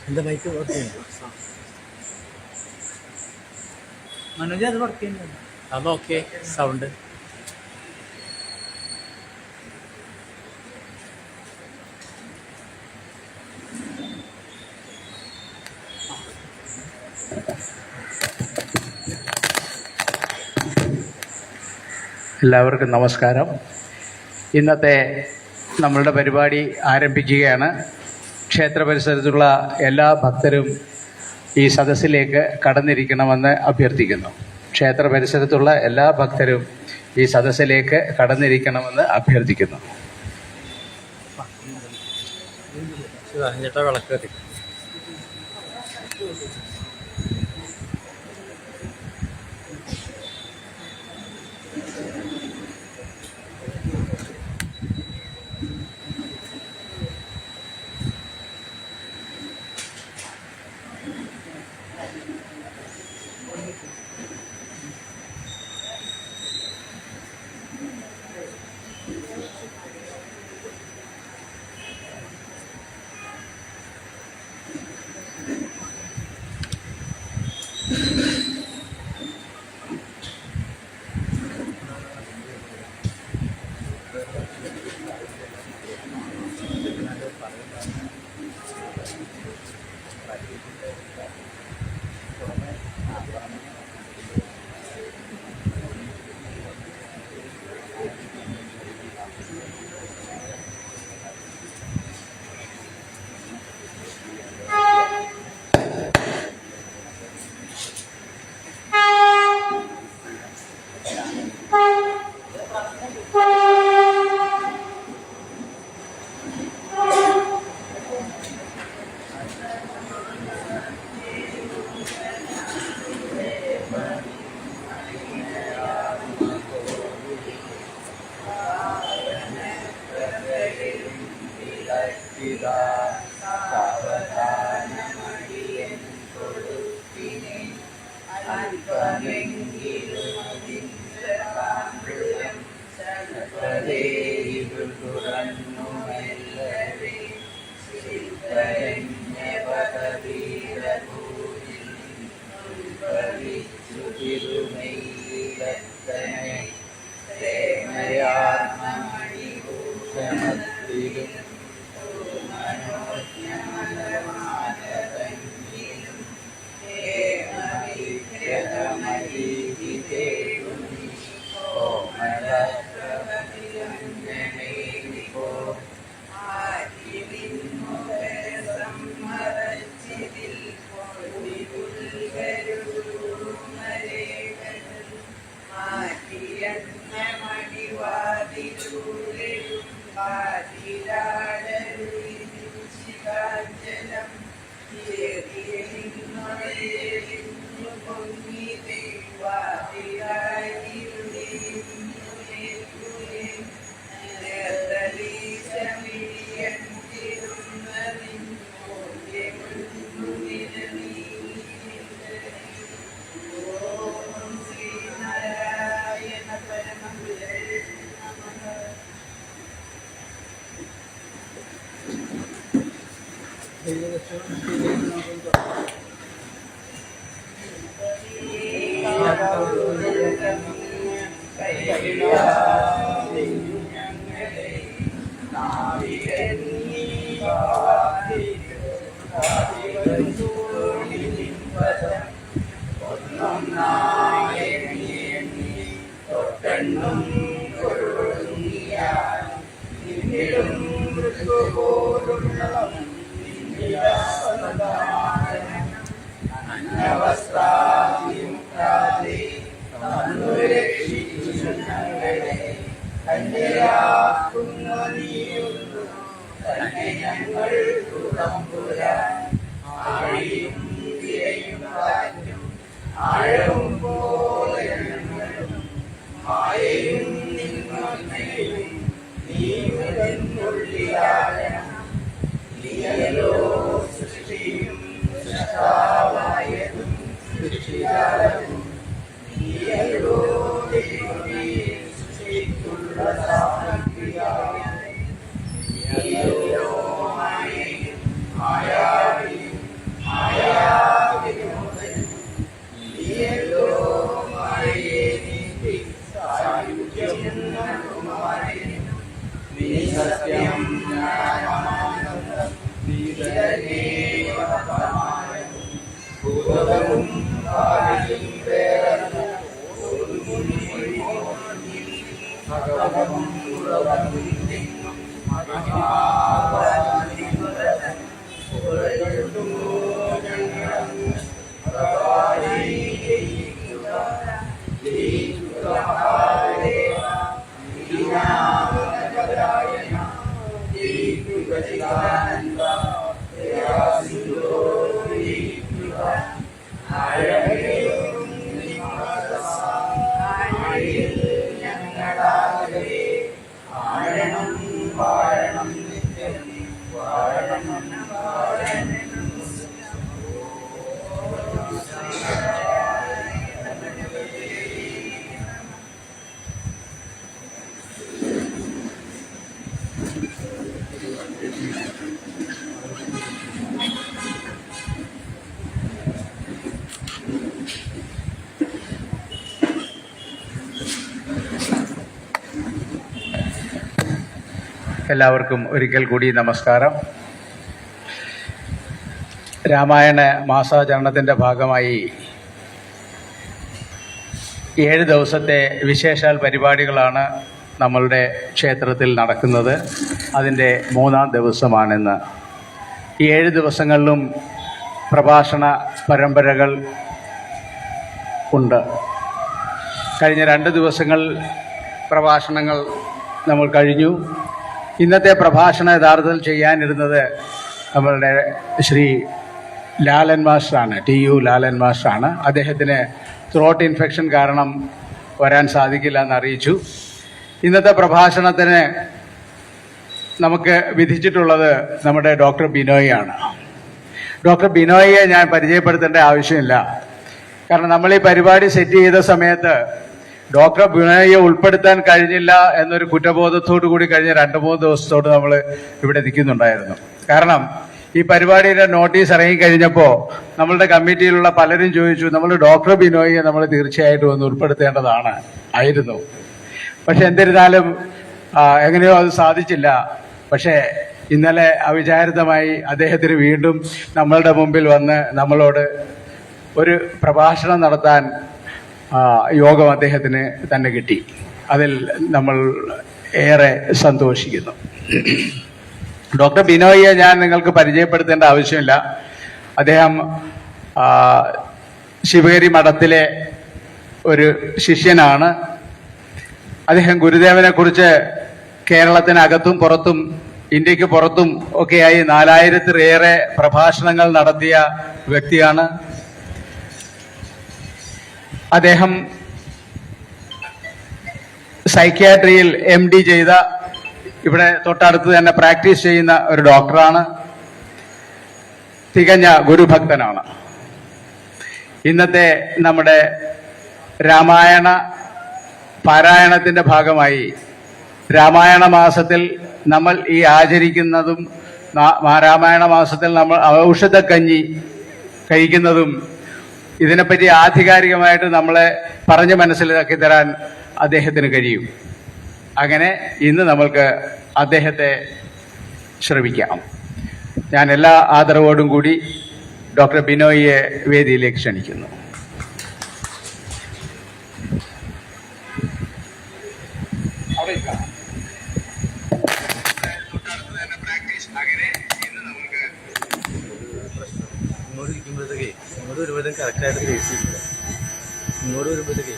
എന്താ bike work ചെയ്യുന്നു? മനോജ് അത് വർക്ക് ചെയ്യുന്നു. അത് ഓക്കെ സൗണ്ട്. എല്ലാവർക്കും നമസ്കാരം. ഇന്നത്തെ നമ്മളുടെ പരിപാടി ആരംഭിക്കുകയാണ്. ക്ഷേത്ര പരിസരത്തുള്ള എല്ലാ ഭക്തരും ഈ സദസ്സിലേക്ക് കടന്നിരിക്കണമെന്ന് അഭ്യർത്ഥിക്കുന്നു. ക്ഷേത്ര പരിസരത്തുള്ള എല്ലാ ഭക്തരും ഈ സദസ്സിലേക്ക് കടന്നിരിക്കണമെന്ന് അഭ്യർത്ഥിക്കുന്നു. വിളക്ക് എല്ലാവർക്കും ഒരിക്കൽ കൂടി നമസ്കാരം. രാമായണ മാസാചരണത്തിൻ്റെ ഭാഗമായി 7 ദിവസത്തെ വിശേഷാൽ പരിപാടികളാണ് നമ്മളുടെ ക്ഷേത്രത്തിൽ നടക്കുന്നത്. അതിൻ്റെ 3-ാം ദിവസമാണിന്ന്. ഈ 7 ദിവസങ്ങളിലും പ്രഭാഷണ പരമ്പരകൾ ഉണ്ട്. കഴിഞ്ഞ 2 ദിവസങ്ങൾ പ്രഭാഷണങ്ങൾ നമ്മൾ കഴിഞ്ഞു. ഇന്നത്തെ പ്രഭാഷണം യഥാർത്ഥത്തിൽ ചെയ്യാനിരുന്നത് നമ്മളുടെ ശ്രീ ലാലൻ മാസ്റ്ററാണ്, TU ലാലൻ മാസ്റ്ററാണ്. അദ്ദേഹത്തിന് ത്രോട്ട് ഇൻഫെക്ഷൻ കാരണം വരാൻ സാധിക്കില്ല എന്നറിയിച്ചു. ഇന്നത്തെ പ്രഭാഷണത്തിന് നമുക്ക് വിധിച്ചിട്ടുള്ളത് നമ്മുടെ ഡോക്ടർ ബിനോയിയാണ്. ഡോക്ടർ ബിനോയിയെ ഞാൻ പരിചയപ്പെടുത്തേണ്ട ആവശ്യമില്ല. കാരണം നമ്മൾ ഈ പരിപാടി സെറ്റ് ചെയ്ത സമയത്ത് ഡോക്ടർ ബിനോയിയെ ഉൾപ്പെടുത്താൻ കഴിഞ്ഞില്ല എന്നൊരു കുറ്റബോധത്തോടു കൂടി കഴിഞ്ഞ 2-3 ദിവസത്തോട് നമ്മൾ ഇവിടെ നിൽക്കുന്നുണ്ടായിരുന്നു. കാരണം ഈ പരിപാടിയുടെ നോട്ടീസ് ഇറങ്ങിക്കഴിഞ്ഞപ്പോൾ നമ്മളുടെ കമ്മിറ്റിയിലുള്ള പലരും ചോദിച്ചു, നമ്മൾ ഡോക്ടർ ബിനോയിയെ നമ്മൾ തീർച്ചയായിട്ടും ഒന്ന് ഉൾപ്പെടുത്തേണ്ടതാണ് ആയിരുന്നു. പക്ഷെ എന്നിരുന്നാലും എങ്ങനെയോ അത് സാധിച്ചില്ല. പക്ഷേ ഇന്നലെ അവിചാരിതമായി അദ്ദേഹത്തിന് വീണ്ടും നമ്മളുടെ മുമ്പിൽ വന്ന് നമ്മളോട് ഒരു പ്രഭാഷണം നടത്താൻ യോഗം അദ്ദേഹത്തിന് തന്നെ കിട്ടി. അതിൽ നമ്മൾ ഏറെ സന്തോഷിക്കുന്നു. ഡോക്ടർ ബിനോയിയെ ഞാൻ നിങ്ങൾക്ക് പരിചയപ്പെടുത്തേണ്ട ആവശ്യമില്ല. അദ്ദേഹം ശിവഗിരി മഠത്തിലെ ഒരു ശിഷ്യനാണ്. അദ്ദേഹം ഗുരുദേവനെ കുറിച്ച് കേരളത്തിനകത്തും പുറത്തും ഇന്ത്യക്ക് പുറത്തും ഒക്കെയായി 4000-ലേറെ പ്രഭാഷണങ്ങൾ നടത്തിയ വ്യക്തിയാണ്. അദ്ദേഹം സൈക്യാട്രിയിൽ MD ചെയ്ത, ഇവിടെ തൊട്ടടുത്ത് തന്നെ പ്രാക്ടീസ് ചെയ്യുന്ന ഒരു ഡോക്ടറാണ്. തികഞ്ഞ ഗുരുഭക്തനാണ്. ഇന്നത്തെ നമ്മുടെ രാമായണ പാരായണത്തിന്റെ ഭാഗമായി രാമായണ മാസത്തിൽ നമ്മൾ ഈ ആചരിക്കുന്നതും രാമായണ മാസത്തിൽ നമ്മൾ ഔഷധക്കഞ്ഞി കഴിക്കുന്നതും ഇതിനെപ്പറ്റി ആധികാരികമായിട്ട് നമ്മളെ പറഞ്ഞ് മനസ്സിലാക്കി തരാൻ അദ്ദേഹത്തിന് കഴിയും. അങ്ങനെ ഇന്ന് നമ്മൾക്ക് അദ്ദേഹത്തെ ശ്രമിക്കാം. ഞാൻ എല്ലാ ആദരവോടും കൂടി ഡോക്ടർ ബിനോയിയെ വേദിയിലേക്ക് ക്ഷണിക്കുന്നു. ഇങ്ങോട്ട് ഇരിക്കുമ്പോഴത്തേക്കേ ഇങ്ങോട്ട് വരുമ്പോഴത്തേക്കും കറക്റ്റായിട്ട് ഫേസ് ചെയ്യില്ല. ഇങ്ങോട്ട് വരുമ്പോഴത്തേക്കേ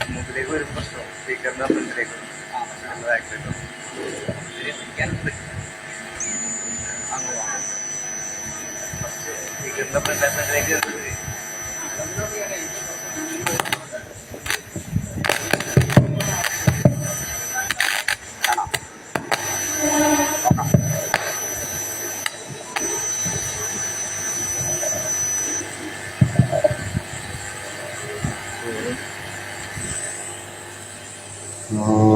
മുമ്പിലേക്ക് വരുമ്പോൾ സ്പീക്കറിന്റെ ഫ്രണ്ടിലേക്ക് സ്പീക്കറിന്റെ ഫ്രണ്ടിലേക്ക് അജ്ഞാനതിമിരാന്തസ്യ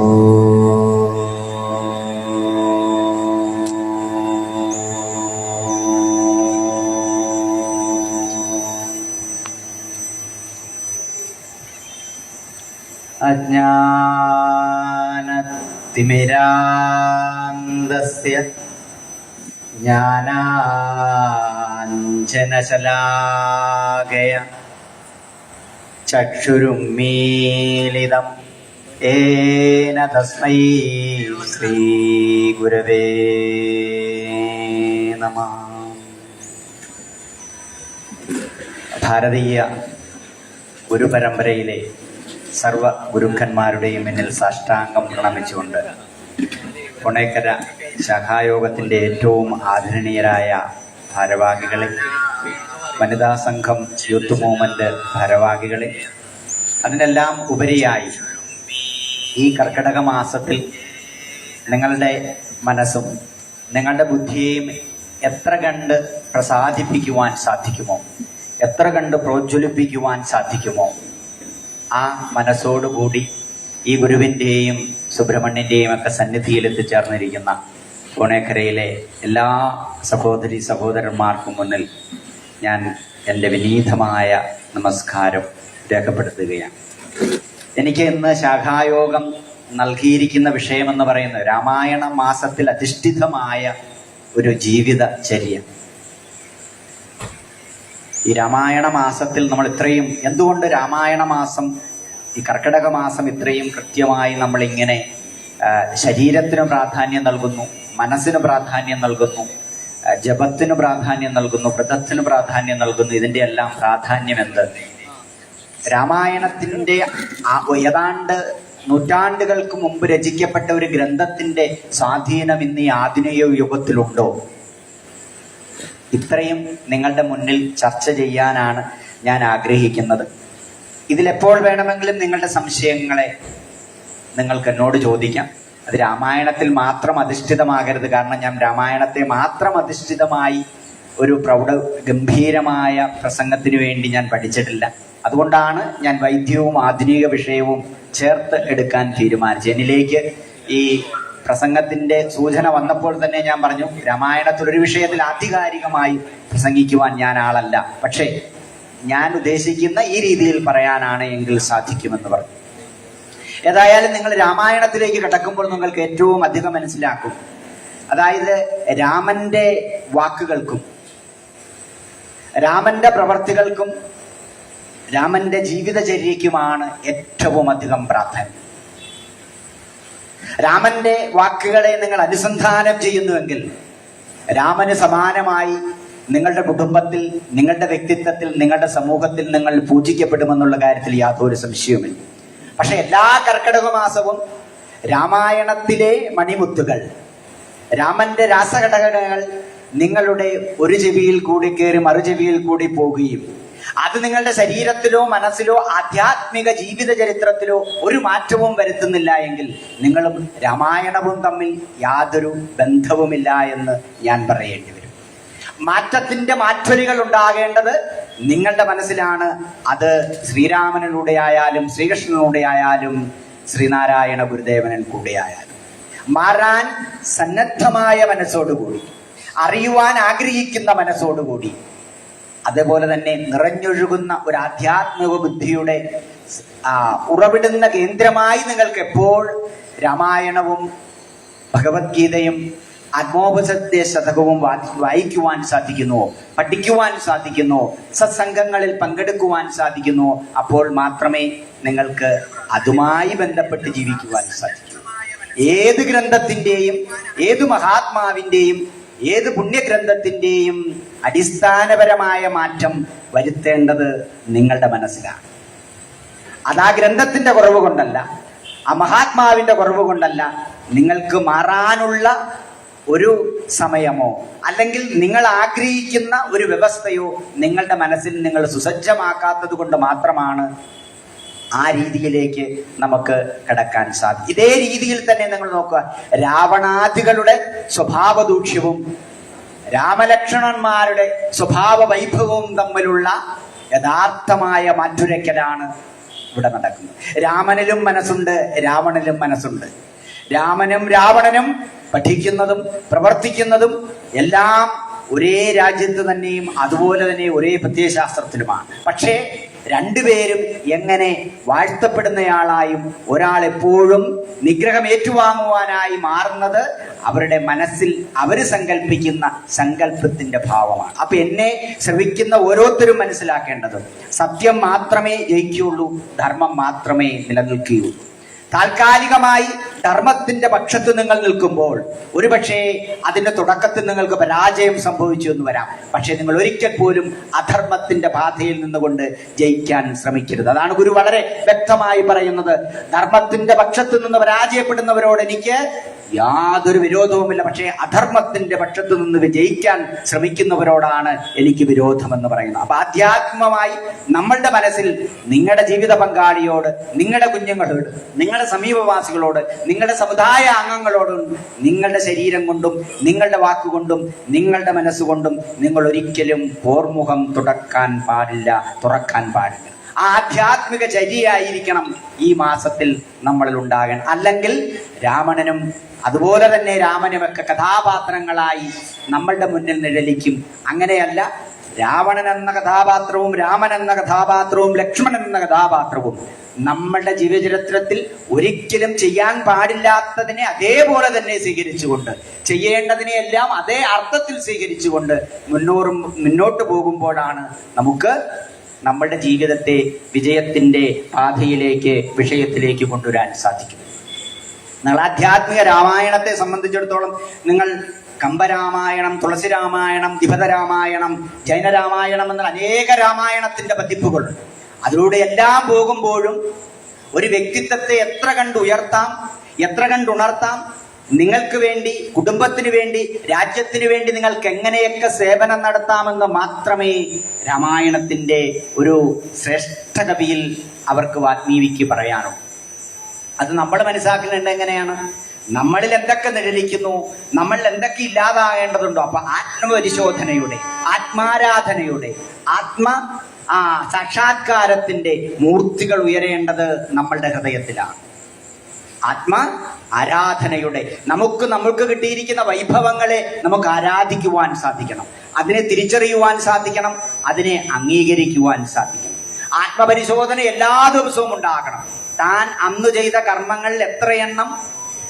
ജ്ഞാനാഞ്ജനശലാകയ ചക്ഷുരുന്മീലിതം ഏന തസ്മൈ ശ്രീഗുരവേ നമഃ. ഭാരതീയ ഗുരുപരമ്പരയിലെ സർവ ഗുരുക്കന്മാരുടെയും മുന്നിൽ സാഷ്ടാംഗം പ്രണമിച്ചുകൊണ്ട് കൊണേക്കര ശാഖായോഗത്തിൻ്റെ ഏറ്റവും ആദരണീയരായ ഭാരവാഹികളെ, വനിതാ സംഘം യൂത്ത് മൂവ്മെന്റ് ഭാരവാഹികളെ, അതിനെല്ലാം ഉപരിയായി ഈ കർക്കിടക മാസത്തിൽ നിങ്ങളുടെ മനസ്സും നിങ്ങളുടെ ബുദ്ധിയെയും എത്ര കണ്ട് പ്രസാദിപ്പിക്കുവാൻ സാധിക്കുമോ, എത്ര കണ്ട് പ്രോജ്വലിപ്പിക്കുവാൻ സാധിക്കുമോ, ആ മനസ്സോടുകൂടി ഈ ഗുരുവിൻ്റെയും സുബ്രഹ്മണ്യൻ്റെയും ഒക്കെ സന്നിധിയിൽ എത്തിച്ചേർന്നിരിക്കുന്ന കോണേക്കരയിലെ എല്ലാ സഹോദരി സഹോദരന്മാർക്കും മുന്നിൽ ഞാൻ എൻ്റെ വിനീതമായ നമസ്കാരം രേഖപ്പെടുത്തുകയാണ്. എനിക്ക് ഇന്ന് ശാഖായോഗം നൽകിയിരിക്കുന്ന വിഷയമെന്ന് പറയുന്നത് രാമായണ മാസത്തിൽ അധിഷ്ഠിതമായ ഒരു ജീവിതചര്യ. ഈ രാമായണ മാസത്തിൽ നമ്മൾ ഇത്രയും, എന്തുകൊണ്ട് രാമായണ മാസം, ഈ കർക്കിടക മാസം ഇത്രയും കൃത്യമായി നമ്മളിങ്ങനെ ശരീരത്തിന് പ്രാധാന്യം നൽകുന്നു, മനസ്സിന് പ്രാധാന്യം നൽകുന്നു, ജപത്തിന് പ്രാധാന്യം നൽകുന്നു, വ്രതത്തിന് പ്രാധാന്യം നൽകുന്നു? ഇതിൻ്റെ എല്ലാം പ്രാധാന്യം എന്ത്? രാമായണത്തിൻ്റെ ഏതാണ്ട് നൂറ്റാണ്ടുകൾക്ക് മുമ്പ് രചിക്കപ്പെട്ട ഒരു ഗ്രന്ഥത്തിൻ്റെ സ്വാധീനം ഇന്ന് ഈ ആധുനിക യുഗത്തിലുണ്ടോ? ഇത്രയും നിങ്ങളുടെ മുന്നിൽ ചർച്ച ചെയ്യാനാണ് ഞാൻ ആഗ്രഹിക്കുന്നത്. ഇതിലെപ്പോൾ വേണമെങ്കിലും നിങ്ങളുടെ സംശയങ്ങളെ നിങ്ങൾക്ക് എന്നോട് ചോദിക്കാം. അത് രാമായണത്തിൽ മാത്രം അധിഷ്ഠിതമാകരുത്. കാരണം ഞാൻ രാമായണത്തെ മാത്രം അധിഷ്ഠിതമായി ഒരു ഗംഭീരമായ പ്രസംഗത്തിന് വേണ്ടി ഞാൻ പഠിച്ചിട്ടില്ല. അതുകൊണ്ടാണ് ഞാൻ വൈദ്യവും ആധുനിക വിഷയവും ചേർത്ത് എടുക്കാൻ തീരുമാനിച്ചത്. എന്നിലേക്ക് ഈ പ്രസംഗത്തിന്റെ സൂചന വന്നപ്പോൾ തന്നെ ഞാൻ പറഞ്ഞു, രാമായണത്തിലൊരു വിഷയത്തിൽ ആധികാരികമായി പ്രസംഗിക്കുവാൻ ഞാൻ ആളല്ല, പക്ഷേ ഞാൻ ഉദ്ദേശിക്കുന്ന ഈ രീതിയിൽ പറയാനാണ് എങ്കിൽ സാധിക്കുമെന്ന് പറഞ്ഞു. ഏതായാലും നിങ്ങൾ രാമായണത്തിലേക്ക് കടക്കുമ്പോൾ നിങ്ങൾക്ക് ഏറ്റവും അധികം മനസ്സിലാക്കും, അതായത് രാമന്റെ വാക്കുകൾക്കും രാമന്റെ പ്രവർത്തികൾക്കും രാമന്റെ ജീവിതചര്യയ്ക്കുമാണ് ഏറ്റവും അധികം പ്രാധാന്യം. രാമന്റെ വാക്കുകളെ നിങ്ങൾ അനുസന്ധാനം ചെയ്യുന്നുവെങ്കിൽ രാമന് സമാനമായി നിങ്ങളുടെ കുടുംബത്തിൽ, നിങ്ങളുടെ വ്യക്തിത്വത്തിൽ, നിങ്ങളുടെ സമൂഹത്തിൽ നിങ്ങൾ പൂജിക്കപ്പെടുമെന്നുള്ള കാര്യത്തിൽ യാതൊരു സംശയവുമില്ല. പക്ഷെ എല്ലാ കർക്കിടക മാസവും രാമായണത്തിലെ മണിമുത്തുകൾ, രാമന്റെ രാസഘടകങ്ങൾ നിങ്ങളുടെ ഒരു ചെവിയിൽ കൂടി കയറി മറു ചെവിയിൽ കൂടി പോകുകയും അത് നിങ്ങളുടെ ശരീരത്തിലോ മനസ്സിലോ ആധ്യാത്മിക ജീവിത ചരിത്രത്തിലോ ഒരു മാറ്റവും വരുത്തുന്നില്ല എങ്കിൽ നിങ്ങളും രാമായണവും തമ്മിൽ യാതൊരു ബന്ധവുമില്ല എന്ന് ഞാൻ പറയേണ്ടി വരും. മാറ്റത്തിന്റെ മാറ്റൊലികൾ ഉണ്ടാകേണ്ടത് നിങ്ങളുടെ മനസ്സിലാണ്. അത് ശ്രീരാമനിലൂടെ ആയാലും ശ്രീകൃഷ്ണനിലൂടെ ആയാലും ശ്രീനാരായണ ഗുരുദേവനിൽ കൂടെ ആയാലും മാറാൻ സന്നദ്ധമായ മനസ്സോടുകൂടി, അറിയുവാൻ ആഗ്രഹിക്കുന്ന മനസ്സോടുകൂടി, അതേപോലെ തന്നെ നിറഞ്ഞൊഴുകുന്ന ഒരു ആധ്യാത്മിക ബുദ്ധിയുടെ ഉറവിടുന്ന കേന്ദ്രമായി നിങ്ങൾക്ക് എപ്പോൾ രാമായണവും ഭഗവത്ഗീതയും ആത്മോപസദ്യ ശതകവും വായിക്കുവാൻ സാധിക്കുന്നുവോ, പഠിക്കുവാൻ സാധിക്കുന്നുവോ, സത്സംഗങ്ങളിൽ പങ്കെടുക്കുവാൻ സാധിക്കുന്നുവോ, അപ്പോൾ മാത്രമേ നിങ്ങൾക്ക് അതുമായി ബന്ധപ്പെട്ട് ജീവിക്കുവാൻ സാധിക്കൂ. ഏത് ഗ്രന്ഥത്തിൻ്റെയും, ഏത് മഹാത്മാവിൻ്റെയും, ഏത് പുണ്യഗ്രന്ഥത്തിൻ്റെയും അടിസ്ഥാനപരമായ മാറ്റം വരുത്തേണ്ടത് നിങ്ങളുടെ മനസ്സിലാണ്. അത് ആ ഗ്രന്ഥത്തിന്റെ കുറവ് കൊണ്ടല്ല, ആ മഹാത്മാവിന്റെ കുറവ് കൊണ്ടല്ല. നിങ്ങൾക്ക് മാറാനുള്ള ഒരു സമയമോ അല്ലെങ്കിൽ നിങ്ങൾ ആഗ്രഹിക്കുന്ന ഒരു വ്യവസ്ഥയോ നിങ്ങളുടെ മനസ്സിൽ നിങ്ങൾ സുസജ്ജമാക്കാത്തത് കൊണ്ട് മാത്രമാണ് ആ രീതിയിലേക്ക് നമുക്ക് കടക്കാൻ സാധിക്കും. ഇതേ രീതിയിൽ തന്നെ നിങ്ങൾ നോക്കുക, രാവണാദികളുടെ സ്വഭാവ ദൂഷ്യവും രാമലക്ഷ്മണന്മാരുടെ സ്വഭാവ വൈഭവവും തമ്മിലുള്ള യഥാർത്ഥമായ മാറ്റുരയ്ക്കലാണ് ഇവിടെ നടക്കുന്നത്. രാമനിലും മനസ്സുണ്ട്, രാവണനിലും മനസ്സുണ്ട്. രാമനും രാവണനും പഠിക്കുന്നതും പ്രവർത്തിക്കുന്നതും എല്ലാം ഒരേ രാജ്യത്ത് തന്നെയും അതുപോലെ തന്നെ ഒരേ പ്രത്യയശാസ്ത്രത്തിലുമാണ്. പക്ഷേ രണ്ടുപേരും എങ്ങനെ വാഴ്ത്തപ്പെടുന്നയാളായും ഒരാൾ എപ്പോഴും നിഗ്രഹം ഏറ്റുവാങ്ങുവാനായി മാറുന്നത് അവരുടെ മനസ്സിൽ അവർ സങ്കല്പിക്കുന്ന സങ്കല്പത്തിന്റെ ഭാവമാണ്. അപ്പൊ എന്നെ ശ്രവിക്കുന്ന ഓരോരുത്തരും മനസ്സിലാക്കേണ്ടത് സത്യം മാത്രമേ ജയിക്കുകയുള്ളൂ, ധർമ്മം മാത്രമേ നിലനിൽക്കുകയുള്ളൂ. താൽക്കാലികമായി ധർമ്മത്തിന്റെ പക്ഷത്ത് നിങ്ങൾ നിൽക്കുമ്പോൾ ഒരുപക്ഷെ അതിന്റെ തുടക്കത്തിൽ നിങ്ങൾക്ക് പരാജയം സംഭവിച്ചു എന്ന് വരാം. പക്ഷെ നിങ്ങൾ ഒരിക്കൽ പോലും അധർമ്മത്തിന്റെ പാതയിൽ നിന്നുകൊണ്ട് ജയിക്കാൻ ശ്രമിക്കരുത്. അതാണ് ഗുരു വളരെ വ്യക്തമായി പറയുന്നത്. ധർമ്മത്തിന്റെ പക്ഷത്ത് നിന്ന് പരാജയപ്പെടുന്നവരോട് എനിക്ക് യാതൊരു വിരോധവുമില്ല, പക്ഷേ അധർമ്മത്തിന്റെ പക്ഷത്ത് നിന്ന് വിജയിക്കാൻ ശ്രമിക്കുന്നവരോടാണ് എനിക്ക് വിരോധമെന്ന് പറയുന്നത്. അപ്പൊ ആധ്യാത്മികമായി നമ്മളുടെ മനസ്സിൽ നിങ്ങളുടെ ജീവിത പങ്കാളിയോട്, നിങ്ങളുടെ കുഞ്ഞുങ്ങളോട്, നിങ്ങളുടെ സമീപവാസികളോട്, നിങ്ങളുടെ സമുദായ അംഗങ്ങളോടും നിങ്ങളുടെ ശരീരം കൊണ്ടും നിങ്ങളുടെ വാക്കുകൊണ്ടും നിങ്ങളുടെ മനസ്സുകൊണ്ടും നിങ്ങൾ ഒരിക്കലും പോർമുഖം തുറക്കാൻ പാടില്ല. ആധ്യാത്മിക ചര്യയായിരിക്കണം ഈ മാസത്തിൽ നമ്മളിൽ ഉണ്ടാകണം. അല്ലെങ്കിൽ രാവണനും അതുപോലെ തന്നെ രാമനുമൊക്കെ കഥാപാത്രങ്ങളായി നമ്മളുടെ മുന്നിൽ നിഴലിക്കും. അങ്ങനെയല്ല, രാവണൻ എന്ന കഥാപാത്രവും രാമൻ എന്ന കഥാപാത്രവും ലക്ഷ്മണൻ എന്ന കഥാപാത്രവും നമ്മളുടെ ജീവചരിത്രത്തിൽ ഒരിക്കലും ചെയ്യാൻ പാടില്ലാത്തതിനെ അതേപോലെ തന്നെ സ്വീകരിച്ചുകൊണ്ട്, ചെയ്യേണ്ടതിനെയെല്ലാം അതേ അർത്ഥത്തിൽ സ്വീകരിച്ചുകൊണ്ട് മുന്നോട്ട് പോകുമ്പോഴാണ് നമുക്ക് നമ്മളുടെ ജീവിതത്തെ വിജയത്തിന്റെ പാതയിലേക്ക്, വിഷയത്തിലേക്ക് കൊണ്ടുവരാൻ സാധിക്കും. നിങ്ങൾ ആധ്യാത്മിക രാമായണത്തെ സംബന്ധിച്ചിടത്തോളം നിങ്ങൾ കമ്പരാമായണം, തുളസി രാമായണം, ദ്വിപദ രാമായണം, ജൈനരാമായണം എന്ന അനേക രാമായണത്തിന്റെ പതിപ്പുകളുണ്ട്. അതിലൂടെ എല്ലാം പോകുമ്പോഴും ഒരു വ്യക്തിത്വത്തെ എത്ര കണ്ട് ഉയർത്താം, എത്ര കണ്ടുണർത്താം, നിങ്ങൾക്ക് വേണ്ടി, കുടുംബത്തിന് വേണ്ടി, രാജ്യത്തിന് വേണ്ടി നിങ്ങൾക്ക് എങ്ങനെയൊക്കെ സേവനം നടത്താമെന്ന് മാത്രമേ രാമായണത്തിന്റെ ഒരു ശ്രേഷ്ഠ കവിയിൽ അവർക്ക് വാൽമീകിക്ക് പറയാനോ. അത് നമ്മൾ മനസ്സിലാക്കുന്നുണ്ട്. എങ്ങനെയാണ്? നമ്മളിൽ എന്തൊക്കെ നിഴലിക്കുന്നു, നമ്മളിൽ എന്തൊക്കെ ഇല്ലാതാകേണ്ടതുണ്ടോ. അപ്പൊ ആത്മപരിശോധനയുടെ, ആത്മാരാധനയുടെ, സാക്ഷാത്കാരത്തിന്റെ മൂർത്തികൾ ഉയരേണ്ടത് നമ്മളുടെ ഹൃദയത്തിലാണ്. ആരാധനയുടെ നമ്മൾക്ക് കിട്ടിയിരിക്കുന്ന വൈഭവങ്ങളെ നമുക്ക് ആരാധിക്കുവാൻ സാധിക്കണം, അതിനെ തിരിച്ചറിയുവാൻ സാധിക്കണം, അതിനെ അംഗീകരിക്കുവാൻ സാധിക്കണം. ആത്മപരിശോധന എല്ലാ ദിവസവും ഉണ്ടാകണം. താൻ അന്ന് ചെയ്ത കർമ്മങ്ങളിൽ എത്രയെണ്ണം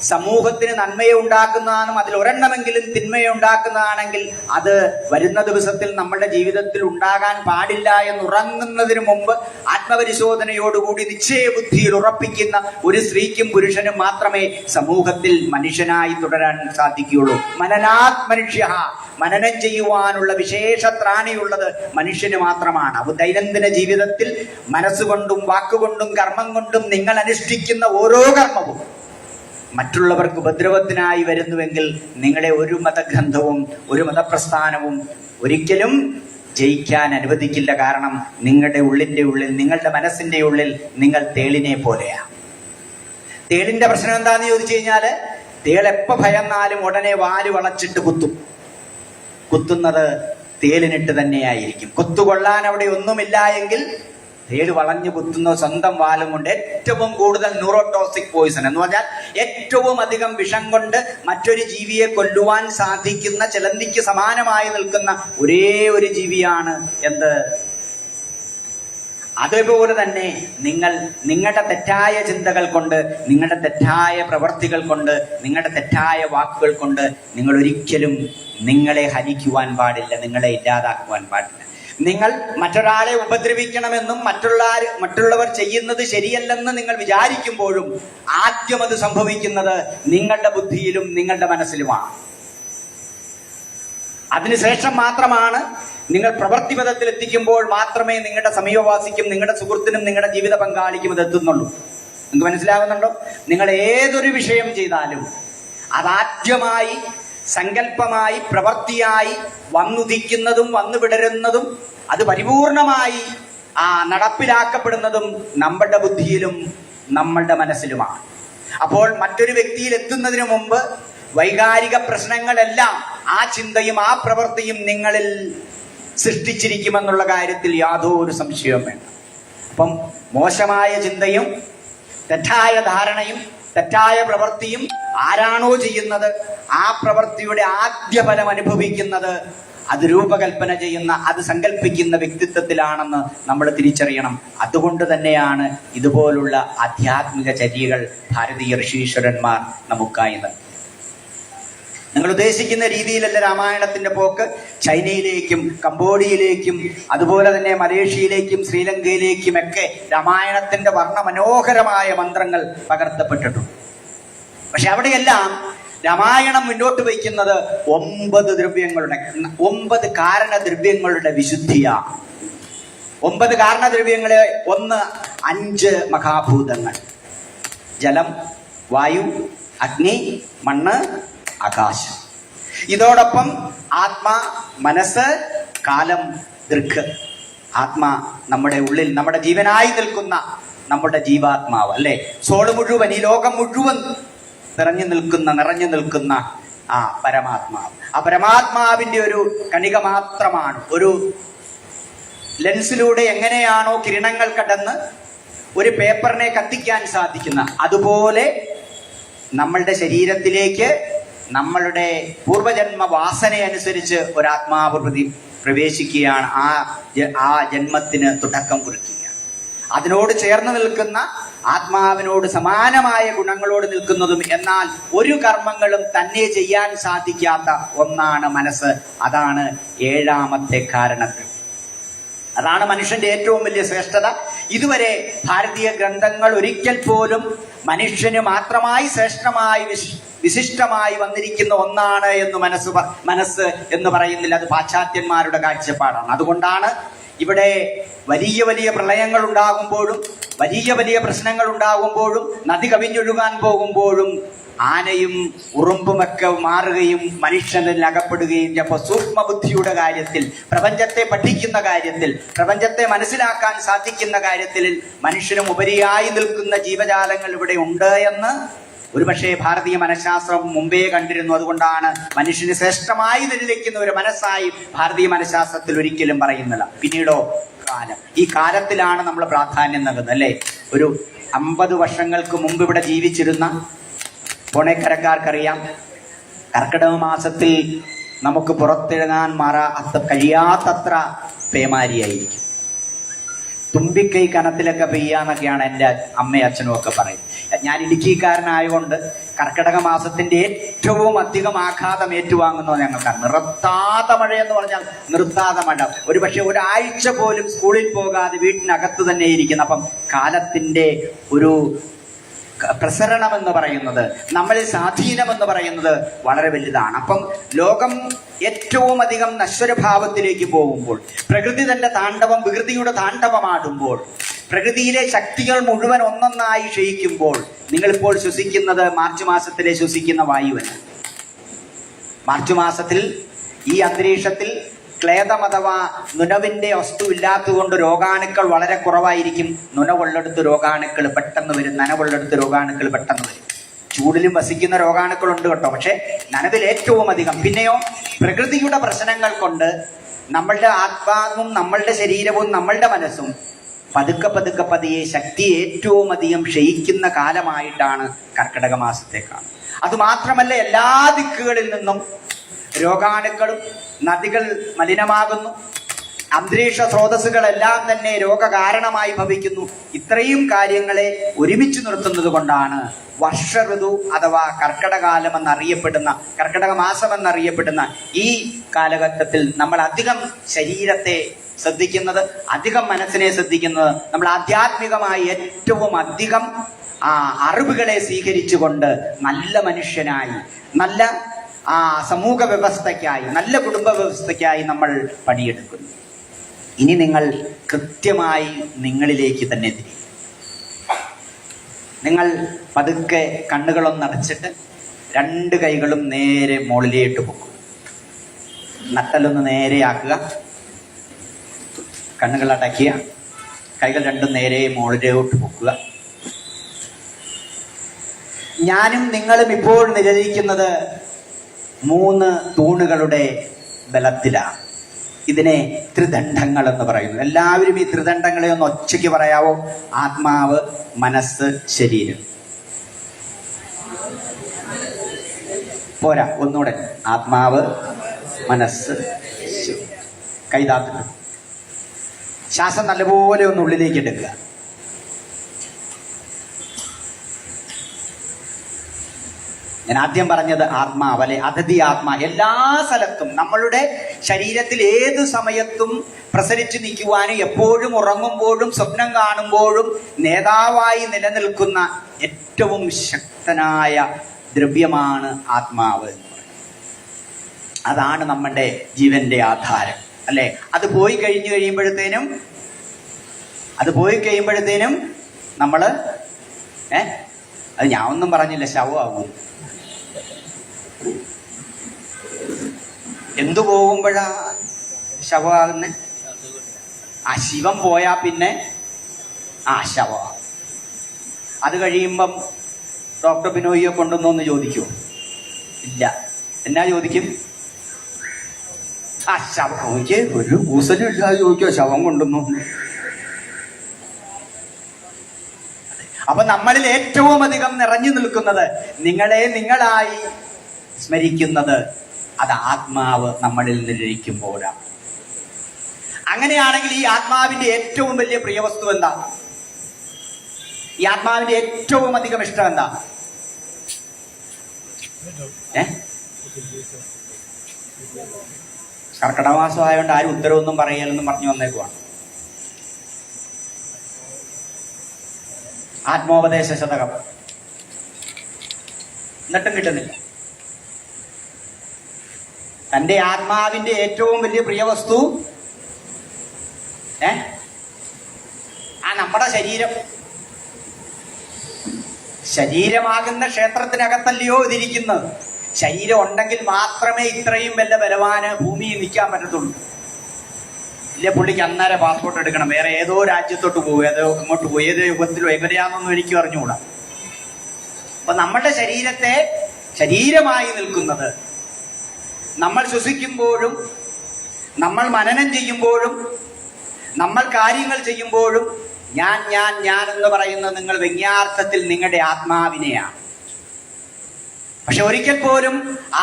സമൂഹത്തിന് നന്മയെ ഉണ്ടാക്കുന്നതാണെന്നും അതിൽ ഒരെണ്ണമെങ്കിലും തിന്മയെ ഉണ്ടാക്കുന്നതാണെങ്കിൽ അത് വരുന്ന ദിവസത്തിൽ നമ്മുടെ ജീവിതത്തിൽ ഉണ്ടാകാൻ പാടില്ല എന്നുറങ്ങുന്നതിന് മുമ്പ് ആത്മപരിശോധനയോടുകൂടി നിശ്ചയബുദ്ധിയിൽ ഉറപ്പിക്കുന്ന ഒരു സ്ത്രീക്കും പുരുഷനും മാത്രമേ സമൂഹത്തിൽ മനുഷ്യനായി തുടരാൻ സാധിക്കുകയുള്ളൂ. മനനാത് മനുഷ്യ, മനനം ചെയ്യുവാനുള്ള വിശേഷ ത്രാണിയുള്ളത് മനുഷ്യന് മാത്രമാണ്. അത് ദൈനംദിന ജീവിതത്തിൽ മനസ്സുകൊണ്ടും വാക്കുകൊണ്ടും കർമ്മം കൊണ്ടും നിങ്ങൾ അനുഷ്ഠിക്കുന്ന ഓരോ കർമ്മവും മറ്റുള്ളവർക്ക് ഉപദ്രവത്തിനായി വരുന്നുവെങ്കിൽ നിങ്ങളെ ഒരു മതഗ്രന്ഥവും ഒരു മതപ്രസ്ഥാനവും ഒരിക്കലും ജയിക്കാൻ അനുവദിക്കില്ല. കാരണം നിങ്ങളുടെ ഉള്ളിന്റെ ഉള്ളിൽ, നിങ്ങളുടെ മനസ്സിന്റെ ഉള്ളിൽ നിങ്ങൾ തേളിനെ പോലെയാണ്. തേളിന്റെ പ്രശ്നം എന്താന്ന് ചോദിച്ചു കഴിഞ്ഞാല്, തേളെപ്പോ ഭയന്നാലും ഉടനെ വാല് വളച്ചിട്ട് കുത്തുന്നത് തേളിനിട്ട് തന്നെയായിരിക്കും. കുത്തുകൊള്ളാൻ അവിടെ ഒന്നുമില്ല എങ്കിൽ തേട് വളഞ്ഞു കുത്തുന്ന സ്വന്തം വാലും കൊണ്ട് ഏറ്റവും കൂടുതൽ ന്യൂറോടോക്സിക് പോയിസൺ എന്ന് പറഞ്ഞാൽ ഏറ്റവും അധികം വിഷം കൊണ്ട് മറ്റൊരു ജീവിയെ കൊല്ലുവാൻ സാധിക്കുന്ന, ചിലന്തിക്ക് സമാനമായി നിൽക്കുന്ന ഒരേ ഒരു ജീവിയാണ് എന്ത്? അതേപോലെ തന്നെ നിങ്ങളുടെ തെറ്റായ ചിന്തകൾ കൊണ്ട്, നിങ്ങളുടെ തെറ്റായ പ്രവർത്തികൾ കൊണ്ട്, നിങ്ങളുടെ തെറ്റായ വാക്കുകൾ കൊണ്ട് നിങ്ങൾ ഒരിക്കലും നിങ്ങളെ ഹനിക്കുവാൻ പാടില്ല, നിങ്ങളെ ഇല്ലാതാക്കുവാൻ പാടില്ല. നിങ്ങൾ മറ്റൊരാളെ ഉപദ്രവിക്കണമെന്നും മറ്റുള്ളവർ ചെയ്യുന്നത് ശരിയല്ലെന്ന് നിങ്ങൾ വിചാരിക്കുമ്പോഴും ആദ്യം അത് സംഭവിക്കുന്നത് നിങ്ങളുടെ ബുദ്ധിയിലും നിങ്ങളുടെ മനസ്സിലുമാണ്. അതിനുശേഷം മാത്രമാണ് നിങ്ങൾ പ്രവൃത്തിപഥത്തിൽ എത്തിക്കുമ്പോൾ മാത്രമേ നിങ്ങളുടെ സമീപവാസിക്കും, നിങ്ങളുടെ സുഹൃത്തിനും, നിങ്ങളുടെ ജീവിത പങ്കാളിക്കും ഇത് എത്തുന്നുള്ളൂ. നിങ്ങൾക്ക് മനസ്സിലാകുന്നുണ്ടോ? നിങ്ങൾ ഏതൊരു വിഷയം ചെയ്താലും അതാദ്യമായി സങ്കല്പമായി, പ്രവൃത്തിയായി വന്നുദിക്കുന്നതും വന്നു വിടരുന്നതും അത് പരിപൂർണമായി നടപ്പിലാക്കപ്പെടുന്നതും നമ്മളുടെ ബുദ്ധിയിലും നമ്മളുടെ മനസ്സിലുമാണ്. അപ്പോൾ മറ്റൊരു വ്യക്തിയിൽ എത്തുന്നതിന് മുമ്പ് വൈകാരിക പ്രശ്നങ്ങളെല്ലാം ആ ചിന്തയും ആ പ്രവൃത്തിയും നിങ്ങളിൽ സൃഷ്ടിച്ചിരിക്കുമെന്നുള്ള കാര്യത്തിൽ യാതൊരു സംശയവും വേണ്ട. അപ്പം മോശമായ ചിന്തയും തെറ്റായ ധാരണയും തെറ്റായ പ്രവൃത്തിയും ആരാണോ ചെയ്യുന്നത് ആ പ്രവൃത്തിയുടെ ആദ്യ ഫലം അനുഭവിക്കുന്നത് അത് രൂപകൽപ്പന ചെയ്യുന്ന, അത് സങ്കല്പിക്കുന്ന വ്യക്തിത്വത്തിലാണെന്ന് നമ്മൾ തിരിച്ചറിയണം. അതുകൊണ്ട് തന്നെയാണ് ഇതുപോലുള്ള ആധ്യാത്മിക ചര്യകൾ ഭാരതീയ ഋഷീശ്വരന്മാർ നമുക്കായി നൽകി. നിങ്ങൾ ഉദ്ദേശിക്കുന്ന രീതിയിലല്ല രാമായണത്തിന്റെ പോക്ക്. ചൈനയിലേക്കും കംബോഡിയയിലേക്കും അതുപോലെ തന്നെ മലേഷ്യയിലേക്കും ശ്രീലങ്കയിലേക്കും ഒക്കെ രാമായണത്തിന്റെ വർണ്ണമനോഹരമായ മന്ത്രങ്ങൾ പകർത്തപ്പെട്ടിട്ടുണ്ട്. പക്ഷെ അവിടെയെല്ലാം രാമായണം മുന്നോട്ട് വയ്ക്കുന്നത് 9 ദ്രവ്യങ്ങളുടെ 9 കാരണദ്രവ്യങ്ങളുടെ വിശുദ്ധിയാണ്. 9 കാരണദ്രവ്യങ്ങളെ 5 മഹാഭൂതങ്ങൾ: ജലം, വായു, അഗ്നി, മണ്ണ്, ആകാശം. ഇതോടൊപ്പം ആത്മാ, മനസ്സ്, കാലം, ദൃക്ക്. ആത്മാ നമ്മുടെ ഉള്ളിൽ, നമ്മുടെ ജീവനായി നിൽക്കുന്ന നമ്മുടെ ജീവാത്മാവ് അല്ലെ, സോള് മുഴുവൻ, ഈ ലോകം മുഴുവൻ നിറഞ്ഞു നിൽക്കുന്ന ആ പരമാത്മാവ്. ആ പരമാത്മാവിന്റെ ഒരു കണിക മാത്രമാണ്. ഒരു ലെൻസിലൂടെ എങ്ങനെയാണോ കിരണങ്ങൾ കടന്ന് ഒരു പേപ്പറിനെ കത്തിക്കാൻ സാധിക്കുന്ന, അതുപോലെ നമ്മളുടെ ശരീരത്തിലേക്ക് നമ്മളുടെ പൂർവജന്മ വാസനയനുസരിച്ച് ഒരാത്മാവ് പ്രവേശിക്കുകയാണ്. ആ ജന്മത്തിന് തുടക്കം കുറിക്കുക. അതിനോട് ചേർന്ന് നിൽക്കുന്ന, ആത്മാവിനോട് സമാനമായ ഗുണങ്ങളോട് നിൽക്കുന്നതും എന്നാൽ ഒരു കർമ്മങ്ങളും തന്നെ ചെയ്യാൻ സാധിക്കാത്ത ഒന്നാണ് മനസ്സ്. അതാണ് 7ാമത്തെ കാരണത്തിൽ. അതാണ് മനുഷ്യന്റെ ഏറ്റവും വലിയ ശ്രേഷ്ഠത. ഇതുവരെ ഭാരതീയ ഗ്രന്ഥങ്ങൾ ഒരിക്കൽ പോലും മനുഷ്യന് മാത്രമായി ശ്രേഷ്ഠമായി വിശിഷ്ടമായി വന്നിരിക്കുന്ന ഒന്നാണ് എന്ന് മനസ്സ് എന്ന് പറയുന്നില്ല. അത് പാശ്ചാത്യന്മാരുടെ കാഴ്ചപ്പാടാണ്. അതുകൊണ്ടാണ് ഇവിടെ വലിയ വലിയ പ്രളയങ്ങൾ ഉണ്ടാകുമ്പോഴും, വലിയ വലിയ പ്രശ്നങ്ങൾ ഉണ്ടാകുമ്പോഴും, നദി കവിഞ്ഞൊഴുകാൻ പോകുമ്പോഴും ആനയും ഉറുമ്പുമൊക്കെ മാറുകയും മനുഷ്യനിൽ അകപ്പെടുകയും. അപ്പോൾ സൂക്ഷ്മബുദ്ധിയുടെ കാര്യത്തിൽ, പ്രപഞ്ചത്തെ പഠിക്കുന്ന കാര്യത്തിൽ, പ്രപഞ്ചത്തെ മനസ്സിലാക്കാൻ സാധിക്കുന്ന കാര്യത്തിൽ മനുഷ്യനും ഉപരിയായി നിൽക്കുന്ന ജീവജാലങ്ങൾ ഇവിടെ ഉണ്ട് എന്ന് ഒരുപക്ഷെ ഭാരതീയ മനഃശാസ്ത്രം മുമ്പേ കണ്ടിരുന്നു. അതുകൊണ്ടാണ് മനുഷ്യന് ശ്രേഷ്ഠമായി നിലനിൽക്കുന്ന ഒരു മനസ്സായി ഭാരതീയ മനഃശാസ്ത്രത്തിൽ ഒരിക്കലും പറയുന്നില്ല. പിന്നീടോ കാലം. ഈ കാലത്തിലാണ് നമ്മൾ പ്രാധാന്യം നൽകുന്നത് അല്ലേ. ഒരു 50 വർഷങ്ങൾക്ക് മുമ്പ് ഇവിടെ ജീവിച്ചിരുന്ന പോണേക്കരക്കാർക്കറിയാം, കർക്കിടക മാസത്തിൽ നമുക്ക് പുറത്തിറങ്ങാൻ കഴിയാത്തത്ര പേമാരിയായിരിക്കും. തുമ്പിക്കൈ കനത്തിലൊക്കെ പെയ്യാന്നൊക്കെയാണ് എൻ്റെ അമ്മയും അച്ഛനും ഒക്കെ പറയുന്നത്. ഞാൻ ഇടുക്കിക്കാരനായതുകൊണ്ട് കർക്കിടക മാസത്തിന്റെ ഏറ്റവും അധികം ആഘാതം ഏറ്റുവാങ്ങുന്നത് ഞങ്ങൾക്കാണ്. നിർത്താതെ മഴ എന്ന് പറഞ്ഞാൽ നിർത്താതെ മഴ. ഒരുപക്ഷെ ഒരാഴ്ച പോലും സ്കൂളിൽ പോകാതെ വീട്ടിനകത്ത് തന്നെ ഇരിക്കുന്നു. അപ്പം കാലത്തിന്റെ ഒരു പ്രസരണം എന്ന് പറയുന്നത്, നമ്മളിൽ സ്വാധീനം എന്ന് പറയുന്നത് വളരെ വലുതാണ്. അപ്പം ലോകം ഏറ്റവും അധികം നശ്വരഭാവത്തിലേക്ക് പോകുമ്പോൾ, പ്രകൃതി തന്റെ താണ്ഡവം വികൃതിയുടെ താണ്ഡവമാടുമ്പോൾ, പ്രകൃതിയിലെ ശക്തികൾ മുഴുവൻ ഒന്നൊന്നായി ക്ഷയിക്കുമ്പോൾ, നിങ്ങളിപ്പോൾ ശ്വസിക്കുന്നത് മാർച്ച് മാസത്തിലെ ശ്വസിക്കുന്ന വായുവല്ല. മാർച്ച് മാസത്തിൽ ഈ അന്തരീക്ഷത്തിൽ ക്ലേദം അഥവാ നുനവിന്റെ വസ്തു ഇല്ലാത്തതുകൊണ്ട് രോഗാണുക്കൾ വളരെ കുറവായിരിക്കും. നുനവുള്ളെടുത്ത് രോഗാണുക്കൾ പെട്ടെന്ന് വരും, നനവുള്ളെടുത്ത് രോഗാണുക്കൾ പെട്ടെന്ന് വരും. ചൂടിലും വസിക്കുന്ന രോഗാണുക്കളുണ്ട് കേട്ടോ, പക്ഷെ നനവിൽ ഏറ്റവും അധികം. പിന്നെയോ പ്രകൃതിയുടെ പ്രശ്നങ്ങൾ കൊണ്ട് നമ്മളുടെ ആത്മാവും നമ്മളുടെ ശരീരവും നമ്മളുടെ മനസ്സും പതിയെ ശക്തി ഏറ്റവും അധികം ക്ഷയിക്കുന്ന കാലമായിട്ടാണ് കർക്കിടക മാസത്തെ കാണുന്നത്. അതുമാത്രമല്ല, എല്ലാ ദിക്കുകളിൽ നിന്നും രോഗാണുക്കളും, നദികൾ മലിനമാകുന്നു, അന്തരീക്ഷ സ്രോതസ്സുകളെല്ലാം തന്നെ രോഗകാരണമായി ഭവിക്കുന്നു. ഇത്രയും കാര്യങ്ങളെ ഒരുമിച്ച് നിർത്തുന്നത് കൊണ്ടാണ് വർഷ ഋതു അഥവാ കർക്കിടകാലം എന്നറിയപ്പെടുന്ന, കർക്കിടക മാസം എന്നറിയപ്പെടുന്ന ഈ കാലഘട്ടത്തിൽ നമ്മൾ അധികം ശരീരത്തെ ശ്രദ്ധിക്കുന്നത്, അധികം മനസ്സിനെ ശ്രദ്ധിക്കുന്നത്, നമ്മൾ ആധ്യാത്മികമായി ഏറ്റവും അധികം അറിവുകളെ സ്വീകരിച്ചുകൊണ്ട് നല്ല മനുഷ്യനായി, നല്ല സമൂഹ വ്യവസ്ഥയ്ക്കായി, നല്ല കുടുംബ വ്യവസ്ഥയ്ക്കായി നമ്മൾ പണിയെടുക്കുന്നു. ഇനി നിങ്ങൾ കൃത്യമായി നിങ്ങളിലേക്ക് തന്നെ തിരിയും. നിങ്ങൾ പതുക്കെ കണ്ണുകളൊന്നടച്ചിട്ട് 2 കൈകളും നേരെ മുകളിലേക്ക് പോകും. നട്ടലൊന്ന് നേരെയാക്കുക, കണ്ണുകൾ അടയ്ക്കുക, കൈകൾ രണ്ടും നേരെ മുകളിലോട്ട് പോകുക. ഞാനും നിങ്ങളും ഇപ്പോൾ നിലനിൽക്കുന്നത് 3 തൂണുകളുടെ ബലത്തിലാണ്. ഇതിനെ ത്രിദണ്ഡങ്ങൾ എന്ന് പറയുന്നു. എല്ലാവരും ഈ ത്രിദണ്ഡങ്ങളെ ഒന്ന് ഒച്ചയ്ക്ക് പറയാവോ? ആത്മാവ്, മനസ്സ്, ശരീരം. പോരാ, ഒന്നുകൂടെ. ആത്മാവ്, മനസ്സ്, കൈതാത്തിട്ട് ശ്വാസം നല്ലപോലെ ഒന്ന് ഉള്ളിലേക്ക് എടുക്കുക. ഞാൻ ആദ്യം പറഞ്ഞത് ആത്മാവ് അല്ലെ, അതിഥി ആത്മാ. എല്ലാ സ്ഥലത്തും നമ്മളുടെ ശരീരത്തിൽ ഏതു സമയത്തും പ്രസരിച്ചു നിൽക്കുവാനും എപ്പോഴും ഉറങ്ങുമ്പോഴും സ്വപ്നം കാണുമ്പോഴും നേതാവായി നിലനിൽക്കുന്ന ഏറ്റവും ശക്തനായ ദ്രവ്യമാണ് ആത്മാവ് എന്ന് പറയുന്നത്. അതാണ് നമ്മുടെ ജീവന്റെ ആധാരം അല്ലെ. അത് പോയി കഴിയുമ്പോഴത്തേനും നമ്മള് അത് ഞാൻ ഒന്നും പറഞ്ഞില്ല, ശവമാകും. എന്തു പോകുമ്പോഴാ ശവമാകുന്നെ? ആ ശിവം പോയാ പിന്നെ ശവമാകും. അത് കഴിയുമ്പം ഡോക്ടർ ബിനോയിയെ കൊണ്ടുവന്നോന്ന് ചോദിക്കുമോ? ഇല്ല. എന്നാ ചോദിക്കും? ശവം. എനിക്ക് ഒരു കൂസലും ഇല്ലാതെ ചോദിക്കുമോ ശവം കൊണ്ടുവന്നു? അപ്പൊ നമ്മളിൽ ഏറ്റവും അധികം നിറഞ്ഞു നിൽക്കുന്നത്, നിങ്ങളെ നിങ്ങളായി സ്മരിക്കുന്നത്, അത് ആത്മാവ് നമ്മളിൽ നിന്നിരിക്കുമ്പോഴാണ്. അങ്ങനെയാണെങ്കിൽ ഈ ആത്മാവിന്റെ ഏറ്റവും വലിയ പ്രിയവസ്തു എന്താ? ഈ ആത്മാവിന്റെ ഏറ്റവും അധികം ഇഷ്ടം എന്താ? കർക്കിടകമാസം ആയതുകൊണ്ട് ആരും ഉത്തരവൊന്നും പറയലെന്നും പറഞ്ഞു വന്നേക്കുവാണ്. ആത്മോപദേശ ശതകം എന്നിട്ടും കിട്ടുന്നില്ല. തന്റെ ആത്മാവിന്റെ ഏറ്റവും വലിയ പ്രിയവസ്തു നമ്മുടെ ശരീരമാകുന്ന ക്ഷേത്രത്തിനകത്തല്ലയോ ഇതിരിക്കുന്നത്. ശരീരം ഉണ്ടെങ്കിൽ മാത്രമേ ഇത്രയും വല്ല ബലവാന് ഭൂമിയിൽ നിൽക്കാൻ പറ്റത്തുള്ളൂ. ഇല്ല, പുള്ളിക്ക് അന്നേരം പാസ്പോർട്ട് എടുക്കണം, വേറെ ഏതോ രാജ്യത്തോട്ട് പോകും, ഏതോ ഇങ്ങോട്ട് പോയി, ഏതോ യുഗത്തിലോ എവിടെയാണെന്നൊന്നും എനിക്ക് അറിഞ്ഞുകൂടാ. അപ്പൊ നമ്മുടെ ശരീരത്തെ ശരീരമായി നിൽക്കുന്നത്, നമ്മൾ ശ്വസിക്കുമ്പോഴും നമ്മൾ മനനം ചെയ്യുമ്പോഴും നമ്മൾ കാര്യങ്ങൾ ചെയ്യുമ്പോഴും ഞാൻ ഞാൻ ഞാൻ എന്ന് പറയുന്നത് നിങ്ങൾ വ്യംഗ്യാർത്ഥത്തിൽ നിങ്ങളുടെ ആത്മാവിനെയാണ്. പക്ഷെ ഒരിക്കൽ പോലും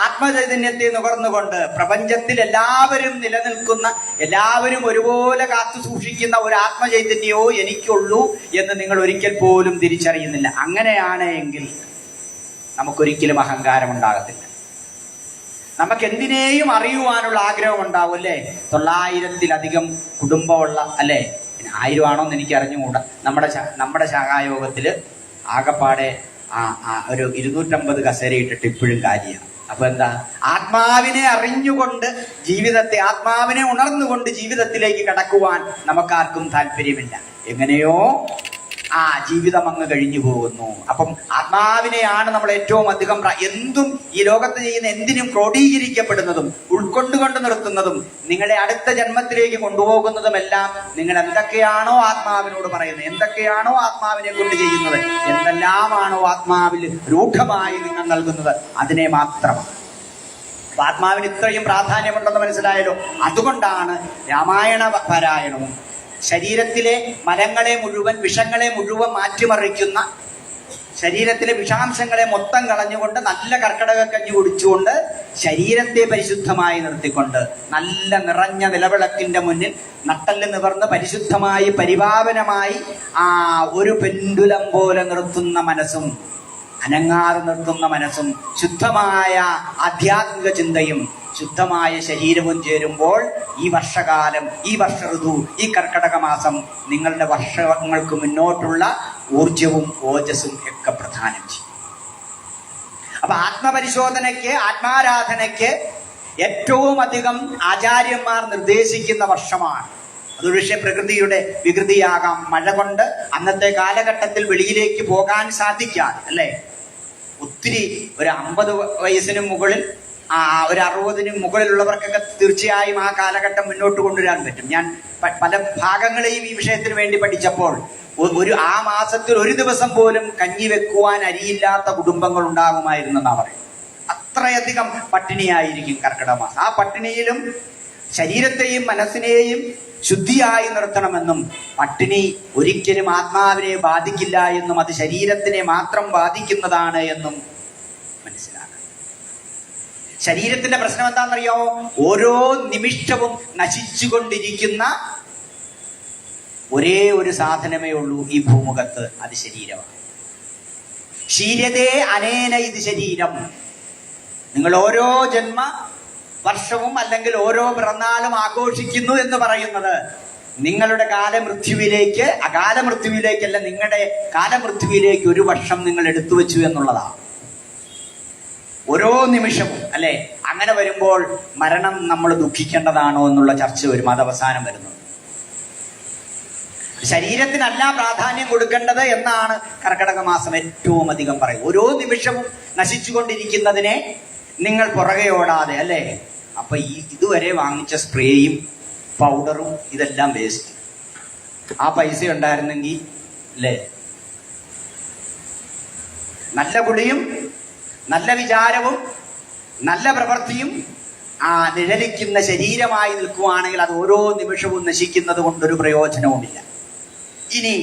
ആത്മചൈതന്യത്തെ നുകർന്നുകൊണ്ട് പ്രപഞ്ചത്തിൽ എല്ലാവരും നിലനിൽക്കുന്ന, എല്ലാവരും ഒരുപോലെ കാത്തു സൂക്ഷിക്കുന്ന ഒരു ആത്മചൈതന്യമോ എനിക്കുള്ളൂ എന്ന് നിങ്ങൾ ഒരിക്കൽ പോലും തിരിച്ചറിയുന്നില്ല. അങ്ങനെയാണ് എങ്കിൽ നമുക്കൊരിക്കലും അഹങ്കാരം ഉണ്ടാകത്തില്ല. നമുക്ക് എന്തിനേയും അറിയുവാനുള്ള ആഗ്രഹം ഉണ്ടാവും അല്ലേ. 900-ലധികം കുടുംബമുള്ള അല്ലേ, 1000 ആണോന്ന് എനിക്ക് അറിഞ്ഞുകൂടാ. നമ്മുടെ ശാഖായോഗത്തില് ആകപ്പാടെ ഒരു 250 കസേര ഇട്ടിട്ട് ഇപ്പോഴും കാര്യമാണ്. അപ്പൊ എന്താ? ആത്മാവിനെ അറിഞ്ഞുകൊണ്ട് ജീവിതത്തെ, ആത്മാവിനെ ഉണർന്നുകൊണ്ട് ജീവിതത്തിലേക്ക് കടക്കുവാൻ നമുക്കാർക്കും താല്പര്യമില്ല. എങ്ങനെയോ ജീവിതം അങ്ങ് കഴിഞ്ഞു പോകുന്നു. അപ്പം ആത്മാവിനെയാണ് നമ്മൾ ഏറ്റവും അധികം എന്തും ഈ ലോകത്ത് ചെയ്യുന്ന എന്തിനും ക്രോഡീകരിക്കപ്പെടുന്നതും ഉൾക്കൊണ്ടുകൊണ്ട് നിർത്തുന്നതും നിങ്ങളെ അടുത്ത ജന്മത്തിലേക്ക് കൊണ്ടുപോകുന്നതുമെല്ലാം നിങ്ങൾ എന്തൊക്കെയാണോ ആത്മാവിനോട് പറയുന്നത്, എന്തൊക്കെയാണോ ആത്മാവിനെ കൊണ്ട് ചെയ്യുന്നത്, എന്തെല്ലാമാണോ ആത്മാവിൽ രൂഢമായി നിങ്ങൾ നൽകുന്നത്, അതിനെ മാത്രമാണ്. ആത്മാവിന് ഇത്രയും പ്രാധാന്യമുണ്ടെന്ന് മനസ്സിലായല്ലോ. അതുകൊണ്ടാണ് രാമായണ പാരായണവും ശരീരത്തിലെ മലങ്ങളെ മുഴുവൻ, വിഷങ്ങളെ മുഴുവൻ മാറ്റിമറിക്കുന്ന, ശരീരത്തിലെ വിഷാംശങ്ങളെ മൊത്തം കളഞ്ഞുകൊണ്ട് നല്ല കർക്കിടകക്കഞ്ഞി കുടിച്ചുകൊണ്ട് ശരീരത്തെ പരിശുദ്ധമായി നിർത്തിക്കൊണ്ട് നല്ല നിറഞ്ഞ നിലവിളക്കിന്റെ മുന്നിൽ നട്ടല് നിവർന്ന് പരിശുദ്ധമായി പരിപാവനമായി ഒരു പെൻഡുലം പോലെ നിർത്തുന്ന മനസ്സും, അനങ്ങാതെ നിർത്തുന്ന മനസ്സും, ശുദ്ധമായ ആധ്യാത്മിക ചിന്തയും ശുദ്ധമായ ശരീരവും ചേരുമ്പോൾ ഈ വർഷകാലം, ഈ വർഷ ഋതു, ഈ കർക്കിടക മാസം നിങ്ങളുടെ വർഷങ്ങൾക്ക് മുന്നോട്ടുള്ള ഊർജവും ഓജസ്സും ഒക്കെ പ്രധാനം ചെയ്യും. അപ്പൊ ആത്മപരിശോധനയ്ക്ക്, ആത്മാരാധനയ്ക്ക് ഏറ്റവും അധികം ആചാര്യന്മാർ നിർദ്ദേശിക്കുന്ന വർഷമാണ്. അതൊരുപക്ഷെ പ്രകൃതിയുടെ വികൃതിയാകാം. മഴ കൊണ്ട് അന്നത്തെ കാലഘട്ടത്തിൽ വെളിയിലേക്ക് പോകാൻ സാധിക്കാതെ അല്ലേ, ഒത്തിരി ഒരു 50 വയസ്സിന് മുകളിൽ, ഒരു 60-ന് മുകളിലുള്ളവർക്കൊക്കെ തീർച്ചയായും ആ കാലഘട്ടം മുന്നോട്ട് കൊണ്ടുവരാൻ പറ്റും. ഞാൻ പല ഭാഗങ്ങളെയും ഈ വിഷയത്തിന് വേണ്ടി പഠിച്ചപ്പോൾ ആ മാസത്തിൽ ഒരു ദിവസം പോലും കഞ്ഞി വെക്കുവാൻ അരിയില്ലാത്ത കുടുംബങ്ങൾ ഉണ്ടാകുമായിരുന്നെന്നാ പറയും. അത്രയധികം പട്ടിണിയായിരിക്കും കർക്കിടക മാസം. ആ പട്ടിണിയിലും ശരീരത്തെയും മനസ്സിനെയും ശുദ്ധിയായി നിർത്തണമെന്നും പട്ടിണി ഒരിക്കലും ആത്മാവിനെ ബാധിക്കില്ല എന്നും അത് ശരീരത്തിനെ മാത്രം ബാധിക്കുന്നതാണ് എന്നും മനസ്സിലാക്കണം. ശരീരത്തിന്റെ പ്രശ്നം എന്താണെന്നറിയോ? ഓരോ നിമിഷവും നശിച്ചുകൊണ്ടിരിക്കുന്ന ഒരേ ഒരു സാധനമേ ഉള്ളൂ ഈ ഭൂമുഖത്ത്, അത് ശരീരമാണ്. ശീര്യതേ അനേന ഇത് ശരീരം. നിങ്ങൾ ഓരോ ജന്മ വർഷവും അല്ലെങ്കിൽ ഓരോ പിറന്നാളും ആഘോഷിക്കുന്നു എന്ന് പറയുന്നത് നിങ്ങളുടെ കാലമൃത്യുവിലേക്ക്, അകാലമൃത്യുവിലേക്കല്ല, നിങ്ങളുടെ കാലമൃത്യുവിലേക്ക് ഒരു വർഷം നിങ്ങൾ എടുത്തു വെച്ചു എന്നുള്ളതാണ്. ഓരോ നിമിഷവും അല്ലെ? അങ്ങനെ വരുമ്പോൾ മരണം നമ്മൾ ദുഃഖിക്കേണ്ടതാണോ എന്നുള്ള ചർച്ച വരും. അത് അവസാനം വരുന്നത്. ശരീരത്തിനല്ല പ്രാധാന്യം കൊടുക്കേണ്ടത് എന്നാണ് കർക്കിടക മാസം ഏറ്റവും അധികം പറയും. ഓരോ നിമിഷവും നശിച്ചുകൊണ്ടിരിക്കുന്നതിനെ നിങ്ങൾ പുറകെ ഓടാതെ, അല്ലേ? അപ്പൊ ഇതുവരെ വാങ്ങിച്ച സ്പ്രേയും പൗഡറും ഇതെല്ലാം വേസ്റ്റ്. ആ പൈസ ഉണ്ടായിരുന്നെങ്കിൽ അല്ലേ, നല്ല കുളിയും നല്ല വിചാരവും നല്ല പ്രവൃത്തിയും ആ നിഴലിക്കുന്ന ശരീരമായി നിൽക്കുവാണെങ്കിൽ അത് ഓരോ നിമിഷവും നശിക്കുന്നത് കൊണ്ടൊരു പ്രയോജനവുമില്ല. ഇനി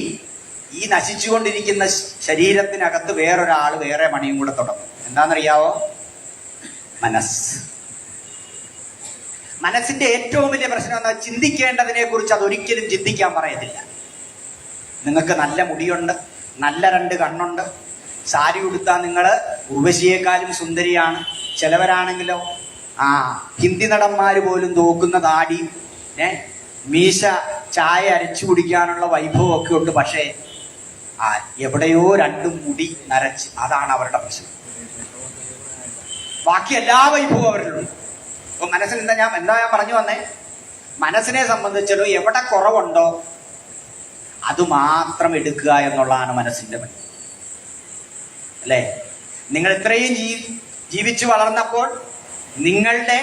ഈ നശിച്ചുകൊണ്ടിരിക്കുന്ന ശരീരത്തിനകത്ത് വേറൊരാൾ വേറെ പണിയും കൂടെ തുടങ്ങും. എന്താണെന്നറിയാവോ? മനസ്സ്. മനസ്സിന്റെ ഏറ്റവും വലിയ പ്രശ്നം എന്താ? ചിന്തിക്കേണ്ടതിനെ കുറിച്ച് അതൊരിക്കലും ചിന്തിക്കാൻ പറയത്തില്ല. നിങ്ങൾക്ക് നല്ല മുടിയുണ്ട്, നല്ല 2 കണ്ണുണ്ട്, സാരി ഉടുത്താൽ നിങ്ങൾ ഉർവശിയേക്കാളും സുന്ദരിയാണ്. ചിലവരാണെങ്കിലോ ഹിന്ദി നടന്മാര് പോലും തോക്കുന്ന താടി, മീശ, ചായ അരച്ചു കുടിക്കാനുള്ള വൈഭവം ഒക്കെ ഉണ്ട്. പക്ഷേ എവിടെയോ 2 മുടി നരച്ച്, അതാണ് അവരുടെ പ്രശ്നം. ബാക്കി എല്ലാ വൈഭവവും അവരിലുണ്ട്. അപ്പൊ മനസ്സിൽ എന്താ ഞാൻ പറഞ്ഞു വന്നേ? മനസ്സിനെ സംബന്ധിച്ചിടത്തോളം എവിടെ കുറവുണ്ടോ അത് മാത്രം എടുക്കുക എന്നുള്ളതാണ് മനസ്സിന്റെ പണി, അല്ലേ? നിങ്ങൾ ഇത്രയും ജീവിച്ചു വളർന്നപ്പോൾ നിങ്ങളുടെ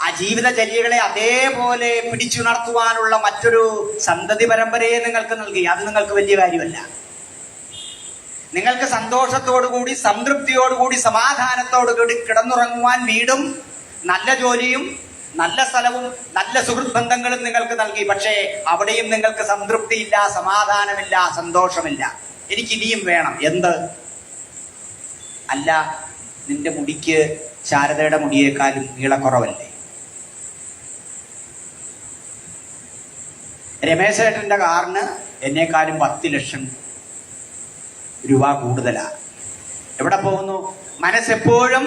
ആ ജീവിതചര്യകളെ അതേപോലെ പിടിച്ചുണർത്തുവാനുള്ള മറ്റൊരു സന്തതി പരമ്പരയെ നിങ്ങൾക്ക് നൽകി. അത് നിങ്ങൾക്ക് വലിയ കാര്യമല്ല. നിങ്ങൾക്ക് സന്തോഷത്തോടുകൂടി, സംതൃപ്തിയോടുകൂടി, സമാധാനത്തോടുകൂടി കിടന്നുറങ്ങുവാൻ വീടും നല്ല ജോലിയും നല്ല സ്ഥലവും നല്ല സുഹൃത്ത് ബന്ധങ്ങളും നിങ്ങൾക്ക് നൽകി. പക്ഷേ അവിടെയും നിങ്ങൾക്ക് സംതൃപ്തിയില്ല, സമാധാനമില്ല, സന്തോഷമില്ല. എനിക്കിനിയും വേണം. എന്ത്? അല്ല, നിന്റെ മുടിക്ക് ശാരദയുടെ മുടിയേക്കാളും നീളക്കുറവല്ലേ? രമേശേട്ടന്റെ കാറിന് എന്നെക്കാളും 10 ലക്ഷം രൂപ കൂടുതലാണ്. എവിടെ പോകുന്നു? മനസ്സെപ്പോഴും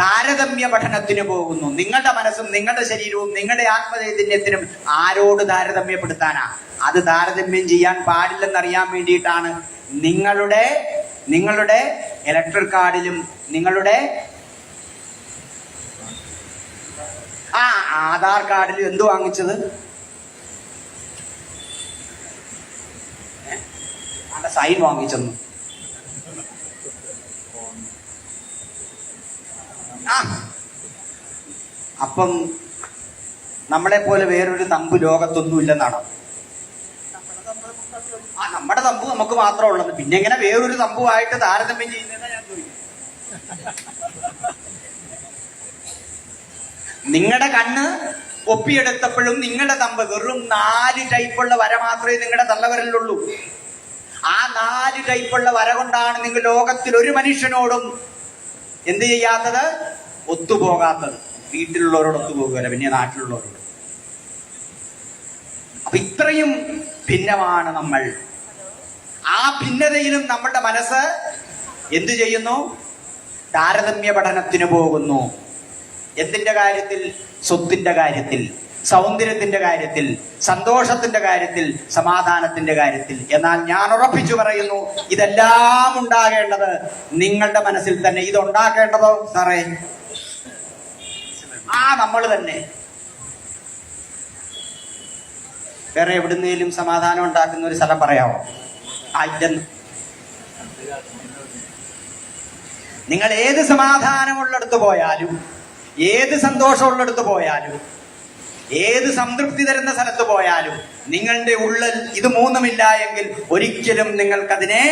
താരതമ്യ പഠനത്തിന് പോകുന്നു. നിങ്ങളുടെ മനസ്സും നിങ്ങളുടെ ശരീരവും നിങ്ങളുടെ ആത്മചൈതന്യത്തിനും ആരോട് താരതമ്യപ്പെടുത്താനാ? അത് താരതമ്യം ചെയ്യാൻ പാടില്ലെന്നറിയാൻ വേണ്ടിയിട്ടാണ് നിങ്ങളുടെ ഇലക്ട്രിക് കാർഡിലും നിങ്ങളുടെ ആധാർ കാർഡിലും എന്തു വാങ്ങിച്ചത്? സൈൻ വാങ്ങിച്ചെന്നു. അപ്പം നമ്മളെ പോലെ വേറൊരു തമ്പ് ലോകത്തൊന്നും ഇല്ലെന്നാണോ? നമ്മുടെ തമ്പ് നമുക്ക് മാത്രമേ ഉള്ളത്. പിന്നെ എങ്ങനെ വേറൊരു തമ്പുമായിട്ട് താരതമ്യം ചെയ്യുന്നതെന്നാ ഞാൻ ചോദിക്കും. നിങ്ങളുടെ കണ്ണ് ഒപ്പിയെടുത്തപ്പോഴും നിങ്ങളുടെ തമ്പ് വെറും 4 ടൈപ്പുള്ള വര മാത്രമേ നിങ്ങളുടെ തള്ളവരലുള്ളൂ. ആ 4 ടൈപ്പുള്ള വര കൊണ്ടാണ് നിങ്ങൾ ലോകത്തിൽ ഒരു മനുഷ്യനോടും എന്ത് ചെയ്യാത്തത്? ഒത്തുപോകാത്തത്. വീട്ടിലുള്ളവരോട് ഒത്തുപോകുകയല്ല, പിന്നെ നാട്ടിലുള്ളവരോട്. അപ്പൊ ഇത്രയും ഭിന്നമാണ് നമ്മൾ. ആ ഭിന്നതയിലും നമ്മളുടെ മനസ്സ് എന്തു ചെയ്യുന്നു? താരതമ്യ പഠനത്തിന് പോകുന്നു. എന്തിന്റെ കാര്യത്തിൽ? സ്വത്തിന്റെ കാര്യത്തിൽ, സൗന്ദര്യത്തിന്റെ കാര്യത്തിൽ, സന്തോഷത്തിന്റെ കാര്യത്തിൽ, സമാധാനത്തിന്റെ കാര്യത്തിൽ. എന്നാൽ ഞാൻ ഉറപ്പിച്ചു പറയുന്നു, ഇതെല്ലാം ഉണ്ടാകേണ്ടത് നിങ്ങളുടെ മനസ്സിൽ തന്നെ. ഇതുണ്ടാക്കേണ്ടതോ സാറേ നമ്മൾ തന്നെ. വേറെ എവിടുന്നേലും സമാധാനം ഉണ്ടാക്കുന്ന ഒരു സ്ഥലം പറയാമോ? ആയിട്ടെന്ന്. നിങ്ങൾ ഏത് സമാധാനമുള്ളിടത്ത് പോയാലും, ഏത് സന്തോഷമുള്ളിടത്ത് പോയാലും, ഏത് സംതൃപ്തി തരുന്ന സ്ഥലത്ത് പോയാലും നിങ്ങളുടെ ഉള്ളിൽ ഇത് മൂന്നുമില്ല എങ്കിൽ ഒരിക്കലും നിങ്ങൾക്കതിനെ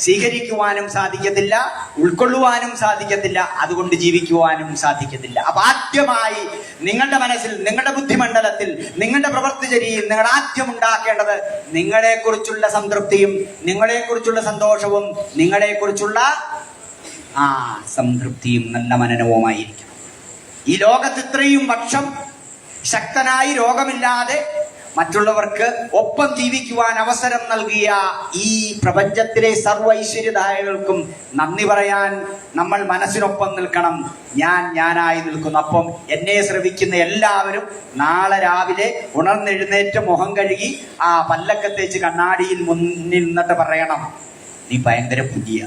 സ്വീകരിക്കുവാനും സാധിക്കത്തില്ല, ഉൾക്കൊള്ളുവാനും സാധിക്കത്തില്ല, അതുകൊണ്ട് ജീവിക്കുവാനും സാധിക്കത്തില്ല. അപ്പൊ ആദ്യമായി നിങ്ങളുടെ മനസ്സിൽ, നിങ്ങളുടെ ബുദ്ധിമണ്ഡലത്തിൽ, നിങ്ങളുടെ പ്രവൃത്തിചര്യയിൽ നിങ്ങൾ ആദ്യം ഉണ്ടാക്കേണ്ടത് നിങ്ങളെക്കുറിച്ചുള്ള സംതൃപ്തിയും നിങ്ങളെക്കുറിച്ചുള്ള സന്തോഷവും നിങ്ങളെക്കുറിച്ചുള്ള സംതൃപ്തിയും നല്ല മനനവുമായിരിക്കണം. ഈ ലോകത്ത് ഇത്രയും വർഷം ശക്തനായി രോഗമില്ലാതെ മറ്റുള്ളവർക്ക് ഒപ്പം ജീവിക്കുവാൻ അവസരം നൽകിയ ഈ പ്രപഞ്ചത്തിലെ സർവ്വ ഐശ്വര്യദായകൾക്കും നന്ദി പറയാൻ നമ്മൾ മനസ്സിനൊപ്പം നിൽക്കണം. ഞാനായി നിൽക്കുന്നു. അപ്പം എന്നെ ശ്രവിക്കുന്ന എല്ലാവരും നാളെ രാവിലെ ഉണർന്നെഴുന്നേറ്റ് മുഖം കഴുകി പല്ലൊക്കെ തേച്ച് കണ്ണാടിയിൽ മുന്നിൽ നിന്നിട്ട് പറയണം, നീ ഭയങ്കര പുതിയ,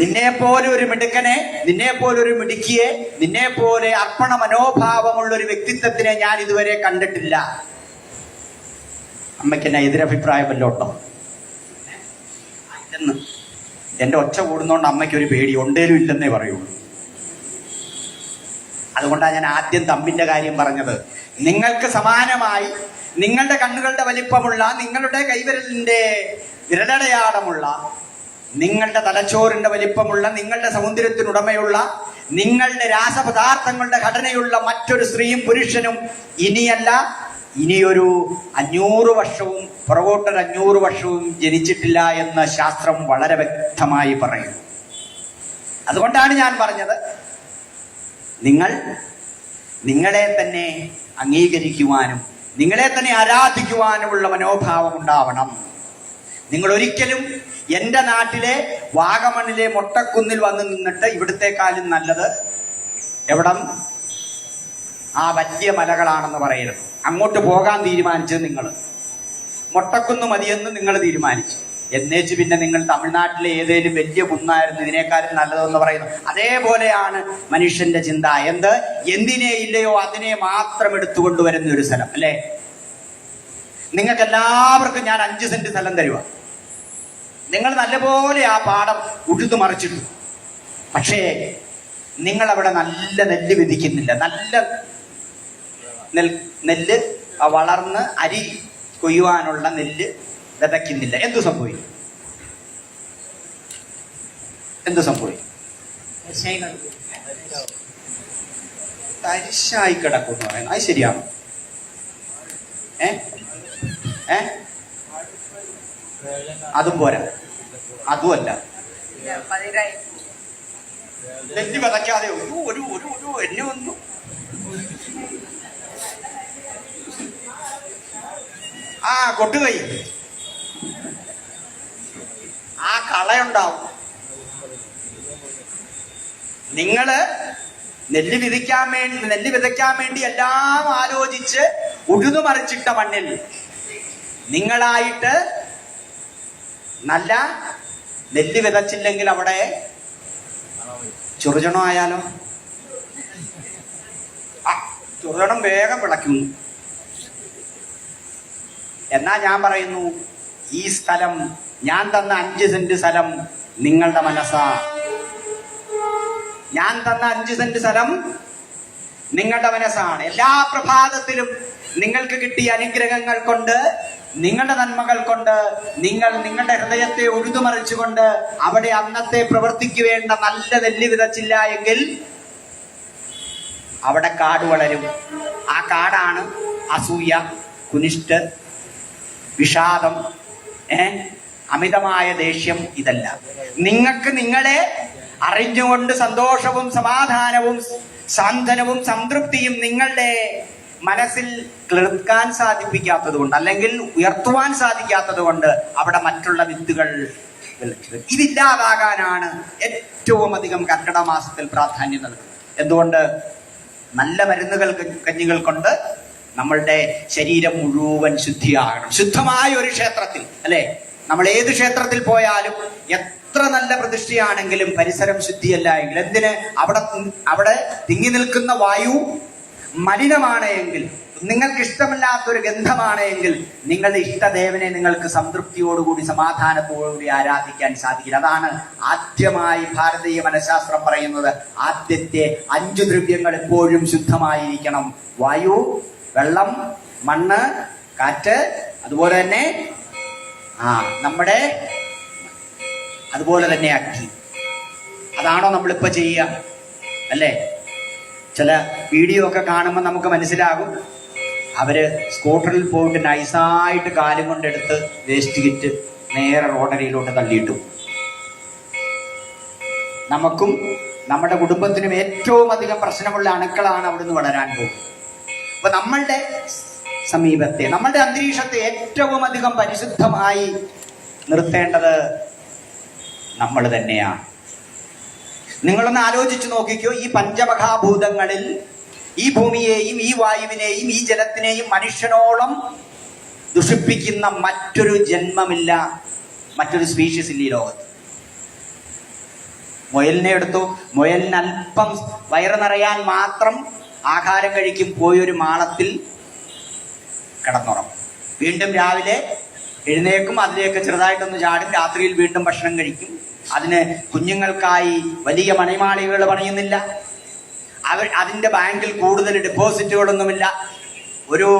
നിന്നെ പോലെ ഒരു മിടുക്കനെ, നിന്നെ പോലെ ഒരു മിടുക്കിയെ, നിന്നെ പോലെ അർപ്പണ മനോഭാവമുള്ള ഒരു വ്യക്തിത്വത്തിനെ ഞാൻ ഇതുവരെ കണ്ടിട്ടില്ല. അമ്മയ്ക്ക് എന്നെ എതിരഭിപ്രായമല്ലോ ഉണ്ടോ? ഇല്ലെന്ന് എന്റെ ഒച്ച കൂടുന്നോണ്ട് അമ്മയ്ക്ക് ഒരു പേടി ഉണ്ടേലും ഇല്ലെന്നേ പറയുള്ളൂ. അതുകൊണ്ടാണ് ഞാൻ ആദ്യം തമ്പിന്റെ കാര്യം പറഞ്ഞത്. നിങ്ങൾക്ക് സമാനമായി നിങ്ങളുടെ കണ്ണുകളുടെ വലിപ്പമുള്ള, നിങ്ങളുടെ കൈവിരലിന്റെ വിരലടയാളമുള്ള, നിങ്ങളുടെ തലച്ചോറിന്റെ വലിപ്പമുള്ള, നിങ്ങളുടെ സൗന്ദര്യത്തിനുടമയുള്ള, നിങ്ങളുടെ രാസപദാർത്ഥങ്ങളുടെ ഘടനയുള്ള മറ്റൊരു സ്ത്രീയും പുരുഷനും ഇനിയൊരു 500 വർഷവും പുറകോട്ടൊരു 500 വർഷവും ജനിച്ചിട്ടില്ല എന്ന് ശാസ്ത്രം വളരെ വ്യക്തമായി പറയും. അതുകൊണ്ടാണ് ഞാൻ പറഞ്ഞത്, നിങ്ങളെ തന്നെ അംഗീകരിക്കുവാനും നിങ്ങളെ തന്നെ ആരാധിക്കുവാനുമുള്ള മനോഭാവം ഉണ്ടാവണം. നിങ്ങൾ ഒരിക്കലും എന്റെ നാട്ടിലെ വാഗമണിലെ മൊട്ടക്കുന്നിൽ വന്ന് നിന്നിട്ട് ഇവിടുത്തെക്കാളും നല്ലത് എവിടം വലിയ മലകളാണെന്ന് പറയരുത്. അങ്ങോട്ട് പോകാൻ തീരുമാനിച്ചത് നിങ്ങൾ, മൊട്ടക്കുന്ന് മതിയെന്ന് നിങ്ങൾ തീരുമാനിച്ചു. എന്നേച്ച് പിന്നെ നിങ്ങൾ തമിഴ്നാട്ടിലെ ഏതേലും വലിയ കുന്നായിരുന്നു ഇതിനേക്കാളും നല്ലതെന്ന് പറയുന്നു. അതേപോലെയാണ് മനുഷ്യന്റെ ചിന്ത. എന്തിനെ ഇല്ലയോ അതിനെ മാത്രം എടുത്തുകൊണ്ടുവരുന്ന ഒരു സ്ഥലം, അല്ലേ? നിങ്ങൾക്ക് എല്ലാവർക്കും ഞാൻ 5 സെന്റ് സ്ഥലം തരുക. നിങ്ങൾ നല്ലപോലെ ആ പാടം ഉഴുതു മറിച്ചിട്ടു. പക്ഷേ നിങ്ങൾ അവിടെ നല്ല നെല്ല് വിധിക്കുന്നില്ല. നല്ല നെല്ല് വളർന്ന് അരി കൊയ്യുവാനുള്ള നെല്ല് വിതയ്ക്കുന്നില്ല. എന്തു സംഭവിക്കും? തരിശായി കിടക്കും എന്ന് പറയുന്നത് അത് ശരിയാണോ? അതും പോരാ, അതുമല്ല, നെല്ല് വിതയ്ക്കാതെ എന്നെ ഒന്നു കൊട്ടുകൈ കളയുണ്ടാവും. നിങ്ങള് നെല്ല് വിതയ്ക്കാൻ വേണ്ടി എല്ലാം ആലോചിച്ച് ഉഴുതുമറിച്ചിട്ട മണ്ണിൽ നിങ്ങളായിട്ട് നല്ല നെല്ല് വിതച്ചില്ലെങ്കിൽ അവിടെ ചുറുചണം ആയാലോ? ചുറുചണം വേഗം വിളയ്ക്കുന്നു. എന്നാ ഞാൻ പറയുന്നു, ഈ സ്ഥലം, ഞാൻ തന്ന 5 സെന്റ് സ്ഥലം നിങ്ങളുടെ മനസ്സാ. ഞാൻ തന്ന 5 സെന്റ് സ്ഥലം നിങ്ങളുടെ മനസ്സാണ്. എല്ലാ പ്രഭാതത്തിലും നിങ്ങൾക്ക് കിട്ടിയ അനുഗ്രഹങ്ങൾ കൊണ്ട്, നിങ്ങളുടെ നന്മകൾ കൊണ്ട്, നിങ്ങളുടെ ഹൃദയത്തെ ഉഴുതുമറിച്ചുകൊണ്ട് അവിടെ അന്നത്തെ പ്രവൃത്തിക്ക് വേണ്ട നല്ല നെല്ല് വിതച്ചില്ല എങ്കിൽ അവിടെ കാട് വളരും. ആ കാടാണ് അസൂയ, കുനിഷ്ട്, വിഷാദം, അമിതമായ ദേഷ്യം. ഇതല്ല. നിങ്ങൾക്ക് നിങ്ങളെ അറിഞ്ഞുകൊണ്ട് സന്തോഷവും സമാധാനവും സാന്ത്വനവും സംതൃപ്തിയും നിങ്ങളുടെ മനസ്സിൽ കിളിർക്കാൻ സാധിപ്പിക്കാത്തത് കൊണ്ട്, അല്ലെങ്കിൽ ഉയർത്തുവാൻ സാധിക്കാത്തത് കൊണ്ട് അവിടെ മറ്റുള്ള വിത്തുകൾ ഇതില്ലാതാകാനാണ് ഏറ്റവും അധികം കർക്കിടക മാസത്തിൽ പ്രാധാന്യം നൽകുന്നത്. എന്തുകൊണ്ട്? നല്ല കഞ്ഞികൾ കൊണ്ട് നമ്മളുടെ ശരീരം മുഴുവൻ ശുദ്ധിയാകണം. ശുദ്ധമായ ഒരു ക്ഷേത്രത്തിൽ, അല്ലെ? നമ്മൾ ഏത് ക്ഷേത്രത്തിൽ പോയാലും എത്ര നല്ല പ്രതിഷ്ഠയാണെങ്കിലും പരിസരം ശുദ്ധിയല്ല എങ്കിൽ, എന്തിന്? അവിടെ തിങ്ങി നിൽക്കുന്ന വായു മലിനമാണ് എങ്കിൽ, നിങ്ങൾക്ക് ഇഷ്ടമില്ലാത്തൊരു ഗന്ധമാണ് എങ്കിൽ, നിങ്ങളുടെ ഇഷ്ടദേവനെ നിങ്ങൾക്ക് സംതൃപ്തിയോടുകൂടി സമാധാനത്തോടുകൂടി ആരാധിക്കാൻ സാധിക്കില്ല. അതാണ് ആദ്യമായി ഭാരതീയ മനഃശാസ്ത്രം പറയുന്നത്. ആദ്യത്തെ 5 ദ്രവ്യങ്ങൾ എപ്പോഴും ശുദ്ധമായിരിക്കണം. വായു, വെള്ളം, മണ്ണ്, കാറ്റ്, അതുപോലെ തന്നെ നമ്മുടെ അതുപോലെ തന്നെ അഗ്നി. അതാണോ നമ്മളിപ്പോ ചെയ്യുക? അല്ലേ? ചില വീഡിയോ ഒക്കെ കാണുമ്പോൾ നമുക്ക് മനസ്സിലാകും, അവര് സ്കൂട്ടറിൽ പോയിട്ട് നൈസായിട്ട് കാലും കൊണ്ടെടുത്ത് വേസ്റ്റ് കിറ്റ് നേരെ റോഡരിയിലോട്ട് തള്ളിയിട്ടു. നമുക്കും നമ്മുടെ കുടുംബത്തിനും ഏറ്റവും അധികം പ്രശ്നമുള്ള അണുക്കളാണ് അവിടുന്ന് വളരാൻ പോകുന്നത്. അപ്പൊ നമ്മളുടെ സമീപത്തെ, നമ്മളുടെ അന്തരീക്ഷത്തെ ഏറ്റവും അധികം പരിശുദ്ധമായി നിർത്തേണ്ടത് നമ്മൾ തന്നെയാണ്. നിങ്ങളൊന്ന് ആലോചിച്ച് നോക്കിക്കോ, ഈ പഞ്ചമഹാഭൂതങ്ങളിൽ ഈ ഭൂമിയെയും ഈ വായുവിനെയും ഈ ജലത്തിനെയും മനുഷ്യനോളം ദുഷിപ്പിക്കുന്ന മറ്റൊരു ജന്മമില്ല, മറ്റൊരു സ്പീഷീസ് ഇല്ല ഈ ലോകത്ത്. മുയലിനെ എടുത്തു, മുയലിന് അല്പം വയറ് നിറയാൻ മാത്രം ആഹാരം കഴിക്കും, പോയൊരു മാളത്തിൽ കിടന്നുറങ്ങും. വീണ്ടും രാവിലെ എഴുന്നേക്കും, അതിലേക്ക് ചെറുതായിട്ടൊന്ന് ചാടും, രാത്രിയിൽ വീണ്ടും ഭക്ഷണം കഴിക്കും. അതിന് കുഞ്ഞുങ്ങൾക്കായി വലിയ മണിമാളികകൾ പണിയുന്നില്ല, അതിന്റെ ബാങ്കിൽ കൂടുതൽ ഡെപ്പോസിറ്റുകളൊന്നുമില്ല. ഒരു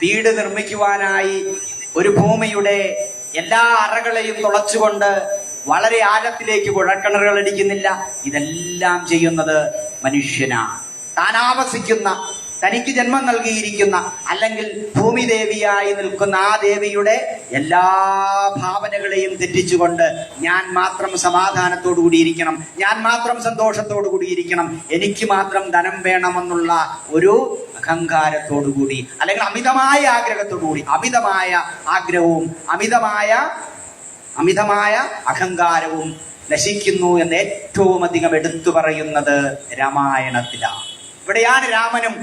വീട് നിർമ്മിക്കുവാനായി ഒരു ഭൂമിയുടെ എല്ലാ അറകളെയും തുളച്ചുകൊണ്ട് വളരെ ആഴത്തിലേക്ക് കുഴൽക്കിണറുകൾ അടിക്കുന്നില്ല. ഇതെല്ലാം ചെയ്യുന്നത് മനുഷ്യനാണ്. താനാവസിക്കുന്ന, തനിക്ക് ജന്മം നൽകിയിരിക്കുന്ന, അല്ലെങ്കിൽ ഭൂമിദേവിയായി നിൽക്കുന്ന ആ ദേവിയുടെ എല്ലാ ഭാവനകളെയും തെറ്റിച്ചുകൊണ്ട് ഞാൻ മാത്രം സമാധാനത്തോടു കൂടിയിരിക്കണം, ഞാൻ മാത്രം സന്തോഷത്തോടു കൂടിയിരിക്കണം, എനിക്ക് മാത്രം ധനം വേണമെന്നുള്ള ഒരു അഹങ്കാരത്തോടു കൂടി, അല്ലെങ്കിൽ അമിതമായ ആഗ്രഹത്തോടു കൂടി, അമിതമായ ആഗ്രഹവും അമിതമായ അഹങ്കാരവും നശിക്കുന്നു എന്ന് ഏറ്റവും അധികം എടുത്തു പറയുന്നത് രാമായണത്തിലാണ്. ഇവിടെയാണ് രാമനും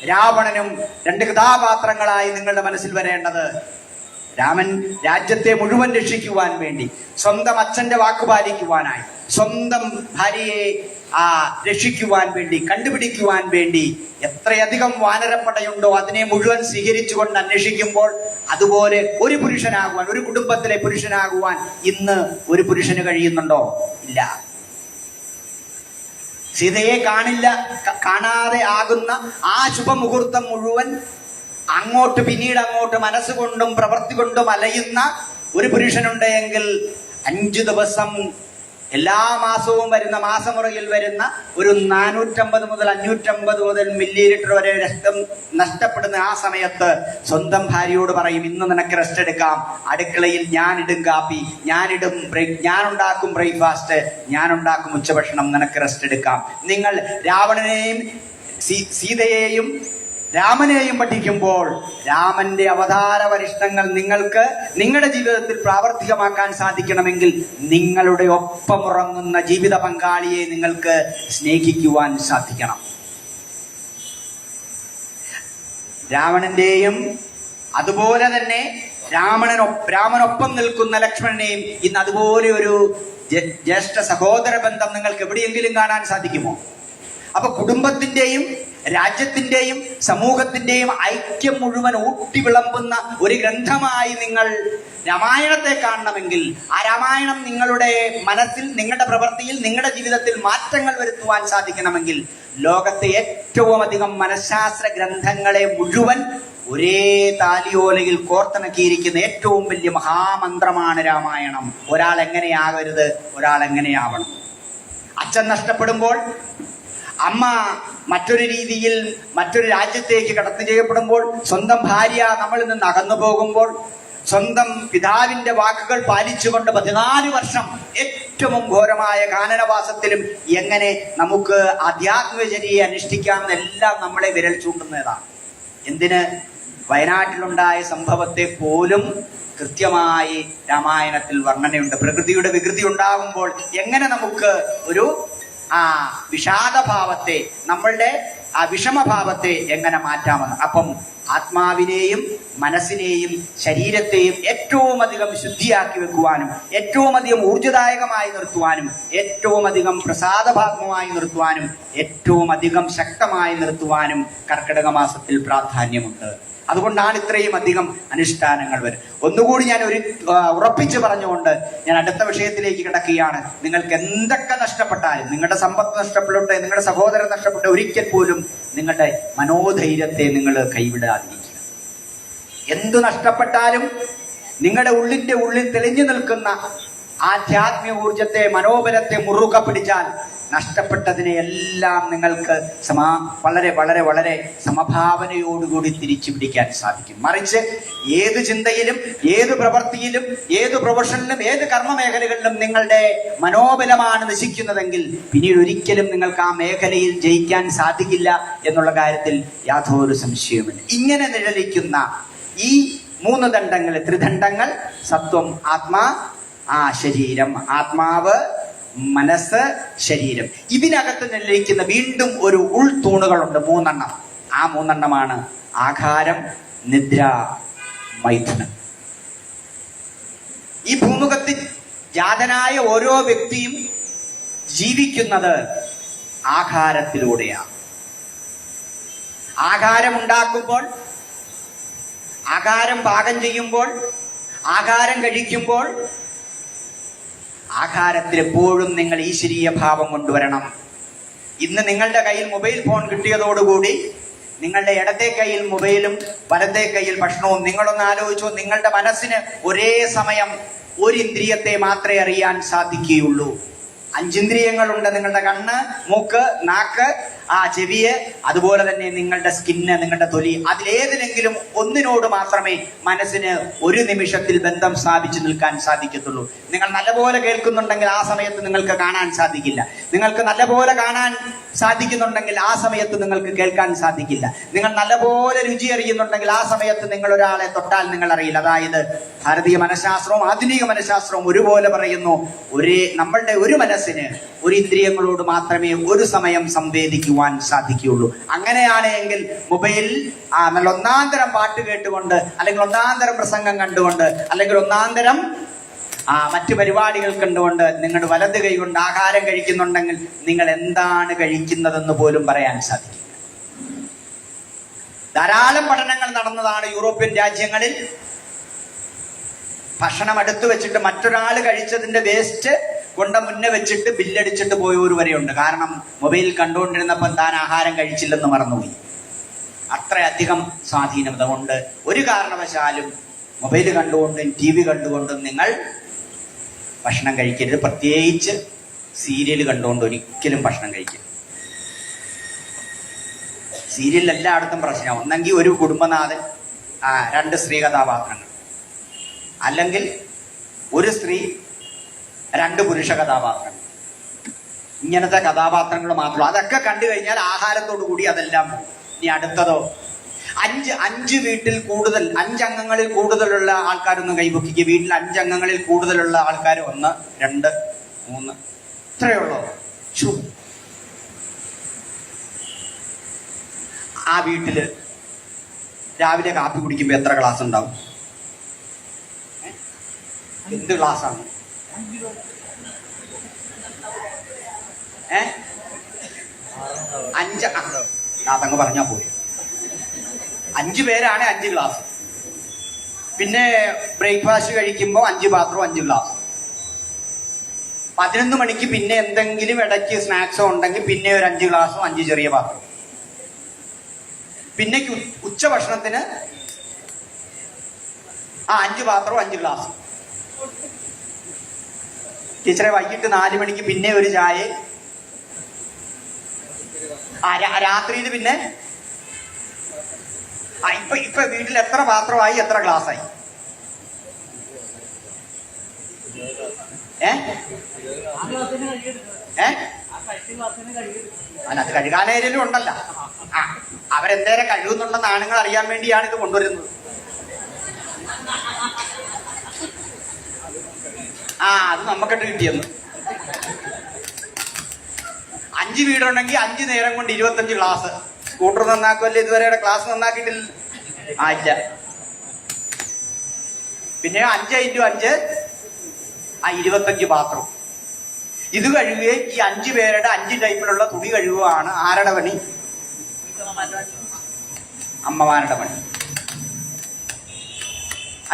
രാവണനും രണ്ട് കഥാപാത്രങ്ങളായി നിങ്ങളുടെ മനസ്സിൽ വരേണ്ടത്. രാമൻ രാജ്യത്തെ മുഴുവൻ രക്ഷിക്കുവാൻ വേണ്ടി, സ്വന്തം അച്ഛന്റെ വാക്കുപാലിക്കുവാനായി, സ്വന്തം ഭാര്യയെ രക്ഷിക്കുവാൻ വേണ്ടി, കണ്ടുപിടിക്കുവാൻ വേണ്ടി എത്രയധികം വാനരപ്പടയുണ്ടോ അതിനെ മുഴുവൻ സ്വീകരിച്ചുകൊണ്ട് അന്വേഷിക്കുമ്പോൾ, അതുപോലെ ഒരു പുരുഷനാകുവാൻ, ഒരു കുടുംബത്തിലെ പുരുഷനാകുവാൻ ഇന്ന് ഒരു പുരുഷന് കഴിയുന്നുണ്ടോ? ഇല്ല. സീതയെ കാണാതെ ആകുന്ന ആ ശുഭമുഹൂർത്തം മുഴുവൻ പിന്നീട് അങ്ങോട്ട് മനസ്സുകൊണ്ടും പ്രവൃത്തി കൊണ്ടും അലയുന്ന ഒരു പുരുഷനുണ്ടെങ്കിൽ 5 ദിവസം എല്ലാ മാസവും വരുന്ന മാസമുറയിൽ വരുന്ന ഒരു 450 മുതൽ 550 മുതൽ മില്ലിലിറ്റർ വരെ രക്തം നഷ്ടപ്പെടുന്ന ആ സമയത്ത് സ്വന്തം ഭാര്യയോട് പറയും, ഇന്ന് നിനക്ക് റെസ്റ്റ് എടുക്കാം, അടുക്കളയിൽ ഞാനിടും കാപ്പി, ഞാനുണ്ടാക്കും ബ്രേക്ക്ഫാസ്റ്റ്, ഞാനുണ്ടാക്കും ഉച്ചഭക്ഷണം, നിനക്ക് റെസ്റ്റ് എടുക്കാം. നിങ്ങൾ രാവണനെയും സീതയെയും രാമനെയും പഠിക്കുമ്പോൾ രാമന്റെ അവതാര വരിഷ്ഠങ്ങൾ നിങ്ങൾക്ക് നിങ്ങളുടെ ജീവിതത്തിൽ പ്രാവർത്തികമാക്കാൻ സാധിക്കണമെങ്കിൽ നിങ്ങളുടെ ഒപ്പമുറങ്ങുന്ന ജീവിത പങ്കാളിയെ നിങ്ങൾക്ക് സ്നേഹിക്കുവാൻ സാധിക്കണം. രാവണന്റെയും അതുപോലെ തന്നെ രാമനൊപ്പം നിൽക്കുന്ന ലക്ഷ്മണനെയും ഇന്ന് അതുപോലെ ഒരു ജ്യേഷ്ഠ സഹോദര ബന്ധം നിങ്ങൾക്ക് എവിടെയെങ്കിലും കാണാൻ സാധിക്കുമോ? അപ്പൊ കുടുംബത്തിന്റെയും രാജ്യത്തിന്റെയും സമൂഹത്തിന്റെയും ഐക്യം മുഴുവൻ ഊട്ടി വിളമ്പുന്ന ഒരു ഗ്രന്ഥമായി നിങ്ങൾ രാമായണത്തെ കാണണമെങ്കിൽ, ആ രാമായണം നിങ്ങളുടെ മനസ്സിൽ, നിങ്ങളുടെ പ്രവൃത്തിയിൽ, നിങ്ങളുടെ ജീവിതത്തിൽ മാറ്റങ്ങൾ വരുത്തുവാൻ സാധിക്കണമെങ്കിൽ, ലോകത്തെ ഏറ്റവും അധികം മനഃശാസ്ത്ര ഗ്രന്ഥങ്ങളെ മുഴുവൻ ഒരേ താലിയോലയിൽ കോർത്തിണക്കിയിരിക്കുന്ന ഏറ്റവും വലിയ മഹാമന്ത്രമാണ് രാമായണം. ഒരാൾ എങ്ങനെയാകരുത്, ഒരാൾ എങ്ങനെയാവണം. അച്ഛൻ നഷ്ടപ്പെടുമ്പോൾ, അമ്മ മറ്റൊരു രീതിയിൽ മറ്റൊരു രാജ്യത്തേക്ക് കടന്നു ചെയ്യപ്പെടുമ്പോൾ, സ്വന്തം ഭാര്യ നമ്മളിൽ നിന്ന് അകന്നു പോകുമ്പോൾ, സ്വന്തം പിതാവിന്റെ വാക്കുകൾ പാലിച്ചുകൊണ്ട് 14 വർഷം ഏറ്റവും ഘോരമായ കാനനവാസത്തിലും എങ്ങനെ നമുക്ക് ആധ്യാത്മികചര്യയെ അനുഷ്ഠിക്കാമെന്നെല്ലാം നമ്മളെ വിരൽ ചൂണ്ടുന്നതാണ്. എന്തിന്? വയനാട്ടിലുണ്ടായ സംഭവത്തെ പോലും കൃത്യമായി രാമായണത്തിൽ വർണ്ണനയുണ്ട്. പ്രകൃതിയുടെ വികൃതി ഉണ്ടാകുമ്പോൾ എങ്ങനെ നമുക്ക് ഒരു വിഷാദഭാവത്തെ, നമ്മളുടെ വിഷമഭാവത്തെ എങ്ങനെ മാറ്റാമെന്ന്. അപ്പം ആത്മാവിനെയും മനസ്സിനെയും ശരീരത്തെയും ഏറ്റവും അധികം ശുദ്ധിയാക്കി വെക്കുവാനും, ഏറ്റവും അധികം ഊർജ്ജദായകമായി നിർത്തുവാനും, ഏറ്റവും അധികം പ്രസാദഭാഗ്യമായി നിർത്തുവാനും, ഏറ്റവും അധികം ശക്തമായി നിർത്തുവാനും കർക്കിടക മാസത്തിൽ പ്രാധാന്യമുണ്ട്. അതുകൊണ്ടാണ് ഇത്രയും അധികം അനുഷ്ഠാനങ്ങൾ വരും. ഒന്നുകൂടി ഞാൻ ഉറപ്പിച്ചു പറഞ്ഞുകൊണ്ട് ഞാൻ അടുത്ത വിഷയത്തിലേക്ക് കിടക്കുകയാണ്. നിങ്ങൾക്ക് എന്തൊക്കെ നഷ്ടപ്പെട്ടാലും, നിങ്ങളുടെ സമ്പത്ത് നഷ്ടപ്പെടട്ടെ, നിങ്ങളുടെ സഹോദരൻ നഷ്ടപ്പെട്ട, ഒരിക്കൽ പോലും നിങ്ങളുടെ മനോധൈര്യത്തെ നിങ്ങൾ കൈവിടാതിരിക്കുക. എന്തു നഷ്ടപ്പെട്ടാലും നിങ്ങളുടെ ഉള്ളിൽ തെളിഞ്ഞു നിൽക്കുന്ന ആധ്യാത്മിക ഊർജത്തെ, മനോബലത്തെ മുറുകെ പിടിച്ചാൽ നഷ്ടപ്പെട്ടതിനെ എല്ലാം നിങ്ങൾക്ക് വളരെ വളരെ വളരെ സമഭാവനയോടുകൂടി തിരിച്ചു പിടിക്കാൻ സാധിക്കും. മറിച്ച് ഏത് ചിന്തയിലും, ഏത് പ്രവൃത്തിയിലും, ഏത് പ്രൊഫഷനിലും, ഏത് കർമ്മ മേഖലകളിലും നിങ്ങളുടെ മനോബലമാണ് നശിക്കുന്നതെങ്കിൽ പിന്നീട് ഒരിക്കലും നിങ്ങൾക്ക് ആ മേഖലയിൽ ജയിക്കാൻ സാധിക്കില്ല എന്നുള്ള കാര്യത്തിൽ യാതൊരു സംശയവുമില്ല. ഇങ്ങനെ നിഴലിക്കുന്ന ഈ 3 ദണ്ഡങ്ങൾ, ത്രിദണ്ഡങ്ങൾ, സത്വം, ആത്മാ, ശരീരം, ആത്മാവ്, മനസ്സ്, ശരീരം, ഇതിനകത്ത് നിലനിൽക്കുന്ന വീണ്ടും ഒരു ഉൾത്തൂണുകളുണ്ട് 3 എണ്ണം. ആ 3 എണ്ണമാണ് ആഹാരം, നിദ്ര, മൈഥുനം. ഈ ഭൂമുഖത്തിൽ ജാതനായ ഓരോ വ്യക്തിയും ജീവിക്കുന്നത് ആഹാരത്തിലൂടെയാണ്. ആഹാരമുണ്ടാക്കുമ്പോൾ, ആഹാരം പാകം ചെയ്യുമ്പോൾ, ആഹാരം കഴിക്കുമ്പോൾ ആഹാരത്തിൽ എപ്പോഴും നിങ്ങൾ ഈശ്വരീയ ഭാവം കൊണ്ടുവരണം. ഇന്ന് നിങ്ങളുടെ കയ്യിൽ മൊബൈൽ ഫോൺ കിട്ടിയതോടുകൂടി നിങ്ങളുടെ ഇടത്തെ കയ്യിൽ മൊബൈലും വലത്തെ കയ്യിൽ ഭക്ഷണവും. നിങ്ങളൊന്ന് ആലോചിച്ചോ, നിങ്ങളുടെ മനസ്സിന് ഒരേ സമയം ഒരു ഇന്ദ്രിയത്തെ മാത്രമേ അറിയാൻ സാധിക്കുകയുള്ളൂ. 5 ഇന്ദ്രിയങ്ങളുണ്ട്. നിങ്ങളുടെ കണ്ണ്, മൂക്ക്, നാക്ക്, ചെവിയെ, അതുപോലെ തന്നെ നിങ്ങളുടെ സ്കിന്ന്, നിങ്ങളുടെ തൊലി. അതിലേതിലെങ്കിലും ഒന്നിനോട് മാത്രമേ മനസ്സിന് ഒരു നിമിഷത്തിൽ ബന്ധം സ്ഥാപിച്ചു നിൽക്കാൻ സാധിക്കത്തുള്ളൂ. നിങ്ങൾ നല്ലപോലെ കേൾക്കുന്നുണ്ടെങ്കിൽ ആ സമയത്ത് നിങ്ങൾക്ക് കാണാൻ സാധിക്കില്ല. നിങ്ങൾക്ക് നല്ലപോലെ കാണാൻ സാധിക്കുന്നുണ്ടെങ്കിൽ ആ സമയത്ത് നിങ്ങൾക്ക് കേൾക്കാൻ സാധിക്കില്ല. നിങ്ങൾ നല്ലപോലെ രുചി അറിയുന്നുണ്ടെങ്കിൽ ആ സമയത്ത് നിങ്ങൾ ഒരാളെ തൊട്ടാൽ നിങ്ങൾ അറിയില്ല. അതായത് ഭാരതീയ മനഃശാസ്ത്രവും ആധുനിക മനഃശാസ്ത്രവും ഒരുപോലെ പറയുന്നു, നമ്മളുടെ ഒരു മനസ്സിന് ഒരു ഇന്ദ്രിയങ്ങളോട് മാത്രമേ ഒരു സമയം സംവേദിക്കുവാൻ സാധിക്കുകയുള്ളൂ. അങ്ങനെയാണെങ്കിൽ മൊബൈലിൽ നല്ല ഒന്നാന്തരം പാട്ട് കേട്ടുകൊണ്ട്, അല്ലെങ്കിൽ ഒന്നാന്തരം പ്രസംഗം കണ്ടുകൊണ്ട്, അല്ലെങ്കിൽ ഒന്നാന്തരം മറ്റു പരിപാടികൾ കണ്ടുകൊണ്ട് നിങ്ങൾ വലത് കൈ കൊണ്ട് ആഹാരം കഴിക്കുന്നുണ്ടെങ്കിൽ നിങ്ങൾ എന്താണ് കഴിക്കുന്നതെന്ന് പോലും പറയാൻ സാധിക്കും. ധാരാളം പഠനങ്ങൾ നടന്നതാണ് യൂറോപ്യൻ രാജ്യങ്ങളിൽ. ഭക്ഷണം അടുത്ത് വെച്ചിട്ട് മറ്റൊരാൾ കഴിച്ചതിന്റെ വേസ്റ്റ് കൊണ്ട് മുന്നേ വെച്ചിട്ട് ബില്ലടിച്ചിട്ട് പോയവർ വരെയുണ്ട്. കാരണം മൊബൈൽ കണ്ടുകൊണ്ടിരുന്നപ്പോൾ താൻ ആഹാരം കഴിച്ചില്ലെന്ന് മറന്നുപോയി. അത്രയധികം സ്വാധീനം. അതുകൊണ്ട് ഒരു കാരണവശാലും മൊബൈൽ കണ്ടുകൊണ്ടും TV കണ്ടുകൊണ്ടും നിങ്ങൾ ഭക്ഷണം കഴിക്കരുത്. പ്രത്യേകിച്ച് സീരിയൽ കണ്ടുകൊണ്ട് ഒരിക്കലും ഭക്ഷണം കഴിക്കരുത്. സീരിയലിൽ എല്ലായിടത്തും പ്രശ്നം. ഒന്നെങ്കിൽ ഒരു കുടുംബനാഥൻ, 2 സ്ത്രീ കഥാപാത്രങ്ങൾ, അല്ലെങ്കിൽ ഒരു സ്ത്രീ 2 പുരുഷ കഥാപാത്രങ്ങൾ. ഇങ്ങനത്തെ കഥാപാത്രങ്ങൾ മാത്രം. അതൊക്കെ കണ്ടു കഴിഞ്ഞാൽ ആഹാരത്തോടു കൂടി അതെല്ലാം പോകും. ഇനി അടുത്തതോ, 5 വീട്ടിൽ കൂടുതൽ, 5 അംഗങ്ങളിൽ കൂടുതലുള്ള ആൾക്കാരൊന്നും കൈപൊക്കിക്കുക. വീട്ടിൽ 5 അംഗങ്ങളിൽ കൂടുതലുള്ള ആൾക്കാർ 1, 2, 3 ഇത്രയുള്ളൂ. ആ വീട്ടില് രാവിലെ കാപ്പി കുടിക്കുമ്പോ എത്ര ഗ്ലാസ് ഉണ്ടാവും? എന്ത് ഗ്ലാസ്സാണ്? 5 അതങ്ങ് പറഞ്ഞാ പോയി. 5 പേരാണ് 5 ഗ്ലാസ്. പിന്നെ ബ്രേക്ക്ഫാസ്റ്റ് കഴിക്കുമ്പോൾ 5 പാത്രവും 5 ഗ്ലാസ്. 11 മണിക്ക് പിന്നെ എന്തെങ്കിലും ഇടയ്ക്ക് സ്നാക്സോ ഉണ്ടെങ്കിൽ പിന്നെ ഒരു 5 ഗ്ലാസും 5 ചെറിയ പാത്രവും. പിന്നെ ഉച്ചഭക്ഷണത്തിന് 5 പാത്രവും 5 ഗ്ലാസും. ടീച്ചറെ വൈകിട്ട് 4 മണിക്ക് പിന്നെ ഒരു ചായ. രാത്രിയിൽ പിന്നെ ഇപ്പൊ വീട്ടിൽ എത്ര പാത്രമായി, എത്ര ഗ്ലാസ്സായി? അല്ല, അത് കഴുകാനേലും ഉണ്ടല്ലോ. അവരെന്തേരം കഴിവുന്നുണ്ടെന്ന് ആണുങ്ങൾ അറിയാൻ വേണ്ടിയാണ് ഇത് കൊണ്ടുവരുന്നത്. അത് നമുക്കിട്ട് കിട്ടിയെന്ന്. 5 വീടുണ്ടെങ്കിൽ 5 നേരം കൊണ്ട് 25 ഗ്ലാസ്. സ്കൂട്ടർ നന്നാക്കുമല്ലേ, ഇതുവരെ ക്ലാസ് നന്നാക്കിയിട്ടില്ല. ഇല്ല. പിന്നെ 5 × 5 25 പാത്രം. ഇത് കഴുകുകയും ഈ 5 പേരുടെ 5 ടൈപ്പിലുള്ള തുണി കഴുകുകയാണ് ആരുടെ പണി? അമ്മമാരുടെ പണി.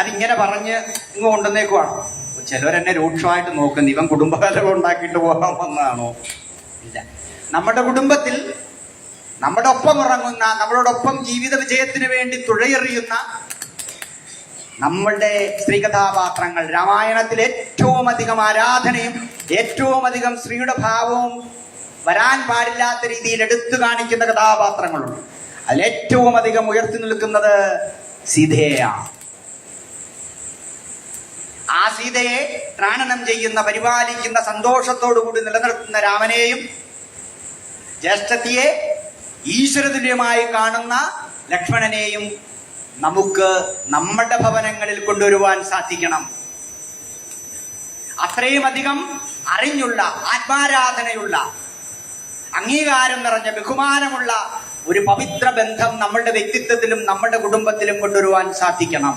അതിങ്ങനെ പറഞ്ഞ് ഇങ്ങ് കൊണ്ടുവന്നേക്കുവാണോ? ചിലവരെന്നെ രൂക്ഷമായിട്ട് നോക്കുന്നു, ഇവൻ കുടുംബകലം ഉണ്ടാക്കിയിട്ട് പോകാൻ വന്നതാണോ? ഇല്ല. നമ്മുടെ കുടുംബത്തിൽ നമ്മുടെ ഒപ്പം ഇറങ്ങുന്ന, നമ്മളോടൊപ്പം ജീവിത വിജയത്തിന് വേണ്ടി തുഴയെറിയുന്ന നമ്മളുടെ സ്ത്രീ കഥാപാത്രങ്ങൾ രാമായണത്തിൽ ഏറ്റവും അധികം ആരാധനയും ഏറ്റവും അധികം സ്ത്രീയുടെ ഭാവവും വരാൻ പാടില്ലാത്ത രീതിയിൽ എടുത്തു കാണിക്കുന്ന കഥാപാത്രങ്ങളുണ്ട്. അതിൽ ഏറ്റവും അധികം ഉയർത്തി നിൽക്കുന്നത് സീതയാണ്. ആ സീതയെ ത്രാണനം ചെയ്യുന്ന, പരിപാലിക്കുന്ന, സന്തോഷത്തോടുകൂടി നിലനിർത്തുന്ന രാമനെയും ജ്യേഷ്ഠത്തിയെ ഈശ്വരതുല്യമായി കാണുന്ന ലക്ഷ്മണനെയും നമുക്ക് നമ്മുടെ ഭവനങ്ങളിൽ കൊണ്ടുവരുവാൻ സാധിക്കണം. അത്രയും അധികം അറിഞ്ഞുള്ള, ആത്മാരാധനയുള്ള, അംഗീകാരം നിറഞ്ഞ, ബഹുമാനമുള്ള ഒരു പവിത്ര ബന്ധം നമ്മളുടെ വ്യക്തിത്വത്തിലും നമ്മുടെ കുടുംബത്തിലും കൊണ്ടുവരുവാൻ സാധിക്കണം.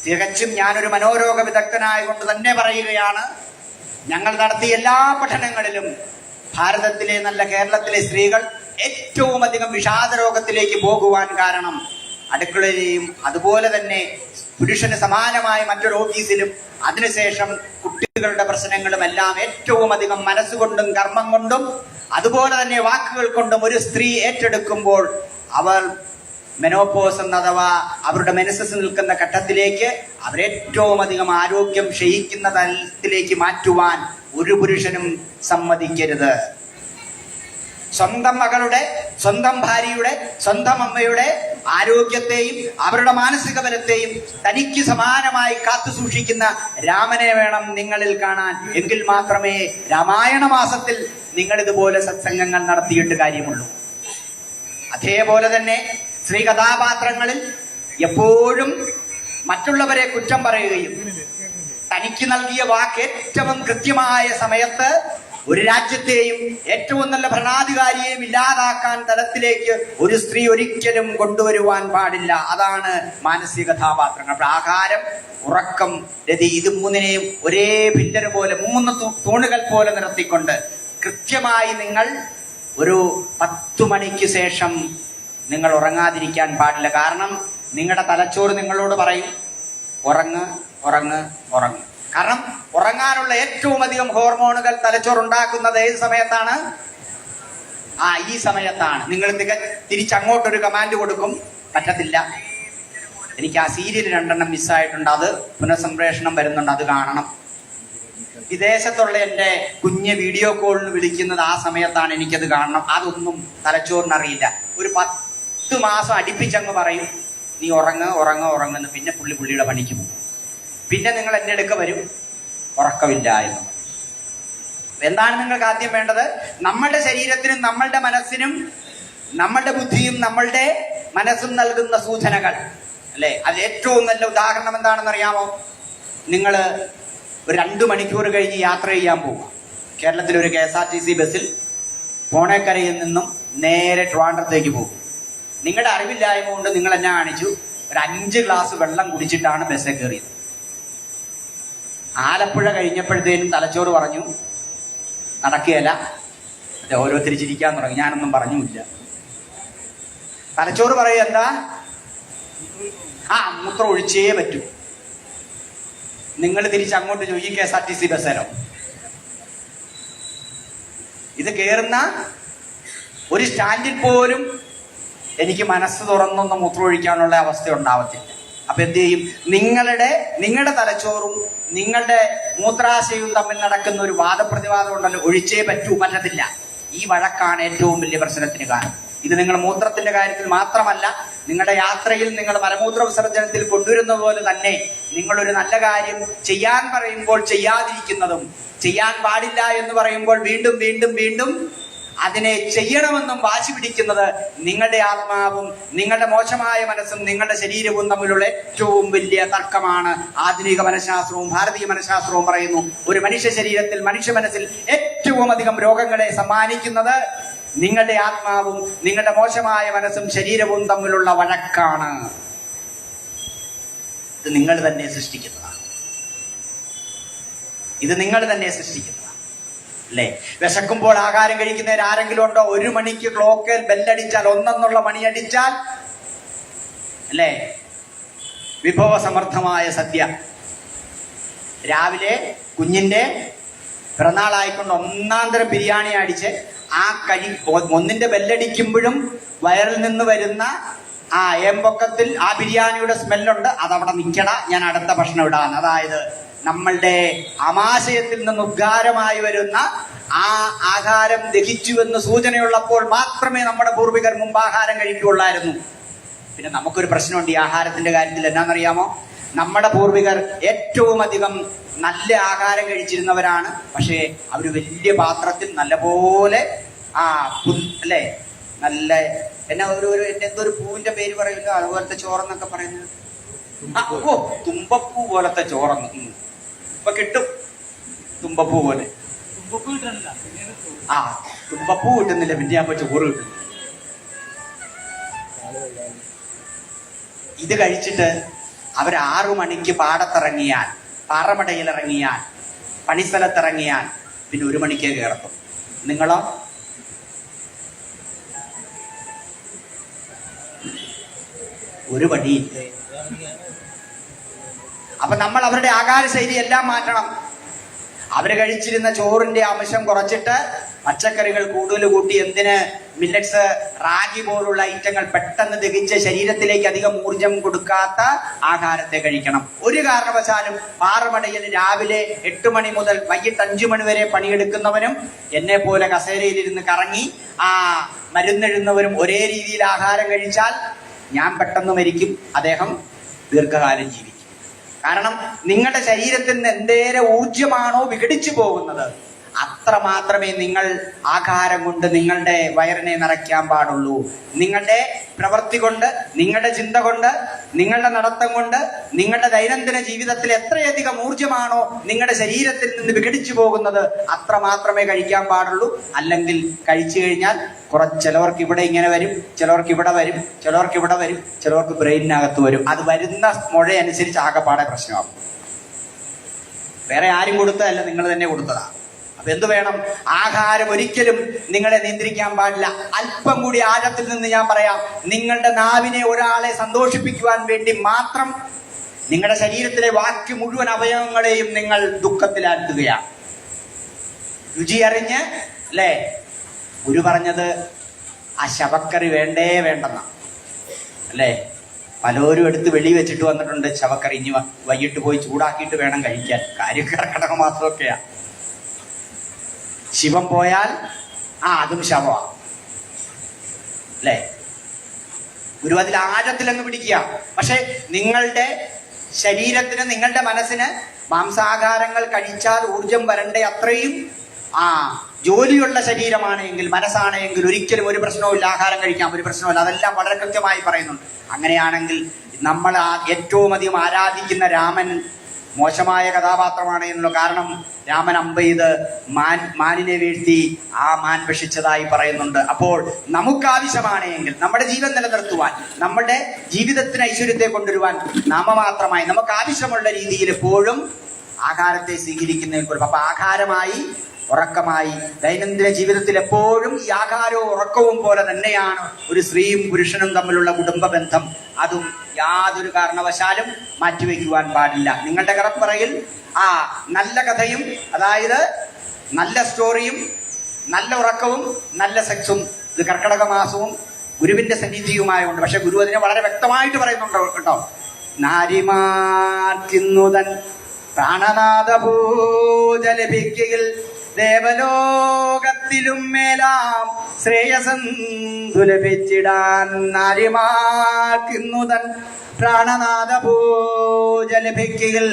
തികച്ചും ഞാനൊരു മനോരോഗ വിദഗ്ധനായതുകൊണ്ട് തന്നെ പറയുകയാണ്, ഞങ്ങൾ നടത്തിയ എല്ലാ പഠനങ്ങളിലും ഭാരതത്തിലെ, നല്ല കേരളത്തിലെ സ്ത്രീകൾ ഏറ്റവും അധികം വിഷാദരോഗത്തിലേക്ക് പോകുവാൻ കാരണം അടുക്കളയിലെയും അതുപോലെ തന്നെ പുരുഷന് സമാനമായ മറ്റൊരു ഓഫീസിലും അതിനുശേഷം കുട്ടികളുടെ പ്രശ്നങ്ങളും എല്ലാം ഏറ്റവും അധികം മനസ്സുകൊണ്ടും കർമ്മം കൊണ്ടും അതുപോലെ തന്നെ വാക്കുകൾ കൊണ്ടും ഒരു സ്ത്രീ ഏറ്റെടുക്കുമ്പോൾ അവർ മെനോപോസ് എന്ന അഥവാ അവരുടെ മെനസസ് നിൽക്കുന്ന ഘട്ടത്തിലേക്ക് അവരേറ്റവും അധികം ആരോഗ്യം ക്ഷയിക്കുന്ന തലത്തിലേക്ക് മാറ്റുവാൻ ഒരു പുരുഷനും സമ്മതിക്കരുത്. സ്വന്തം മകളുടെ, സ്വന്തം ഭാര്യയുടെ, സ്വന്തം അമ്മയുടെ ആരോഗ്യത്തെയും അവരുടെ മാനസിക ബലത്തെയും തനിക്ക് സമാനമായി കാത്തു സൂക്ഷിക്കുന്ന രാമനെ വേണം നിങ്ങളിൽ കാണാൻ. എങ്കിൽ മാത്രമേ രാമായണ മാസത്തിൽ നിങ്ങൾ ഇതുപോലെ സത്സംഗങ്ങൾ നടത്തിയിട്ട് കാര്യമുള്ളൂ. അതേപോലെ തന്നെ സ്ത്രീ കഥാപാത്രങ്ങളിൽ എപ്പോഴും മറ്റുള്ളവരെ കുറ്റം പറയുകയും തനിക്ക് നൽകിയ വാക്ക് ഏറ്റവും കൃത്യമായ സമയത്ത് ഒരു രാജ്യത്തെയും ഏറ്റവും നല്ല ഭരണാധികാരിയെയും ഇല്ലാതാക്കാൻ തലത്തിലേക്ക് ഒരു സ്ത്രീ ഒരിക്കലും കൊണ്ടുവരുവാൻ പാടില്ല. അതാണ് മാനസിക കഥാപാത്രങ്ങൾ. ആഹാരം, ഉറക്കം, രതി, ഇത് മൂന്നിനെയും ഒരേ പില്ലർ പോലെ, മൂന്ന് തൂണുകൾ പോലെ നിർത്തിക്കൊണ്ട് കൃത്യമായി നിങ്ങൾ ഒരു 10 മണിക്ക് ശേഷം നിങ്ങൾ ഉറങ്ങാതിരിക്കാൻ പാടില്ല. കാരണം നിങ്ങളുടെ തലച്ചോറ് നിങ്ങളോട് പറയും ഉറങ്ങ് ഉറങ്ങ് ഉറങ്ങ്. കാരണം ഉറങ്ങാനുള്ള ഏറ്റവും അധികം ഹോർമോണുകൾ തലച്ചോറുണ്ടാക്കുന്നത് ഏത് സമയത്താണ്? ഈ സമയത്താണ്. നിങ്ങൾ തിരിച്ചങ്ങോട്ടൊരു കമാൻഡ് കൊടുക്കും, പറ്റത്തില്ല, എനിക്ക് ആ സീരിയൽ 2 മിസ്സായിട്ടുണ്ട്, അത് പുനഃസംപ്രേഷണം വരുന്നുണ്ട്, അത് കാണണം. വിദേശത്തുള്ള എൻ്റെ കുഞ്ഞ് വീഡിയോ കോളിന് വിളിക്കുന്നത് ആ സമയത്താണ്, എനിക്കത് കാണണം. അതൊന്നും തലച്ചോറിനറിയില്ല. ഒരു 10 മാസം അടുപ്പിച്ചങ്ങ് പറയും നീ ഉറങ്ങ് ഉറങ്ങ് ഉറങ്ങുന്നു. പിന്നെ പുള്ളിയുടെ പണിക്ക് പോകും. പിന്നെ നിങ്ങൾ എൻ്റെ അടുക്ക വരും, ഉറക്കമില്ല എന്ന്. എന്താണ് നിങ്ങൾക്ക് ആദ്യം വേണ്ടത്? നമ്മളുടെ ശരീരത്തിനും നമ്മളുടെ മനസ്സിനും നമ്മളുടെ ബുദ്ധിയും നമ്മളുടെ മനസ്സും നൽകുന്ന സൂചനകൾ അല്ലേ? അത് ഏറ്റവും നല്ല ഉദാഹരണം എന്താണെന്ന് അറിയാമോ? നിങ്ങൾ ഒരു 2 മണിക്കൂർ കഴിഞ്ഞ് യാത്ര ചെയ്യാൻ പോകുക. കേരളത്തിലൊരു KSRTC ബസ്സിൽ പോണേക്കരയിൽ നിന്നും നേരെ ട്രിവാൻഡ്രത്തേക്ക് പോകും. നിങ്ങളുടെ അറിവില്ലായ്മ കൊണ്ട് നിങ്ങൾ എന്നെ കാണിച്ചു ഒരു 5 ഗ്ലാസ് വെള്ളം കുടിച്ചിട്ടാണ് ബസ്സിൽ കയറിയത്. ആലപ്പുഴ കഴിഞ്ഞപ്പോഴത്തേനും തലച്ചോറ് പറഞ്ഞു നടക്കുകയല്ല. ഓരോരുത്തർ ചിരിക്കാൻ തുടങ്ങി. ഞാനൊന്നും പറഞ്ഞില്ല. തലച്ചോറ് പറയുക എന്താ? മൂത്രം ഒഴിച്ചേ പറ്റൂ. നിങ്ങൾ തിരിച്ചങ്ങോട്ട് ചോദിക്കും KSRTC ബസ്സേലോ? ഇത് കയറുന്ന ഒരു സ്റ്റാൻഡിൽ പോലും എനിക്ക് മനസ്സ് തുറന്നൊന്ന് മൂത്രമൊഴിക്കാനുള്ള അവസ്ഥ ഉണ്ടാവത്തില്ല. അപ്പൊ എന്ത് ചെയ്യും? നിങ്ങളുടെ തലച്ചോറും നിങ്ങളുടെ മൂത്രാശയവും തമ്മിൽ നടക്കുന്ന ഒരു വാദപ്രതിവാദം ഉണ്ടല്ലോ, ഒഴിച്ചേ പറ്റൂ, പറ്റത്തില്ല. ഈ വഴക്കാണ് ഏറ്റവും വലിയ പ്രശ്നത്തിന് കാരണം. ഇത് നിങ്ങൾ മൂത്രത്തിന്റെ കാര്യത്തിൽ മാത്രമല്ല, നിങ്ങളുടെ യാത്രയിൽ നിങ്ങൾ മലമൂത്ര വിസർജനത്തിൽ കൊണ്ടുവരുന്ന പോലെ തന്നെ നിങ്ങളൊരു നല്ല കാര്യം ചെയ്യാൻ പറയുമ്പോൾ ചെയ്യാതിരിക്കുന്നതും, ചെയ്യാൻ പാടില്ല എന്ന് പറയുമ്പോൾ വീണ്ടും വീണ്ടും വീണ്ടും അതിനെ ചെയ്യണമെന്നും വാശി പിടിക്കുന്നത് നിങ്ങളുടെ ആത്മാവും നിങ്ങളുടെ മോശമായ മനസ്സും നിങ്ങളുടെ ശരീരവും തമ്മിലുള്ള ഏറ്റവും വലിയ തർക്കമാണ്. ആധുനിക മനഃശാസ്ത്രവും ഭാരതീയ മനഃശാസ്ത്രവും പറയുന്നു, ഒരു മനുഷ്യ ശരീരത്തിൽ, മനുഷ്യ മനസ്സിൽ ഏറ്റവും അധികം രോഗങ്ങളെ സമ്മാനിക്കുന്നത് നിങ്ങളുടെ ആത്മാവും നിങ്ങളുടെ മോശമായ മനസ്സും ശരീരവും തമ്മിലുള്ള വഴക്കാണ്. ഇത് നിങ്ങൾ തന്നെ സൃഷ്ടിക്കുന്നതാണ്. ഇത് നിങ്ങൾ തന്നെ സൃഷ്ടിക്കുന്നതാണ് അല്ലേ? വിശക്കുമ്പോൾ ആഹാരം കഴിക്കുന്നവർ ആരെങ്കിലും ഉണ്ടോ? 1 മണിക്ക് ക്ലോക്കിൽ ബെല്ലടിച്ചാൽ, 1 മണിയടിച്ചാൽ അല്ലേ, വിഭവസമർത്ഥമായ സദ്യ. രാവിലെ കുഞ്ഞിന്റെ പിറന്നാളായിക്കൊണ്ട് 1 തരം ബിരിയാണി അടിച്ച് ആ കഴി 1ന്റെ ബെല്ലടിക്കുമ്പോഴും വയറിൽ നിന്ന് വരുന്ന ആ ഏമ്പൊക്കത്തിൽ ആ ബിരിയാണിയുടെ സ്മെല്ലുണ്ട്, അതവിടെ നിൽക്കട, ഞാൻ അടുത്ത ഭക്ഷണം ഇടാൻ. അതായത് നമ്മളുടെ ആമാശയത്തിൽ നിന്ന് ഉദ്ഗാരമായി വരുന്ന ആ ആഹാരം ദഹിച്ചുവെന്ന് സൂചനയുള്ളപ്പോൾ മാത്രമേ നമ്മുടെ പൂർവികർ മുമ്പ് ആഹാരം കഴിക്കുകയുള്ളായിരുന്നു. പിന്നെ നമുക്കൊരു പ്രശ്നമുണ്ട് ഈ ആഹാരത്തിന്റെ കാര്യത്തിൽ. എന്നാണെന്നറിയാമോ? നമ്മുടെ പൂർവികർ ഏറ്റവും അധികം നല്ല ആഹാരം കഴിച്ചിരുന്നവരാണ്. പക്ഷേ അവർ വലിയ പാത്രത്തിൽ നല്ലപോലെ അല്ലേ, നല്ല എന്നാ ഒരു എന്തോ ഒരു പൂവിന്റെ പേര് പറയുമല്ലോ, അതുപോലത്തെ ചോറെന്നൊക്കെ പറയുന്നത്. ഓ, തുമ്പപ്പൂ പോലത്തെ ചോറെന്ന് ഇപ്പൊ കിട്ടും. തുമ്പപ്പൂ പോലെ. തുമ്പപ്പൂ കിട്ടുന്നില്ല, പിന്നെ അപ്പൊ ചോറ് കിട്ടുന്നു. ഇത് കഴിച്ചിട്ട് അവർ 6 മണിക്ക് പാടത്തിറങ്ങിയാൽ, പാറമടയിലിറങ്ങിയാൽ, പണിസ്ഥലത്തിറങ്ങിയാൽ പിന്നെ 1 മണിക്കേ കയറത്തും. നിങ്ങളോ? ഒരു പണിയില്ലേ. അപ്പൊ നമ്മൾ അവരുടെ ആഹാരശൈലി എല്ലാം മാറ്റണം. അവര് കഴിച്ചിരുന്ന ചോറിന്റെ അംശം കുറച്ചിട്ട് പച്ചക്കറികൾ കൂടുതൽ കൂട്ടി, എന്തിന് മില്ലറ്റ്സ്, റാഗി പോലുള്ള ഐറ്റങ്ങൾ പെട്ടെന്ന് ദഹിച്ച് ശരീരത്തിലേക്ക് അധികം ഊർജം കൊടുക്കാത്ത ആഹാരത്തെ കഴിക്കണം. ഒരു കാരണവശാലും പാറമടയിൽ രാവിലെ 8 മണി മുതൽ വൈകിട്ട് 5 മണി വരെ പണിയെടുക്കുന്നവനും എന്നെ പോലെ കസേരയിലിരുന്ന് കറങ്ങി മരുന്നെഴുന്നവരും ഒരേ രീതിയിൽ ആഹാരം കഴിച്ചാൽ ഞാൻ പെട്ടെന്ന് മരിക്കും, അദ്ദേഹം ദീർഘകാലം ജീവിക്കും. കാരണം നിങ്ങളുടെ ശരീരത്തിൽ നിന്ന് എന്തേരെ ഊർജമാണോ വിഘടിച്ചു പോകുന്നത്, അത്ര മാത്രമേ നിങ്ങൾ ആഹാരം കൊണ്ട് നിങ്ങളുടെ വയറിനെ നിറയ്ക്കാൻ പാടുള്ളൂ. നിങ്ങളുടെ പ്രവൃത്തി കൊണ്ട്, നിങ്ങളുടെ ചിന്ത കൊണ്ട്, നിങ്ങളുടെ നടത്തം കൊണ്ട്, നിങ്ങളുടെ ദൈനംദിന ജീവിതത്തിൽ എത്രയധികം ഊർജമാണോ നിങ്ങളുടെ ശരീരത്തിൽ നിന്ന് വിഘടിച്ചു പോകുന്നത്, അത്ര മാത്രമേ കഴിക്കാൻ പാടുള്ളൂ. അല്ലെങ്കിൽ കഴിച്ചു കഴിഞ്ഞാൽ ചിലവർക്ക് ഇവിടെ ഇങ്ങനെ വരും, ചിലവർക്ക് ഇവിടെ വരും, ചിലവർക്ക് ഇവിടെ വരും, ചിലവർക്ക് ബ്രെയിനിനകത്ത് വരും. അത് വരുന്ന മുഴയനുസരിച്ച് ആകെപ്പാടെ പ്രശ്നമാകും. വേറെ ആരും കൊടുത്തതല്ല, നിങ്ങൾ തന്നെ കൊടുത്തതാ. അപ്പൊ എന്ത് വേണം? ആഹാരം ഒരിക്കലും നിങ്ങളെ നിയന്ത്രിക്കാൻ പാടില്ല. അല്പം കൂടി ആഴത്തിൽ നിന്ന് ഞാൻ പറയാം. നിങ്ങളുടെ നാവിനെ ഒരാളെ സന്തോഷിപ്പിക്കുവാൻ വേണ്ടി മാത്രം നിങ്ങളുടെ ശരീരത്തിലെ ബാക്കി മുഴുവൻ അവയവങ്ങളെയും നിങ്ങൾ ദുഃഖത്തിലാഴ്ത്തുകയാണ്. രുചി അറിഞ്ഞ് അല്ലേ? ഗുരു പറഞ്ഞത് ആ ശവക്കറി വേണ്ടേ വേണ്ടെന്ന അല്ലേ? പലരും എടുത്ത് വെളി വെച്ചിട്ട് വന്നിട്ടുണ്ട് ശവക്കറി. ഇനി വൈകിട്ട് പോയി ചൂടാക്കിയിട്ട് വേണം കഴിക്കാൻ. കാര്യം കർക്കിടക മാസമൊക്കെയാ. ശിവൻ പോയാൽ അതും ശവമാ അല്ലേ? ഗുരു അതിൽ ആഴത്തിലങ്ങ് പിടിക്കുക. പക്ഷെ നിങ്ങളുടെ ശരീരത്തിന്, നിങ്ങളുടെ മനസ്സിന് മാംസാഹാരങ്ങൾ കഴിച്ചാൽ ഊർജം വരണ്ടേ അത്രയും ജോലിയുള്ള ശരീരമാണെങ്കിൽ, മനസ്സാണെങ്കിൽ ഒരിക്കലും ഒരു പ്രശ്നവുമില്ല, ആഹാരം കഴിക്കാം, ഒരു പ്രശ്നവുമില്ല. അതെല്ലാം വളരെ കൃത്യമായി പറയുന്നുണ്ട്. അങ്ങനെയാണെങ്കിൽ നമ്മൾ ഏറ്റവും അധികം ആരാധിക്കുന്ന രാമൻ മോശമായ കഥാപാത്രമാണ് എന്നുള്ള കാരണം രാമൻ അമ്പ ചെയ്ത് മാനിനെ വീഴ്ത്തി ആ മാൻ ഭക്ഷിച്ചതായി പറയുന്നുണ്ട്. അപ്പോൾ നമുക്കാവശ്യമാണെങ്കിൽ നമ്മുടെ ജീവൻ നിലനിർത്തുവാൻ, നമ്മുടെ ജീവിതത്തിന് ഐശ്വര്യത്തെ കൊണ്ടുവരുവാൻ നാമമാത്രമായി നമുക്ക് ആവശ്യമുള്ള രീതിയിൽ എപ്പോഴും ആഹാരത്തെ സ്വീകരിക്കുന്നതിൽ കൂടെ. അപ്പൊ ആഹാരമായി, ഉറക്കമായി, ദൈനംദിന ജീവിതത്തിൽ എപ്പോഴും ഈ ആഹാരവും ഉറക്കവും പോലെ തന്നെയാണ് ഒരു സ്ത്രീയും പുരുഷനും തമ്മിലുള്ള കുടുംബ ബന്ധം. അതും യാതൊരു കാരണവശാലും മാറ്റിവെക്കുവാൻ പാടില്ല. നിങ്ങളുടെ കറപ്പറയിൽ നല്ല കഥയും, അതായത് നല്ല സ്റ്റോറിയും, നല്ല ഉറക്കവും, നല്ല സെക്സും, ഇത് കർക്കിടക മാസവും ഗുരുവിന്റെ സന്നിധിയുമായുണ്ട്. പക്ഷെ ഗുരു അതിനെ വളരെ വ്യക്തമായിട്ട് പറയുന്നുണ്ട് കേട്ടോ. നാരിമാർക്കിന്നുതൻ പ്രാണനാഥ പൂജ ലഭിക്കയിൽ ദേവലോകത്തിലും മേലാം ശ്രേയസന്ധു ലഭിച്ചിടാൻ. നാരിമാർക്കിന്നുതൻ പ്രാണനാഥ പൂജ ലഭിക്കയിൽ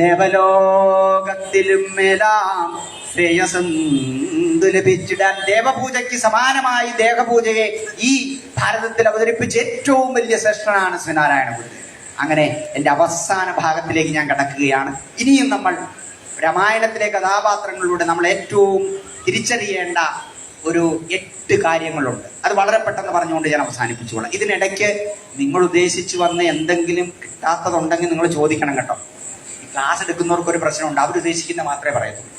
ദേവലോകത്തിലും മേലാം ശ്രേയസന്ധു ലഭിച്ചിടാൻ. ദേവപൂജയ്ക്ക് സമാനമായി ദേഹപൂജയെ ഈ ഭാരതത്തിൽ അവതരിപ്പിച്ച ഏറ്റവും വലിയ ശ്രേഷ്ഠനാണ് ശ്രീനാരായണ ഗുരുദേവൻ. അങ്ങനെ എൻ്റെ അവസാന ഭാഗത്തിലേക്ക് ഞാൻ കടക്കുകയാണ്. ഇനിയും നമ്മൾ രാമായണത്തിലെ കഥാപാത്രങ്ങളിലൂടെ നമ്മൾ ഏറ്റവും തിരിച്ചറിയേണ്ട ഒരു 8 കാര്യങ്ങളുണ്ട്. അത് വളരെ പെട്ടെന്ന് പറഞ്ഞുകൊണ്ട് ഞാൻ അവസാനിപ്പിച്ചുകൊള്ളാം. ഇതിനിടയ്ക്ക് നിങ്ങൾ ഉദ്ദേശിച്ചു വന്ന എന്തെങ്കിലും കിട്ടാത്തതുണ്ടെങ്കിൽ നിങ്ങൾ ചോദിക്കണം കേട്ടോ. ഈ ക്ലാസ് എടുക്കുന്നവർക്ക് ഒരു പ്രശ്നമുണ്ട്, അവരുദ്ദേശിക്കുന്ന മാത്രമേ പറയത്തുള്ളൂ.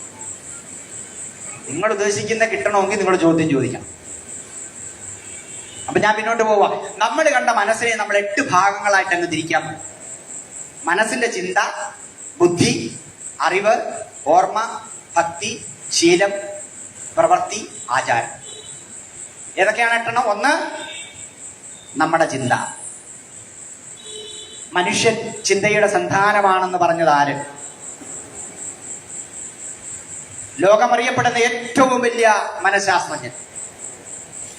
നിങ്ങൾ ഉദ്ദേശിക്കുന്ന കിട്ടണമെങ്കിൽ നിങ്ങൾ ചോദ്യം ചോദിക്കണം. അപ്പൊ ഞാൻ പിന്നോട്ട് പോവാ. നമ്മൾ കണ്ട മനസ്സിനെ നമ്മൾ 8 ഭാഗങ്ങളായിട്ട് അങ്ങ് തിരിക്കാൻ. മനസ്സിന്റെ ചിന്ത, ബുദ്ധി, അറിവ്, ഓർമ്മ, ഭക്തി, ശീലം, പ്രവൃത്തി, ആചാരം. ഏതൊക്കെയാണ് 8? 1 നമ്മുടെ ചിന്ത. മനുഷ്യൻ ചിന്തയുടെ സന്താനമാണെന്ന് പറഞ്ഞത് ആര്? ലോകമറിയപ്പെടുന്ന ഏറ്റവും വലിയ മനഃശാസ്ത്രജ്ഞൻ.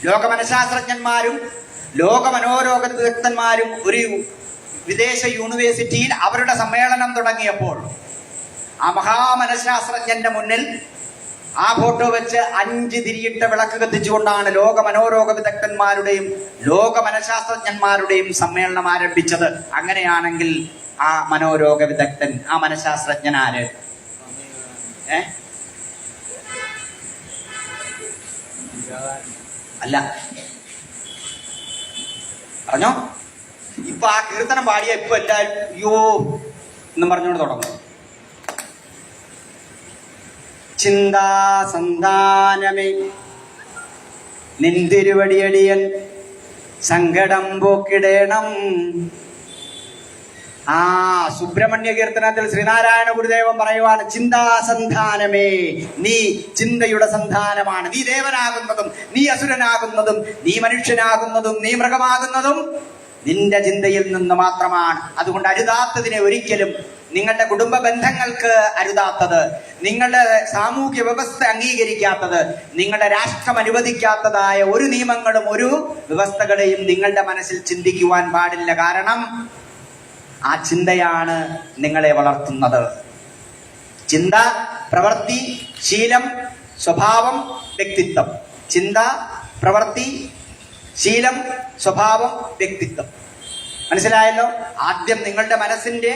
ലോക മനഃശാസ്ത്രജ്ഞന്മാരും ലോക മനോരോഗ വിദഗ്ധന്മാരും ഒരു വിദേശ യൂണിവേഴ്സിറ്റിയിൽ അവരുടെ സമ്മേളനം തുടങ്ങിയപ്പോൾ ആ മഹാമനഃശാസ്ത്രജ്ഞന്റെ മുന്നിൽ ആ ഫോട്ടോ വെച്ച് 5 തിരിയിട്ട വിളക്ക് കത്തിച്ചുകൊണ്ടാണ് ലോക മനോരോഗ വിദഗ്ധന്മാരുടെയും ലോക മനഃശാസ്ത്രജ്ഞന്മാരുടെയും സമ്മേളനം ആരംഭിച്ചത്. അങ്ങനെയാണെങ്കിൽ ആ മനോരോഗ വിദഗ്ധൻ, ആ മനഃശാസ്ത്രജ്ഞൻ ആര്? അല്ല, പറഞ്ഞോ. ഇപ്പൊ ആ കീർത്തനം പാടിയ ഇപ്പൊ എല്ലാവരും അയ്യോ എന്നും പറഞ്ഞുകൊണ്ട് തുടങ്ങും. ചിന്താ സന്താനമേ നിന്തിരുവടിയടിയൻ സങ്കടം പോക്കിടേണം. ആ സുബ്രഹ്മണ്യ കീർത്തനത്തിൽ ശ്രീനാരായണ ഗുരുദേവൻ പറയുവാണ്, ചിന്താസന്ധാനമേ, നീ ചിന്തയുടെ സന്താനമാണ്. നീ ദേവനാകുന്നതും നീ അസുരനാകുന്നതും നീ മനുഷ്യനാകുന്നതും നീ മൃഗമാകുന്നതും നിന്റെ ചിന്തയിൽ നിന്ന് മാത്രമാണ്. അതുകൊണ്ട് അരുതാത്തതിനെ ഒരിക്കലും, നിങ്ങളുടെ കുടുംബ ബന്ധങ്ങൾക്ക് അരുതാത്തത്, നിങ്ങളുടെ സാമൂഹ്യ വ്യവസ്ഥ അംഗീകരിക്കാത്തത്, നിങ്ങളുടെ രാഷ്ട്രം അനുവദിക്കാത്തതായ ഒരു നിയമങ്ങളും ഒരു വ്യവസ്ഥകളെയും നിങ്ങളുടെ മനസ്സിൽ ചിന്തിക്കുവാൻ പാടില്ല. കാരണം ആ ചിന്തയാണ് നിങ്ങളെ വളർത്തുന്നത്. ചിന്ത, പ്രവൃത്തി, ശീലം, സ്വഭാവം, വ്യക്തിത്വം. ചിന്ത, പ്രവൃത്തി, ശീലം, സ്വഭാവം, വ്യക്തിത്വം. മനസ്സിലായല്ലോ? ആദ്യം നിങ്ങളുടെ മനസ്സിന്റെ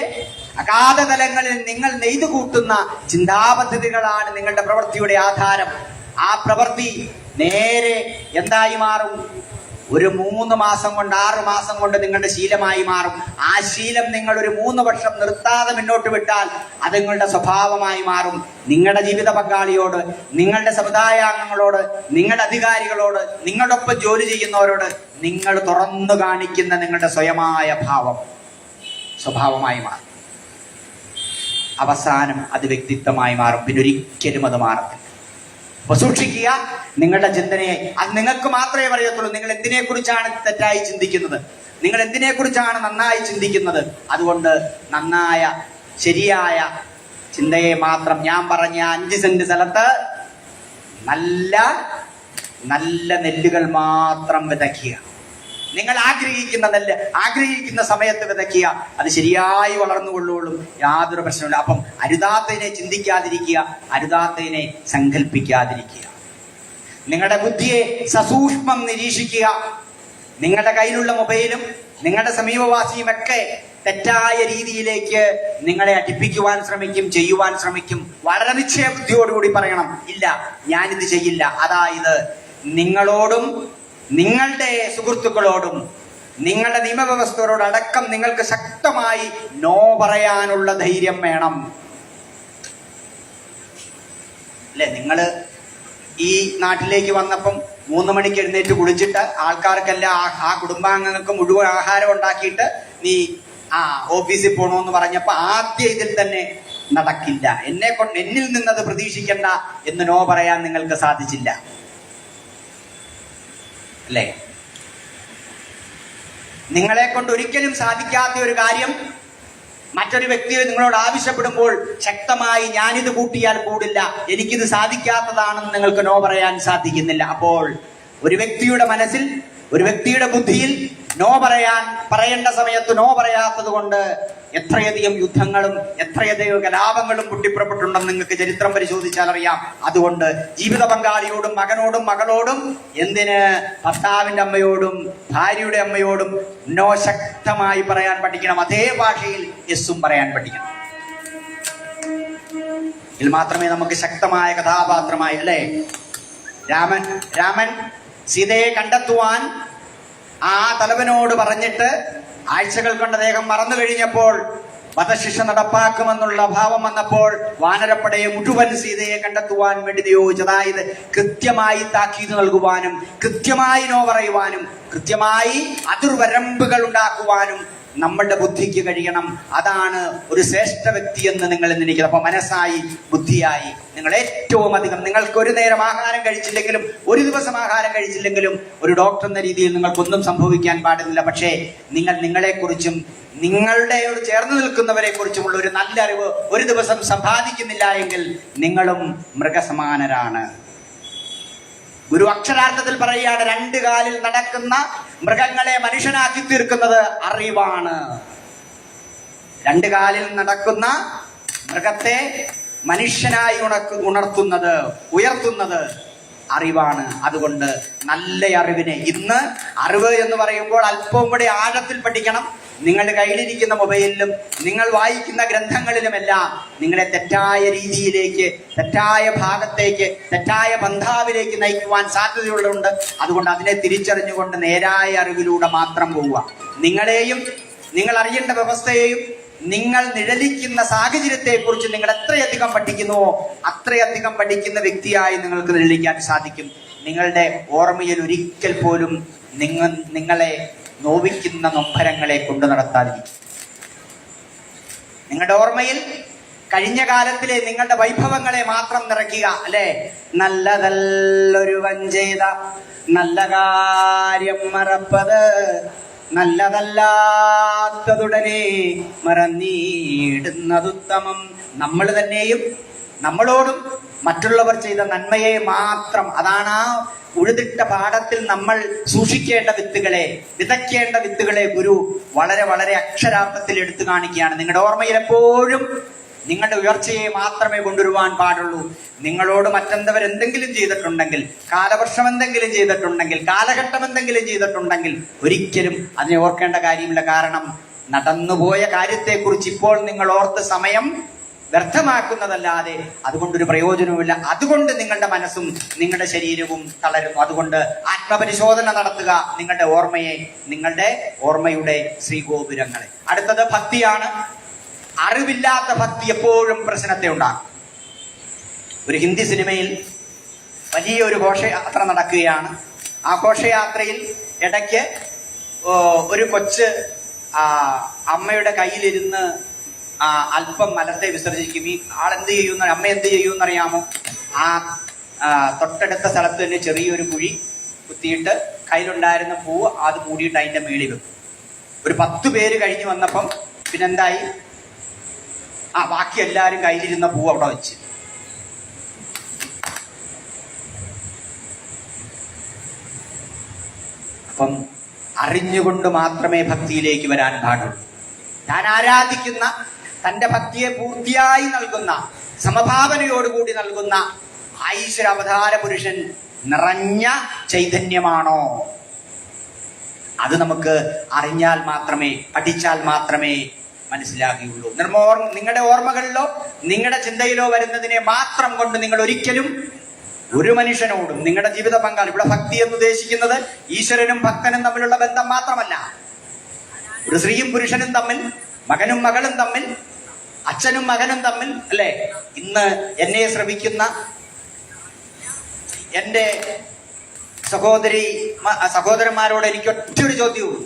അഗാധ തലങ്ങളിൽ നിങ്ങൾ നെയ്തു കൂട്ടുന്ന ചിന്താപദ്ധതികളാണ് നിങ്ങളുടെ പ്രവൃത്തിയുടെ ആധാരം. ആ പ്രവൃത്തി നേരെ എന്തായി മാറും? ഒരു 3 മാസം കൊണ്ട് 6 മാസം കൊണ്ട് നിങ്ങളുടെ ശീലമായി മാറും. ആ ശീലം നിങ്ങൾ ഒരു 3 വർഷം നിർത്താതെ മുന്നോട്ട് വിട്ടാൽ അത് നിങ്ങളുടെ സ്വഭാവമായി മാറും. നിങ്ങളുടെ ജീവിത പങ്കാളിയോട്, നിങ്ങളുടെ സമുദായാംഗങ്ങളോട്, നിങ്ങളുടെ അധികാരികളോട്, നിങ്ങളോടൊപ്പം ജോലി ചെയ്യുന്നവരോട് നിങ്ങൾ തുറന്നു കാണിക്കുന്ന നിങ്ങളുടെ സ്വയമായ ഭാവം സ്വഭാവമായി മാറും. അവസാനം അത് വ്യക്തിത്വമായി മാറും. പിന്നെ ഒരിക്കലും അത് മാറത്തില്ല. അപ്പൊ സൂക്ഷിക്കുക നിങ്ങളുടെ ചിന്തനയെ. അത് നിങ്ങൾക്ക് മാത്രമേ പറയത്തുള്ളൂ. നിങ്ങൾ എന്തിനെ കുറിച്ചാണ് തെറ്റായി ചിന്തിക്കുന്നത്, നിങ്ങൾ എന്തിനെ കുറിച്ചാണ് നന്നായി ചിന്തിക്കുന്നത്. അതുകൊണ്ട് നന്നായ ശരിയായ ചിന്തയെ മാത്രം, ഞാൻ പറഞ്ഞ 5 സെന്റ് സ്ഥലത്ത് നല്ല നല്ല നെല്ലുകൾ മാത്രം വിതയ്ക്കുക. നിങ്ങൾ ആഗ്രഹിക്കുന്ന നെല്ല് ആഗ്രഹിക്കുന്ന സമയത്ത് വിതയ്ക്കുക. അത് ശരിയായി വളർന്നുകൊള്ളുകയുള്ളൂ, യാതൊരു പ്രശ്നമില്ല. അപ്പം അരുതാത്തതിനെ ചിന്തിക്കാതിരിക്കുക, അരുതാത്തതിനെ സങ്കല്പിക്കാതിരിക്കുക. നിങ്ങളുടെ ബുദ്ധിയെ സസൂക്ഷ്മം നിരീക്ഷിക്കുക. നിങ്ങളുടെ കയ്യിലുള്ള മൊബൈലും നിങ്ങളുടെ സമീപവാസിയും ഒക്കെ തെറ്റായ രീതിയിലേക്ക് നിങ്ങളെ അടുപ്പിക്കുവാൻ ശ്രമിക്കും, ചെയ്യുവാൻ ശ്രമിക്കും. വളരെ നിശ്ചയബുദ്ധിയോടുകൂടി പറയണം, ഇല്ല, ഞാനിത് ചെയ്യില്ല. അതായത് നിങ്ങളോടും നിങ്ങളുടെ സുഹൃത്തുക്കളോടും നിങ്ങളുടെ നിയമവ്യവസ്ഥയോടടക്കം നിങ്ങൾക്ക് ശക്തമായി നോ പറയാനുള്ള ധൈര്യം വേണം. അല്ലെ, നിങ്ങൾ ഈ നാട്ടിലേക്ക് വന്നപ്പം 3 മണിക്ക് എഴുന്നേറ്റ് കുളിച്ചിട്ട് ആൾക്കാർക്കെല്ലാം ആ കുടുംബാംഗങ്ങൾക്ക് മുഴുവൻ ആഹാരം ഉണ്ടാക്കിയിട്ട് നീ ഓഫീസിൽ പോകണമെന്ന് പറഞ്ഞപ്പോ ആദ്യം ഇതിൽ തന്നെ നടക്കില്ല, എന്നിൽ നിന്നത് പ്രതീക്ഷിക്കണ്ട എന്ന് നോ പറയാൻ നിങ്ങൾക്ക് സാധിച്ചില്ല. അല്ലേ? നിങ്ങളെ കൊണ്ട് ഒരിക്കലും സാധിക്കാത്ത ഒരു കാര്യം മറ്റൊരു വ്യക്തി നിങ്ങളോട് ആവശ്യപ്പെടുമ്പോൾ ശക്തമായി ഞാനിത് കൂട്ടിയാൽ കൂടില്ല, എനിക്കിത് സാധിക്കാത്തതാണെന്ന് നിങ്ങൾക്ക് നോ പറയാൻ സാധിക്കുന്നില്ല. അപ്പോൾ ഒരു വ്യക്തിയുടെ മനസ്സിൽ, ഒരു വ്യക്തിയുടെ ബുദ്ധിയിൽ നോ പറയേണ്ട സമയത്ത് നോ പറയാത്തത് കൊണ്ട് എത്രയധികം യുദ്ധങ്ങളും എത്രയധികം കലാപങ്ങളും പൊട്ടിപ്പുറപ്പെട്ടുണ്ടെന്ന് നിങ്ങൾക്ക് ചരിത്രം പരിശോധിച്ചാൽ അറിയാം. അതുകൊണ്ട് ജീവിത പങ്കാളിയോടും മകനോടും മകളോടും, എന്തിന് ഭർത്താവിന്റെ അമ്മയോടും ഭാര്യയുടെ അമ്മയോടും നോ ശക്തമായി പറയാൻ പഠിക്കണം. അതേ ഭാഷയിൽ യെസ്സും പറയാൻ പഠിക്കണം. ഇതിൽ മാത്രമേ നമുക്ക് ശക്തമായ കഥാപാത്രമായി, അല്ലേ? രാമൻ സീതയെ കണ്ടെത്തുവാൻ ആ തലവനോട് പറഞ്ഞിട്ട് ആഴ്ചകൾ കൊണ്ട് അദ്ദേഹം മറന്നു കഴിഞ്ഞപ്പോൾ വധശിക്ഷ നടപ്പാക്കുമെന്നുള്ള ഭാവം വന്നപ്പോൾ വാനരപ്പടയെ മുഴുവൻ സീതയെ കണ്ടെത്തുവാൻ വേണ്ടി നിയോഗിച്ചു. അതായത് കൃത്യമായി താക്കീത് നൽകുവാനും കൃത്യമായി നോ പറയുവാനും കൃത്യമായി അതിർവരമ്പുകൾ ഉണ്ടാക്കുവാനും നമ്മളുടെ ബുദ്ധിക്ക് കഴിയണം. അതാണ് ഒരു ശ്രേഷ്ഠ വ്യക്തി എന്ന് നിങ്ങൾ നിന്നിരിക്കുന്നത്. അപ്പൊ മനസ്സായി ബുദ്ധിയായി നിങ്ങൾ ഏറ്റവും അധികം, നിങ്ങൾക്ക് ഒരു നേരം ആഹാരം കഴിച്ചില്ലെങ്കിലും, ഒരു ദിവസം ആഹാരം കഴിച്ചില്ലെങ്കിലും, ഒരു ഡോക്ടർ എന്ന രീതിയിൽ നിങ്ങൾക്കൊന്നും സംഭവിക്കാൻ പാടില്ല. പക്ഷേ നിങ്ങൾ നിങ്ങളെക്കുറിച്ചും നിങ്ങളുടെ ചേർന്ന് നിൽക്കുന്നവരെ കുറിച്ചുമുള്ള ഒരു നല്ല അറിവ് ഒരു ദിവസം സമ്പാദിക്കുന്നില്ല എങ്കിൽ നിങ്ങളും മൃഗസമാനരാണ്. ഗുരു അക്ഷരാർത്ഥത്തിൽ പറയുകയാണ്, 2 കാലിൽ നടക്കുന്ന മൃഗങ്ങളെ മനുഷ്യനാക്കി തീർക്കുന്നത് അറിവാണ്. 2 കാലിൽ നടക്കുന്ന മൃഗത്തെ മനുഷ്യനായി ഉണർത്തുന്നത്, ഉയർത്തുന്നത് അറിവാണ്. അതുകൊണ്ട് നല്ല അറിവിനെ, ഇന്ന് അറിവ് എന്ന് പറയുമ്പോൾ അല്പവും കൂടി ആഴത്തിൽ പഠിക്കണം. നിങ്ങളുടെ കയ്യിലിരിക്കുന്ന മൊബൈലിലും നിങ്ങൾ വായിക്കുന്ന ഗ്രന്ഥങ്ങളിലുമെല്ലാം നിങ്ങളെ തെറ്റായ രീതിയിലേക്ക്, തെറ്റായ ഭാഗത്തേക്ക്, തെറ്റായ പന്ഥാവിലേക്ക് നയിക്കുവാൻ സാധ്യതയുള്ളതുണ്ട്. അതുകൊണ്ട് അതിനെ തിരിച്ചറിഞ്ഞുകൊണ്ട് നേരായ അറിവിലൂടെ മാത്രം പോവുക. നിങ്ങളെയും നിങ്ങൾ അറിയേണ്ട വ്യവസ്ഥയെയും നിങ്ങൾ നിഴലിക്കുന്ന സാഹചര്യത്തെക്കുറിച്ച് നിങ്ങൾ എത്രയധികം പഠിക്കുന്നുവോ അത്രയധികം പഠിക്കുന്ന വ്യക്തിയായി നിങ്ങൾക്ക് നിഴലിക്കാൻ സാധിക്കും. നിങ്ങളുടെ ഓർമ്മയിൽ ഒരിക്കൽ പോലും നിങ്ങളെ നോവിക്കുന്ന നൊമ്പരങ്ങളെ കൊണ്ടു നടത്താതിരിക്കും. നിങ്ങളുടെ ഓർമ്മയിൽ കഴിഞ്ഞ കാലത്തിലെ നിങ്ങളുടെ വൈഭവങ്ങളെ മാത്രം നിറയ്ക്കുക. അല്ലെ, നല്ലതല്ലൊരുവൻ ചെയ്ത നല്ല കാര്യം മറപ്പത്, നല്ലതല്ലാത്തതുടനെ മറന്നിടുന്നതുത്തമം. നമ്മൾ തന്നെയും നമ്മളോടും മറ്റുള്ളവർ ചെയ്ത നന്മയെ മാത്രം, അതാണ് ആ ഉഴുതിട്ട പാഠത്തിൽ നമ്മൾ സൂക്ഷിക്കേണ്ട വിത്തുകളെ, വിതയ്ക്കേണ്ട വിത്തുകളെ ഗുരു വളരെ വളരെ അക്ഷരാർത്ഥത്തിൽ എടുത്തു കാണിക്കുകയാണ്. നിങ്ങളുടെ ഓർമ്മയിൽ എപ്പോഴും നിങ്ങളുടെ ഉയർച്ചയെ മാത്രമേ കൊണ്ടുവരുവാൻ പാടുള്ളൂ. നിങ്ങളോട് മറ്റെന്തവർ എന്തെങ്കിലും ചെയ്തിട്ടുണ്ടെങ്കിൽ, കാലവർഷം എന്തെങ്കിലും ചെയ്തിട്ടുണ്ടെങ്കിൽ, കാലഘട്ടം എന്തെങ്കിലും ചെയ്തിട്ടുണ്ടെങ്കിൽ ഒരിക്കലും അതിനെ ഓർക്കേണ്ട കാര്യമില്ല. കാരണം നടന്നുപോയ കാര്യത്തെക്കുറിച്ച് ഇപ്പോൾ നിങ്ങൾ ഓർത്ത് സമയം വ്യർത്ഥമാക്കുന്നതല്ലാതെ അതുകൊണ്ടൊരു പ്രയോജനവുമില്ല. അതുകൊണ്ട് നിങ്ങളുടെ മനസ്സും നിങ്ങളുടെ ശരീരവും തളരുന്നു. അതുകൊണ്ട് ആത്മപരിശോധന നടത്തുക, നിങ്ങളുടെ ഓർമ്മയെ, നിങ്ങളുടെ ഓർമ്മയുടെ ശ്രീഗോപുരങ്ങളെ. അടുത്തത് ഭക്തിയാണ്. അറിവില്ലാത്ത ഭക്തി എപ്പോഴും പ്രശ്നത്തെ ഉണ്ടാകും. ഒരു ഹിന്ദി സിനിമയിൽ വലിയൊരു ഘോഷയാത്ര നടക്കുകയാണ്. ആ ഘോഷയാത്രയിൽ ഇടയ്ക്ക് ഒരു കൊച്ച് അമ്മയുടെ കയ്യിലിരുന്ന് അല്പം മലത്തെ വിസർജിക്കും. ഈ ആളെന്ത് ചെയ്യുന്ന, അമ്മ എന്ത് ചെയ്യുമെന്നറിയാമോ? ആ തൊട്ടടുത്ത സ്ഥലത്ത് തന്നെ ചെറിയൊരു കുഴി കുത്തിയിട്ട് കയ്യിലുണ്ടായിരുന്ന പൂവ് അത് മൂടിയിട്ട് അതിന്റെ മേളിൽ വെക്കും. ഒരു 10 പേര് കഴിഞ്ഞ് വന്നപ്പം പിന്നെന്തായി? ബാക്കി എല്ലാവരും കയ്യിലിരുന്ന പൂവ് അവിടെ വെച്ച്. അപ്പം അറിഞ്ഞുകൊണ്ട് മാത്രമേ ഭക്തിയിലേക്ക് വരാൻ പാടുള്ളൂ. ഞാൻ ആരാധിക്കുന്ന, തന്റെ ഭക്തിയെ പൂർത്തിയായി നൽകുന്ന, സമഭാവനയോടുകൂടി നൽകുന്ന ഈശ്വര അവതാര പുരുഷൻ നിറഞ്ഞ ചൈതന്യമാണോ? അത് നമുക്ക് അറിഞ്ഞാൽ മാത്രമേ, പഠിച്ചാൽ മാത്രമേ മനസ്സിലാകുകയുള്ളൂ. നിങ്ങളുടെ ഓർമ്മകളിലോ നിങ്ങളുടെ ചിന്തയിലോ വരുന്നതിനെ മാത്രം കൊണ്ട് നിങ്ങൾ ഒരിക്കലും ഒരു മനുഷ്യനോടും, നിങ്ങളുടെ ജീവിത പങ്കാളി, ഇവിടെ ഭക്തി എന്ന് ഉദ്ദേശിക്കുന്നത് ഈശ്വരനും ഭക്തനും തമ്മിലുള്ള ബന്ധം മാത്രമല്ല, ഒരു സ്ത്രീയും പുരുഷനും തമ്മിൽ, മകനും മകളും തമ്മിൽ, അച്ഛനും മകനും തമ്മിൽ, അല്ലെ? ഇന്ന് എന്നെ ശ്രമിക്കുന്ന എന്റെ സഹോദരന്മാരോട് എനിക്ക് ഒറ്റൊരു ചോദ്യവും.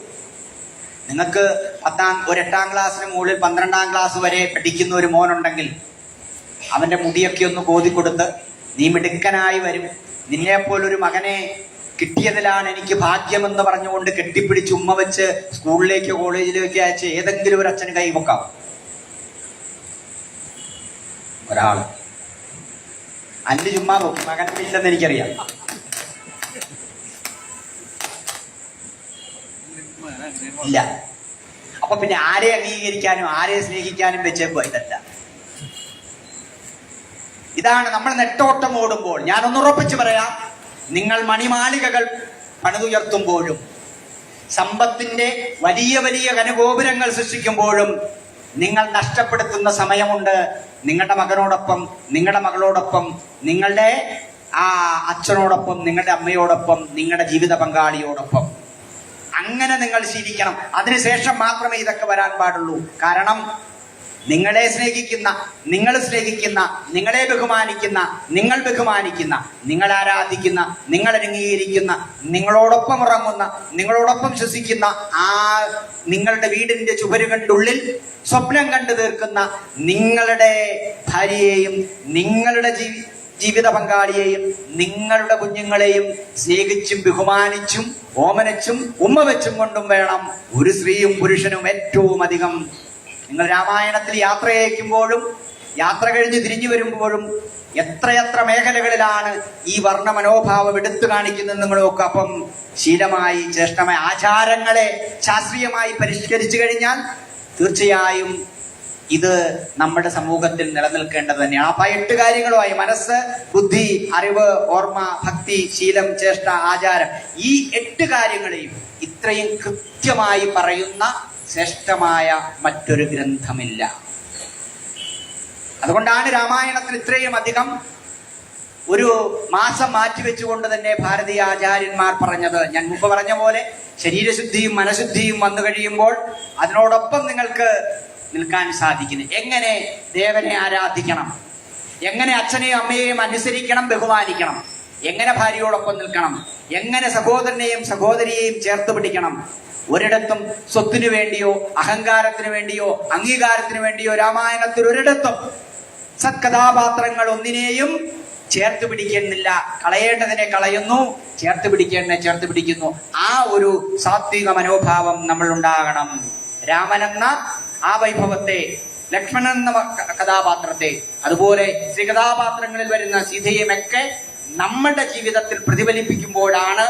നിങ്ങൾക്ക് 8ാം ക്ലാസ്സിന് മുകളിൽ 12ാം ക്ലാസ് വരെ പഠിക്കുന്ന ഒരു മോനുണ്ടെങ്കിൽ അവന്റെ മുടിയൊക്കെ ഒന്ന് കോതിക്കൊടുത്ത് നീ മിടുക്കനായി വരും, നിന്നെപ്പോലൊരു മകനെ കിട്ടിയതിലാണ് എനിക്ക് ഭാഗ്യമെന്ന് പറഞ്ഞുകൊണ്ട് കെട്ടിപ്പിടിച്ച് ഉമ്മ വെച്ച് സ്കൂളിലേക്ക് കോളേജിലേക്ക് അയച്ച് ഏതെങ്കിലും ഒരു അച്ഛന് കൈ പൊക്കാം? ഒരാള് അന്ന് ചുമ്മാ നോക്കി, മകനില്ലെന്ന് എനിക്കറിയാം. ഇല്ല. അപ്പൊ പിന്നെ ആരെ അംഗീകരിക്കാനും ആരെ സ്നേഹിക്കാനും വെച്ചേക്കുക ഇതല്ല. ഇതാണ് നമ്മൾ നെട്ടോട്ടം ഓടുമ്പോൾ. ഞാനൊന്ന് ഉറപ്പിച്ചു പറയാം, നിങ്ങൾ മണിമാളികകൾ പണിതുയർത്തുമ്പോഴും സമ്പത്തിന്റെ വലിയ വലിയ ഘനഗോപുരങ്ങൾ സൃഷ്ടിക്കുമ്പോഴും നിങ്ങൾ നഷ്ടപ്പെടുത്തുന്ന സമയമുണ്ട്. നിങ്ങളുടെ മകനോടൊപ്പം, നിങ്ങളുടെ മകളോടൊപ്പം, നിങ്ങളുടെ അച്ഛനോടൊപ്പം, നിങ്ങളുടെ അമ്മയോടൊപ്പം, നിങ്ങളുടെ ജീവിത പങ്കാളിയോടൊപ്പം. അങ്ങനെ നിങ്ങൾ ശീലിക്കണം. അതിനുശേഷം മാത്രമേ ഇതൊക്കെ വരാൻ പാടുള്ളൂ. കാരണം നിങ്ങളെ സ്നേഹിക്കുന്ന, നിങ്ങൾ സ്നേഹിക്കുന്ന, നിങ്ങളെ ബഹുമാനിക്കുന്ന, നിങ്ങൾ ബഹുമാനിക്കുന്ന, നിങ്ങൾ ആരാധിക്കുന്ന, നിങ്ങൾ അംഗീകരിക്കുന്ന, നിങ്ങളോടൊപ്പം ഉറങ്ങുന്ന, നിങ്ങളോടൊപ്പം ശ്വസിക്കുന്ന ആ നിങ്ങളുടെ വീടിന്റെ ചുവരുകളുടെ ഉള്ളിൽ സ്വപ്നം കണ്ടു തീർക്കുന്ന നിങ്ങളുടെ ഭാര്യയെയും നിങ്ങളുടെ ജീവിത പങ്കാളിയെയും നിങ്ങളുടെ കുഞ്ഞുങ്ങളെയും സ്നേഹിച്ചും ബഹുമാനിച്ചും ഓമനച്ചും ഉമ്മ വെച്ചും കൊണ്ടും വേണം ഒരു സ്ത്രീയും പുരുഷനും ഏറ്റവും അധികം. നിങ്ങൾ രാമായണത്തിൽ യാത്ര അയക്കുമ്പോഴും യാത്ര കഴിഞ്ഞ് തിരിഞ്ഞു വരുമ്പോഴും എത്രയെത്ര മേഖലകളിലാണ് ഈ വർണ്ണ മനോഭാവം എടുത്തു കാണിക്കുന്നത് നിങ്ങൾ നോക്കുക. അപ്പം ശീലമായി ശ്രേഷ്ഠമായ ആചാരങ്ങളെ ശാസ്ത്രീയമായി പരിഷ്കരിച്ചു കഴിഞ്ഞാൽ തീർച്ചയായും ഇത് നമ്മുടെ സമൂഹത്തിൽ നിലനിൽക്കേണ്ടത് തന്നെയാണ്. അപ്പൊ 8 കാര്യങ്ങളുമായി മനസ്സ്, ബുദ്ധി, അറിവ്, ഓർമ്മ, ഭക്തി, ശീലം, ചേഷ്ട, ആചാരം, ഈ 8 കാര്യങ്ങളെയും ഇത്രയും കൃത്യമായി പറയുന്ന ശ്രേഷ്ഠമായ മറ്റൊരു ഗ്രന്ഥമില്ല. അതുകൊണ്ടാണ് രാമായണത്തിൽ ഇത്രയും അധികം ഒരു മാസം മാറ്റിവെച്ചുകൊണ്ട് തന്നെ ഭാരതീയ ആചാര്യന്മാർ പറഞ്ഞത്. ഞാൻ മുമ്പ് പറഞ്ഞ പോലെ ശരീരശുദ്ധിയും മനഃശുദ്ധിയും വന്നു കഴിയുമ്പോൾ അതിനോടൊപ്പം നിങ്ങൾക്ക് നിൽക്കാൻ സാധിക്കുന്നു. എങ്ങനെ ദേവനെ ആരാധിക്കണം, എങ്ങനെ അച്ഛനെയും അമ്മയെയും അനുസരിക്കണം, ബഹുമാനിക്കണം, എങ്ങനെ ഭാര്യയോടൊപ്പം നിൽക്കണം, എങ്ങനെ സഹോദരനെയും സഹോദരിയെയും ചേർത്ത് പിടിക്കണം. ഒരിടത്തും സ്വത്തിനു വേണ്ടിയോ അഹങ്കാരത്തിന് വേണ്ടിയോ അംഗീകാരത്തിന് വേണ്ടിയോ രാമായണത്തിൽ ഒരിടത്തും സത്കഥാപാത്രങ്ങൾ ഒന്നിനെയും ചേർത്ത് പിടിക്കുന്നില്ല. കളയേണ്ടതിനെ കളയുന്നു, ചേർത്ത് പിടിക്കേണ്ടതിനെ ചേർത്ത് പിടിക്കുന്നു. ആ ഒരു സാത്വിക മനോഭാവം നമ്മൾ ഉണ്ടാകണം. രാമനെന്ന ആ വൈഭവത്തെ, ലക്ഷ്മണൻ എന്ന കഥാപാത്രത്തെ, അതുപോലെ ശ്രീ കഥാപാത്രങ്ങളിൽ വരുന്ന സീതയുമൊക്കെ നമ്മുടെ ജീവിതത്തിൽ പ്രതിഫലിപ്പിക്കുമ്പോഴാണ്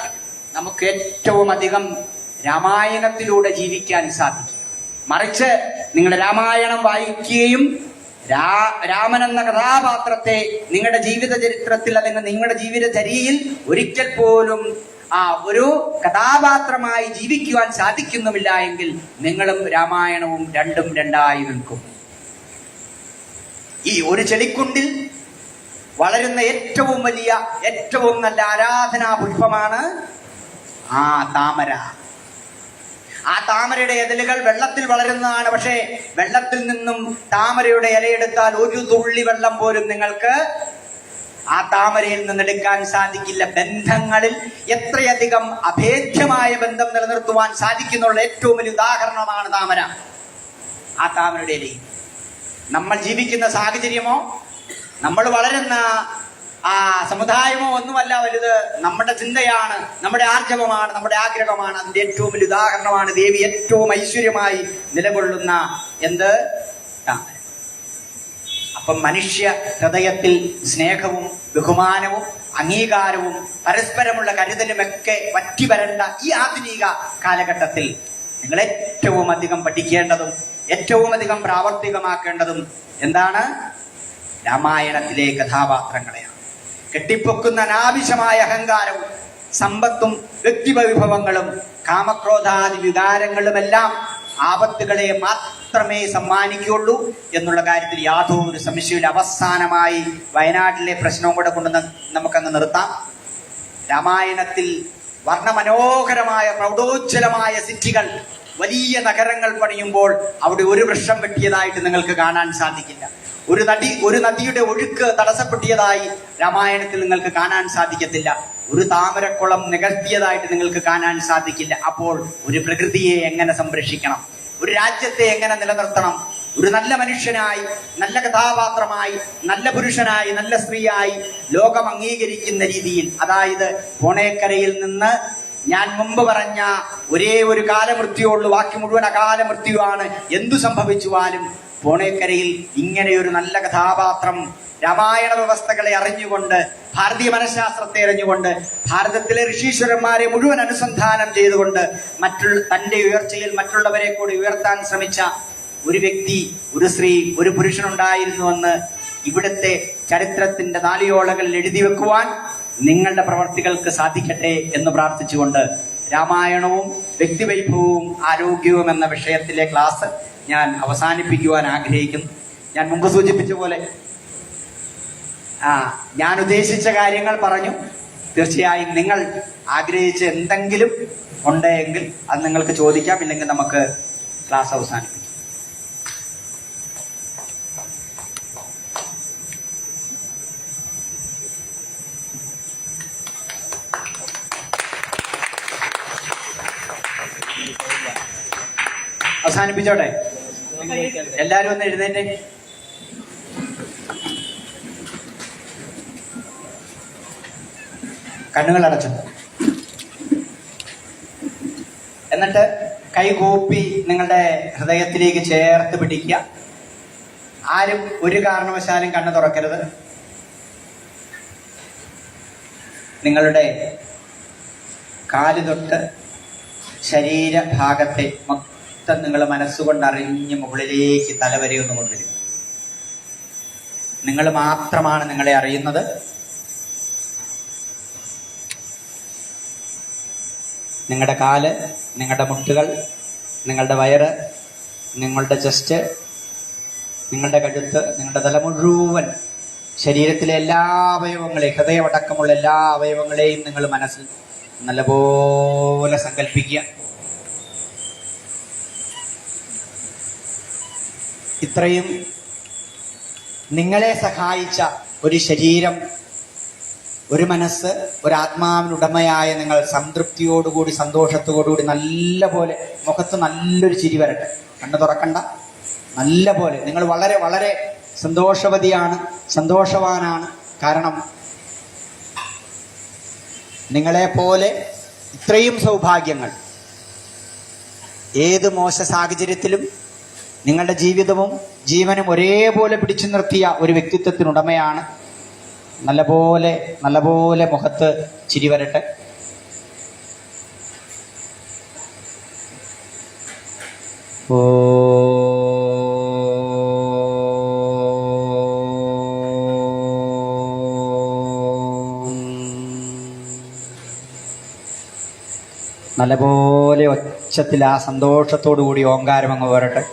നമുക്ക് ഏറ്റവും അധികം രാമായണത്തിലൂടെ ജീവിക്കാൻ സാധിക്കും. മറിച്ച് നിങ്ങൾ രാമായണം വായിക്കുകയും രാമൻ എന്ന കഥാപാത്രത്തെ നിങ്ങളുടെ ജീവിത ചരിത്രത്തിൽ അല്ലെങ്കിൽ നിങ്ങളുടെ ജീവിതചര്യയിൽ ഒരിക്കൽ പോലും ഒരു കഥാപാത്രമായി ജീവിക്കുവാൻ സാധിക്കുന്നുമില്ല എങ്കിൽ നിങ്ങളും രാമായണവും രണ്ടും രണ്ടായി നിൽക്കും. ഈ ഒരു ചെളിക്കുണ്ടിൽ വളരുന്ന ഏറ്റവും വലിയ ഏറ്റവും നല്ല ആരാധനാ പുഷ്പമാണ് താമര. ആ താമരയുടെ ഇതളുകൾ വെള്ളത്തിൽ വളരുന്നതാണ്. പക്ഷേ വെള്ളത്തിൽ നിന്നും താമരയുടെ ഇലയെടുത്താൽ ഒരു തുള്ളി വെള്ളം പോലും നിങ്ങൾക്ക് ആ താമരയിൽ നിന്നെടുക്കാൻ സാധിക്കില്ല. ബന്ധങ്ങളിൽ എത്രയധികം അഭേദ്യമായ ബന്ധം നിലനിർത്തുവാൻ സാധിക്കുന്നുള്ള ഏറ്റവും വലിയ ഉദാഹരണമാണ് താമര. ആ താമരയുടെ ഇലയിൽ നമ്മൾ ജീവിക്കുന്ന സാഹചര്യമോ നമ്മൾ വളരുന്ന ആ സമുദായമോ ഒന്നുമല്ല വലുത്. നമ്മുടെ ചിന്തയാണ്, നമ്മുടെ ആർജവമാണ്, നമ്മുടെ ആഗ്രഹമാണ്. അതിന്റെ ഏറ്റവും വലിയ ഉദാഹരണമാണ് ദേവി ഏറ്റവും ഐശ്വര്യമായി നിലകൊള്ളുന്ന താമര. അപ്പം മനുഷ്യ ഹൃദയത്തിൽ സ്നേഹവും ബഹുമാനവും അംഗീകാരവും പരസ്പരമുള്ള കരുതലുമൊക്കെ വറ്റി വരേണ്ട ഈ ആധുനിക കാലഘട്ടത്തിൽ നിങ്ങൾ ഏറ്റവും അധികം പഠിക്കേണ്ടതും ഏറ്റവും അധികം പ്രാവർത്തികമാക്കേണ്ടതും എന്താണ്? രാമായണത്തിലെ കഥാപാത്രങ്ങളെയാണ്. കെട്ടിപ്പൊക്കുന്ന അനാവശ്യമായ അഹങ്കാരവും സമ്പത്തും വ്യക്തിവൈഭവങ്ങളും കാമക്രോധാദി വികാരങ്ങളുമെല്ലാം ആപത്തുകളെ മാത്രമേ സമ്മാനിക്കുകയുള്ളൂ എന്നുള്ള കാര്യത്തിൽ യാതൊരു സംശയമില്ല. അവസാനമായി വയനാട്ടിലെ പ്രശ്നവും കൂടെ കൊണ്ട് നമുക്കങ്ങ് നിർത്താം. രാമായണത്തിൽ വർണ്ണമനോഹരമായ പ്രൗഢോജ്വലമായ സിദ്ധികൾ, വലിയ നഗരങ്ങൾ പണിയുമ്പോൾ അവിടെ ഒരു വൃക്ഷം വെട്ടിയതായിട്ട് നിങ്ങൾക്ക് കാണാൻ സാധിക്കില്ല. ഒരു നദിയുടെ ഒഴുക്ക് തടസ്സപ്പെടുത്തിയതായി രാമായണത്തിൽ നിങ്ങൾക്ക് കാണാൻ സാധിക്കത്തില്ല. ഒരു താമരക്കുളം നികത്തിയതായിട്ട് നിങ്ങൾക്ക് കാണാൻ സാധിക്കില്ല. അപ്പോൾ ഒരു പ്രകൃതിയെ എങ്ങനെ സംരക്ഷിക്കണം, ഒരു രാജ്യത്തെ എങ്ങനെ നിലനിർത്തണം, ഒരു നല്ല മനുഷ്യനായി, നല്ല കഥാപാത്രമായി, നല്ല പുരുഷനായി, നല്ല സ്ത്രീയായി ലോകം അംഗീകരിക്കുന്ന രീതിയിൽ, അതായത് പോണേക്കരയിൽ നിന്ന് ഞാൻ മുമ്പ് പറഞ്ഞ ഒരേ ഒരു കാലമൃത്യുവുള്ളൂ, ബാക്കി മുഴുവൻ അകാല മൃത്യുവാണ്. എന്തു സംഭവിച്ചുവാലും പോണേക്കരയിൽ ഇങ്ങനെയൊരു നല്ല കഥാപാത്രം രാമായണ വ്യവസ്ഥകളെ അറിഞ്ഞുകൊണ്ട്, ഭാരതീയ മനഃശാസ്ത്രത്തെ അറിഞ്ഞുകൊണ്ട്, ഭാരതത്തിലെ ഋഷീശ്വരന്മാരെ മുഴുവൻ അനുസന്ധാനം ചെയ്തുകൊണ്ട് തന്റെ ഉയർച്ചയിൽ മറ്റുള്ളവരെ കൂടി ഉയർത്താൻ ശ്രമിച്ച ഒരു വ്യക്തി, ഒരു സ്ത്രീ, ഒരു പുരുഷനുണ്ടായിരുന്നുവെന്ന് ഇവിടുത്തെ ചരിത്രത്തിന്റെ നാളിയോളകളിൽ എഴുതി വെക്കുവാൻ നിങ്ങളുടെ പ്രവർത്തികൾക്ക് സാധിക്കട്ടെ എന്ന് പ്രാർത്ഥിച്ചുകൊണ്ട് രാമായണവും വ്യക്തിവൈഭവവും ആരോഗ്യവും എന്ന വിഷയത്തിലെ ക്ലാസ് ഞാൻ അവസാനിപ്പിക്കുവാൻ ആഗ്രഹിക്കുന്നു. ഞാൻ മുമ്പ് സൂചിപ്പിച്ച പോലെ ഞാൻ ഉദ്ദേശിച്ച കാര്യങ്ങൾ പറഞ്ഞു. തീർച്ചയായും നിങ്ങൾ ആഗ്രഹിച്ച എന്തെങ്കിലും ഉണ്ടെങ്കിൽ അത് നിങ്ങൾക്ക് ചോദിക്കാം, ഇല്ലെങ്കിൽ നമുക്ക് ക്ലാസ് അവസാനിപ്പിക്കാം. അവസാനിപ്പിച്ചോട്ടെ? എല്ലാരും ഒന്ന് എഴുന്നേറ്റേ. കണ്ണുകൾ അടച്ചു. എന്നിട്ട് കൈകൂപ്പി നിങ്ങളുടെ ഹൃദയത്തിലേക്ക് ചേർത്ത് പിടിക്കുക. ആരും ഒരു കാരണവശാലും കണ്ണ് തുറക്കരുത്. നിങ്ങളുടെ കാല് തൊട്ട് ശരീരഭാഗത്തെ മൊത്തം നിങ്ങൾ മനസ്സുകൊണ്ട് അറിഞ്ഞ് മുകളിലേക്ക് തലവരെ ഒന്ന് കൊണ്ടുവരിക. നിങ്ങൾ മാത്രമാണ് നിങ്ങളെ അറിയുന്നത്. നിങ്ങളുടെ കാല്, നിങ്ങളുടെ മുട്ടുകൾ, നിങ്ങളുടെ വയറ്, നിങ്ങളുടെ ചെസ്റ്റ്, നിങ്ങളുടെ കഴുത്ത്, നിങ്ങളുടെ തല മുഴുവൻ, ശരീരത്തിലെ എല്ലാ അവയവങ്ങളെയും, ഹൃദയമടക്കമുള്ള എല്ലാ അവയവങ്ങളെയും നിങ്ങൾ മനസ്സിൽ നല്ലപോലെ സങ്കല്പിക്കുക. ഇത്രയും നിങ്ങളെ സഹായിച്ച ഒരു ശരീരം, ഒരു മനസ്സ്, ഒരു ആത്മാവിനുടമയായ നിങ്ങൾ സംതൃപ്തിയോടുകൂടി സന്തോഷത്തോടുകൂടി നല്ല പോലെ മുഖത്ത് നല്ലൊരു ചിരി വരട്ടെ. കണ്ണു തുറക്കണ്ട. നല്ല പോലെ നിങ്ങൾ വളരെ വളരെ സന്തോഷവതിയാണ്, സന്തോഷവാനാണ്. കാരണം നിങ്ങളെപ്പോലെ ഇത്രയും സൗഭാഗ്യങ്ങൾ ഏത് മോശ സാഹചര്യത്തിലും നിങ്ങളുടെ ജീവിതവും ജീവനും ഒരേപോലെ പിടിച്ചു നിർത്തിയ ഒരു വ്യക്തിത്വത്തിനുടമയാണ്. നല്ലപോലെ നല്ലപോലെ മുഖത്ത് ചിരി വരട്ടെ. ഓ നല്ലപോലെ ഒച്ചത്തിൽ ആ സന്തോഷത്തോടു കൂടി ഓങ്കാരം അങ്ങ് വരട്ടെ.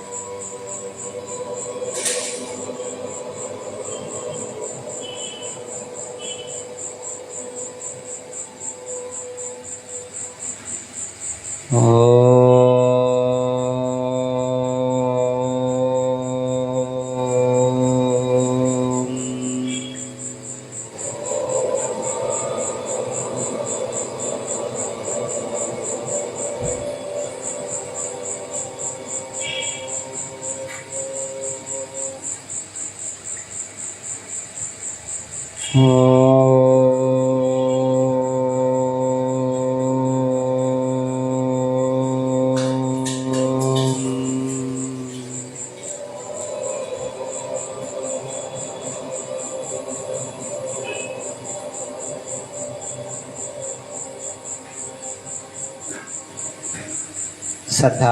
ശ്രദ്ധ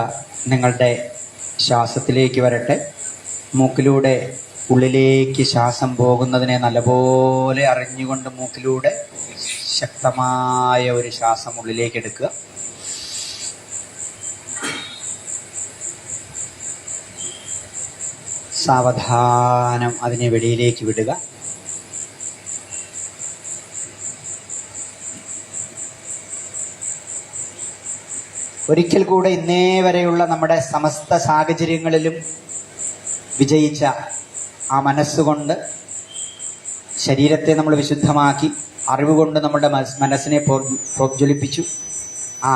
നിങ്ങളുടെ ശ്വാസത്തിലേക്ക് വരട്ടെ. മൂക്കിലൂടെ ഉള്ളിലേക്ക് ശ്വാസം പോകുന്നതിനെ നല്ലപോലെ അറിഞ്ഞുകൊണ്ട് മൂക്കിലൂടെ ശക്തമായ ഒരു ശ്വാസം ഉള്ളിലേക്ക് എടുക്കുക. സാവധാനം അതിനെ വെളിയിലേക്ക് വിടുക. ഒരിക്കൽ കൂടെ ഇന്നേ വരെയുള്ള നമ്മുടെ സമസ്ത സാഹചര്യങ്ങളിലും വിജയിച്ച ആ മനസ്സുകൊണ്ട് ശരീരത്തെ നമ്മൾ വിശുദ്ധമാക്കി, അറിവുകൊണ്ട് നമ്മുടെ മനസ്സിനെ പ്രോജ്വലിപ്പിച്ചു. ആ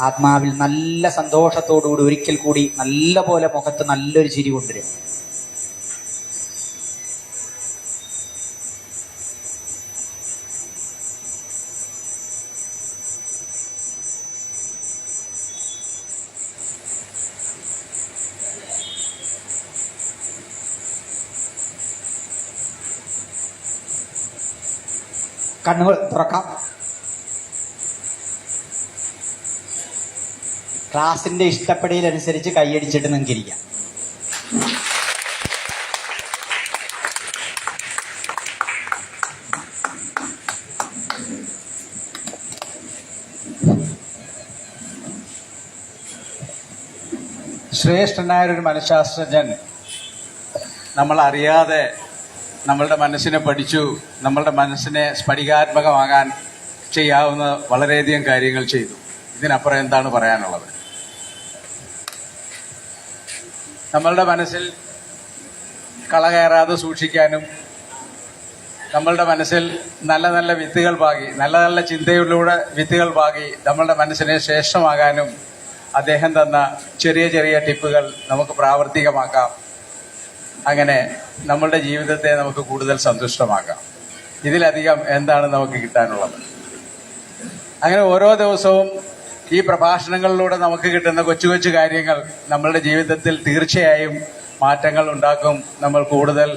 ആത്മാവിൽ നല്ല സന്തോഷത്തോടുകൂടി ഒരിക്കൽ കൂടി നല്ല പോലെ മുഖത്ത് നല്ലൊരു ചിരി കൊണ്ടുവരും. കണ്ണുകൾ തുറക്കാം. ക്ലാസിന്റെ ഇഷ്ടപ്പെടലനുസരിച്ച് കൈയടിച്ചിട്ട് നിങ്ങൾക്ക് ഇരിക്കാം. ശ്രേഷ്ഠനായൊരു മനഃശാസ്ത്രജ്ഞൻ നമ്മൾ അറിയാതെ നമ്മളുടെ മനസ്സിനെ പഠിച്ചു. നമ്മളുടെ മനസ്സിനെ സ്ഫടികാത്മകമാകാൻ ചെയ്യാവുന്ന വളരെയധികം കാര്യങ്ങൾ ചെയ്തു. ഇതിനപ്പുറം എന്താണ് പറയാനുള്ളത്? നമ്മളുടെ മനസ്സിൽ കള കയറാതെ സൂക്ഷിക്കാനും, നമ്മളുടെ മനസ്സിൽ നല്ല നല്ല വിത്തുകൾ പാകി, നല്ല നല്ല ചിന്തയിലൂടെ വിത്തുകൾ പാകി നമ്മളുടെ മനസ്സിനെ ശ്രേഷ്ഠമാകാനും അദ്ദേഹം തന്ന ചെറിയ ചെറിയ ടിപ്പുകൾ നമുക്ക് പ്രാവർത്തികമാക്കാം. അങ്ങനെ നമ്മളുടെ ജീവിതത്തെ നമുക്ക് കൂടുതൽ സന്തുഷ്ടമാക്കാം. ഇതിലധികം എന്താണ് നമുക്ക് കിട്ടാനുള്ളത്? അങ്ങനെ ഓരോ ദിവസവും ഈ പ്രഭാഷണങ്ങളിലൂടെ നമുക്ക് കിട്ടുന്ന കൊച്ചു കൊച്ചു കാര്യങ്ങൾ നമ്മളുടെ ജീവിതത്തിൽ തീർച്ചയായും മാറ്റങ്ങൾ ഉണ്ടാക്കും. നമ്മൾ കൂടുതൽ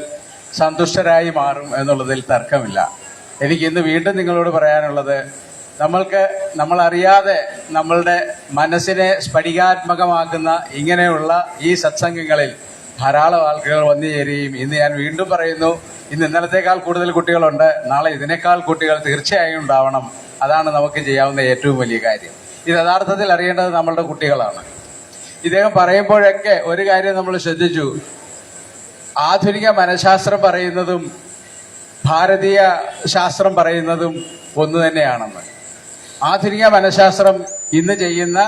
സന്തുഷ്ടരായി മാറും എന്നുള്ളതിൽ തർക്കമില്ല. എനിക്കിന്ന് വീണ്ടും നിങ്ങളോട് പറയാനുള്ളത്, നമ്മളറിയാതെ നമ്മളുടെ മനസ്സിനെ സ്ഫടികാത്മകമാക്കുന്ന ഇങ്ങനെയുള്ള ഈ സത്സംഗങ്ങളിൽ ധാരാളം ആൾക്കാർ വന്നു ചേരുകയും, ഇന്ന് ഞാൻ വീണ്ടും പറയുന്നു, ഇന്ന് ഇന്നലത്തേക്കാൾ കൂടുതൽ കുട്ടികളുണ്ട്, നാളെ ഇതിനേക്കാൾ കുട്ടികൾ തീർച്ചയായും ഉണ്ടാവണം. അതാണ് നമുക്ക് ചെയ്യാവുന്ന ഏറ്റവും വലിയ കാര്യം. ഇത് യഥാർത്ഥത്തിൽ അറിയേണ്ടത് നമ്മളുടെ കുട്ടികളാണ്. ഇദ്ദേഹം പറയുമ്പോഴൊക്കെ ഒരു കാര്യം നമ്മൾ ശ്രദ്ധിച്ചു, ആധുനിക മനഃശാസ്ത്രം പറയുന്നതും ഭാരതീയ ശാസ്ത്രം പറയുന്നതും ഒന്ന് തന്നെയാണെന്ന്. ആധുനിക മനഃശാസ്ത്രം ഇന്ന് ചെയ്യുന്ന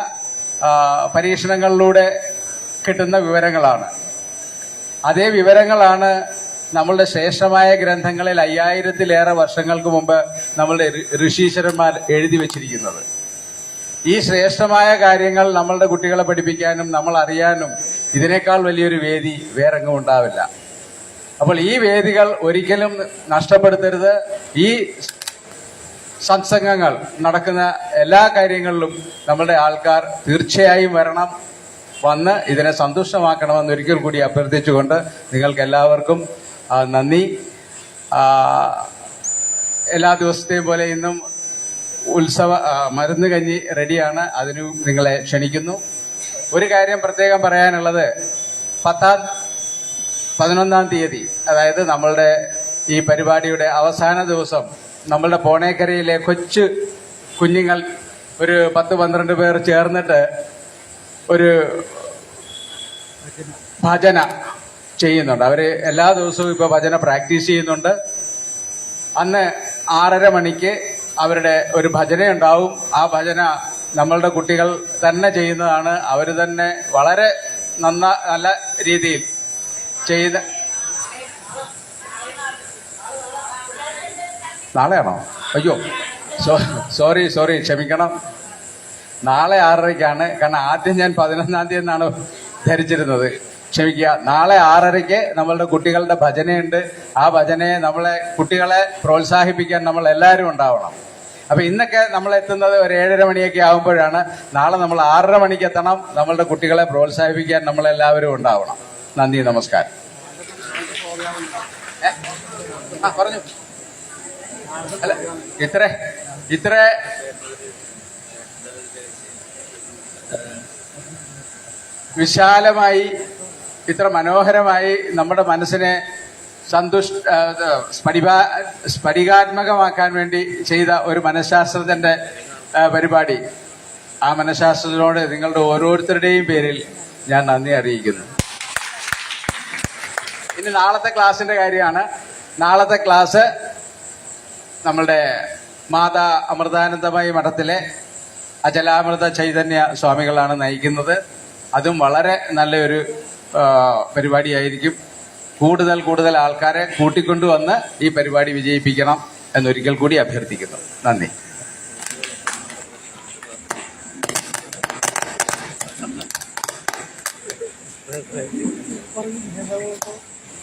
പരീക്ഷണങ്ങളിലൂടെ കിട്ടുന്ന വിവരങ്ങളാണ്. അതേ വിവരങ്ങളാണ് നമ്മളുടെ ശ്രേഷ്ഠമായ ഗ്രന്ഥങ്ങളിൽ 5000-ലേറെ വർഷങ്ങൾക്ക് മുമ്പ് നമ്മളുടെ ഋഷീശ്വരന്മാർ എഴുതി വച്ചിരിക്കുന്നത്. ഈ ശ്രേഷ്ഠമായ കാര്യങ്ങൾ നമ്മളുടെ കുട്ടികളെ പഠിപ്പിക്കാനും നമ്മൾ അറിയാനും ഇതിനേക്കാൾ വലിയൊരു വേദി വേറെങ്ങും ഉണ്ടാവില്ല. അപ്പോൾ ഈ വേദികൾ ഒരിക്കലും നഷ്ടപ്പെടുത്തരുത്. ഈ സത്സംഗങ്ങൾ നടക്കുന്ന എല്ലാ കാര്യങ്ങളിലും നമ്മളുടെ ആൾക്കാർ തീർച്ചയായും വരണം, വന്ന് ഇതിനെ സന്തുഷ്ടമാക്കണമെന്ന് ഒരിക്കൽ കൂടി അഭ്യർത്ഥിച്ചുകൊണ്ട് നിങ്ങൾക്ക് എല്ലാവർക്കും നന്ദി. എല്ലാ ദിവസത്തെയും പോലെ ഇന്നും മരുന്ന് കഞ്ഞി റെഡിയാണ്, അതിനും നിങ്ങളെ ക്ഷണിക്കുന്നു. ഒരു കാര്യം പ്രത്യേകം പറയാനുള്ളത്, 11-ാം തീയതി, അതായത് നമ്മളുടെ ഈ പരിപാടിയുടെ അവസാന ദിവസം, നമ്മളുടെ പോണേക്കരയിലെ കൊച്ചു കുഞ്ഞുങ്ങൾ ഒരു 10-12 പേർ ചേർന്നിട്ട് ഒരു ഭജന ചെയ്യുന്നുണ്ട്. അവർ എല്ലാ ദിവസവും ഇപ്പോൾ ഭജന പ്രാക്ടീസ് ചെയ്യുന്നുണ്ട്. അന്ന് 6:30 മണിക്ക് അവരുടെ ഒരു ഭജനയുണ്ടാവും. ആ ഭജന നമ്മളുടെ കുട്ടികൾ തന്നെ ചെയ്യുന്നതാണ്. അവർ തന്നെ വളരെ നല്ല രീതിയിൽ ചെയ്ത്. നാളെയാണോ? അയ്യോ, സോറി, ക്ഷമിക്കണം. നാളെ 6:30-ക്കാണ്. കാരണം ആദ്യം ഞാൻ 11-ാം തീയതി എന്നാണ് ധരിച്ചിരുന്നത്. ക്ഷമിക്കുക. നാളെ 6:30-ക്ക് നമ്മളുടെ കുട്ടികളുടെ ഭജനയുണ്ട്. ആ ഭജനയെ കുട്ടികളെ പ്രോത്സാഹിപ്പിക്കാൻ നമ്മൾ എല്ലാവരും ഉണ്ടാവണം. അപ്പൊ ഇന്നൊക്കെ നമ്മൾ എത്തുന്നത് ഒരു 7:30 മണിയൊക്കെ ആകുമ്പോഴാണ്. നാളെ നമ്മൾ 6:30 മണിക്ക് എത്തണം. നമ്മളുടെ കുട്ടികളെ പ്രോത്സാഹിപ്പിക്കാൻ നമ്മളെല്ലാവരും ഉണ്ടാവണം. നന്ദി, നമസ്കാരം. പറഞ്ഞു. അല്ല, ഇത്ര വിശാലമായി, ഇത്ര മനോഹരമായി നമ്മുടെ മനസ്സിനെ സ്ഫടികാത്മകമാക്കാൻ വേണ്ടി ചെയ്ത ഒരു മനഃശാസ്ത്രജ്ഞന്റെ പരിപാടി, ആ മനഃശാസ്ത്രത്തിനോട് നിങ്ങളുടെ ഓരോരുത്തരുടെയും പേരിൽ ഞാൻ നന്ദി അറിയിക്കുന്നു. ഇനി നാളത്തെ ക്ലാസിന്റെ കാര്യമാണ്. നാളത്തെ ക്ലാസ് നമ്മളുടെ മാതാ അമൃതാനന്ദമയി മഠത്തിലെ അചലാമൃത ചൈതന്യ സ്വാമികളാണ് നയിക്കുന്നത്. അതും വളരെ നല്ലൊരു പരിപാടിയായിരിക്കും. കൂടുതൽ ആൾക്കാരെ കൂട്ടിക്കൊണ്ടുവന്ന് ഈ പരിപാടി വിജയിപ്പിക്കണം എന്നൊരിക്കൽ കൂടി അഭ്യർത്ഥിക്കുന്നു. നന്ദി.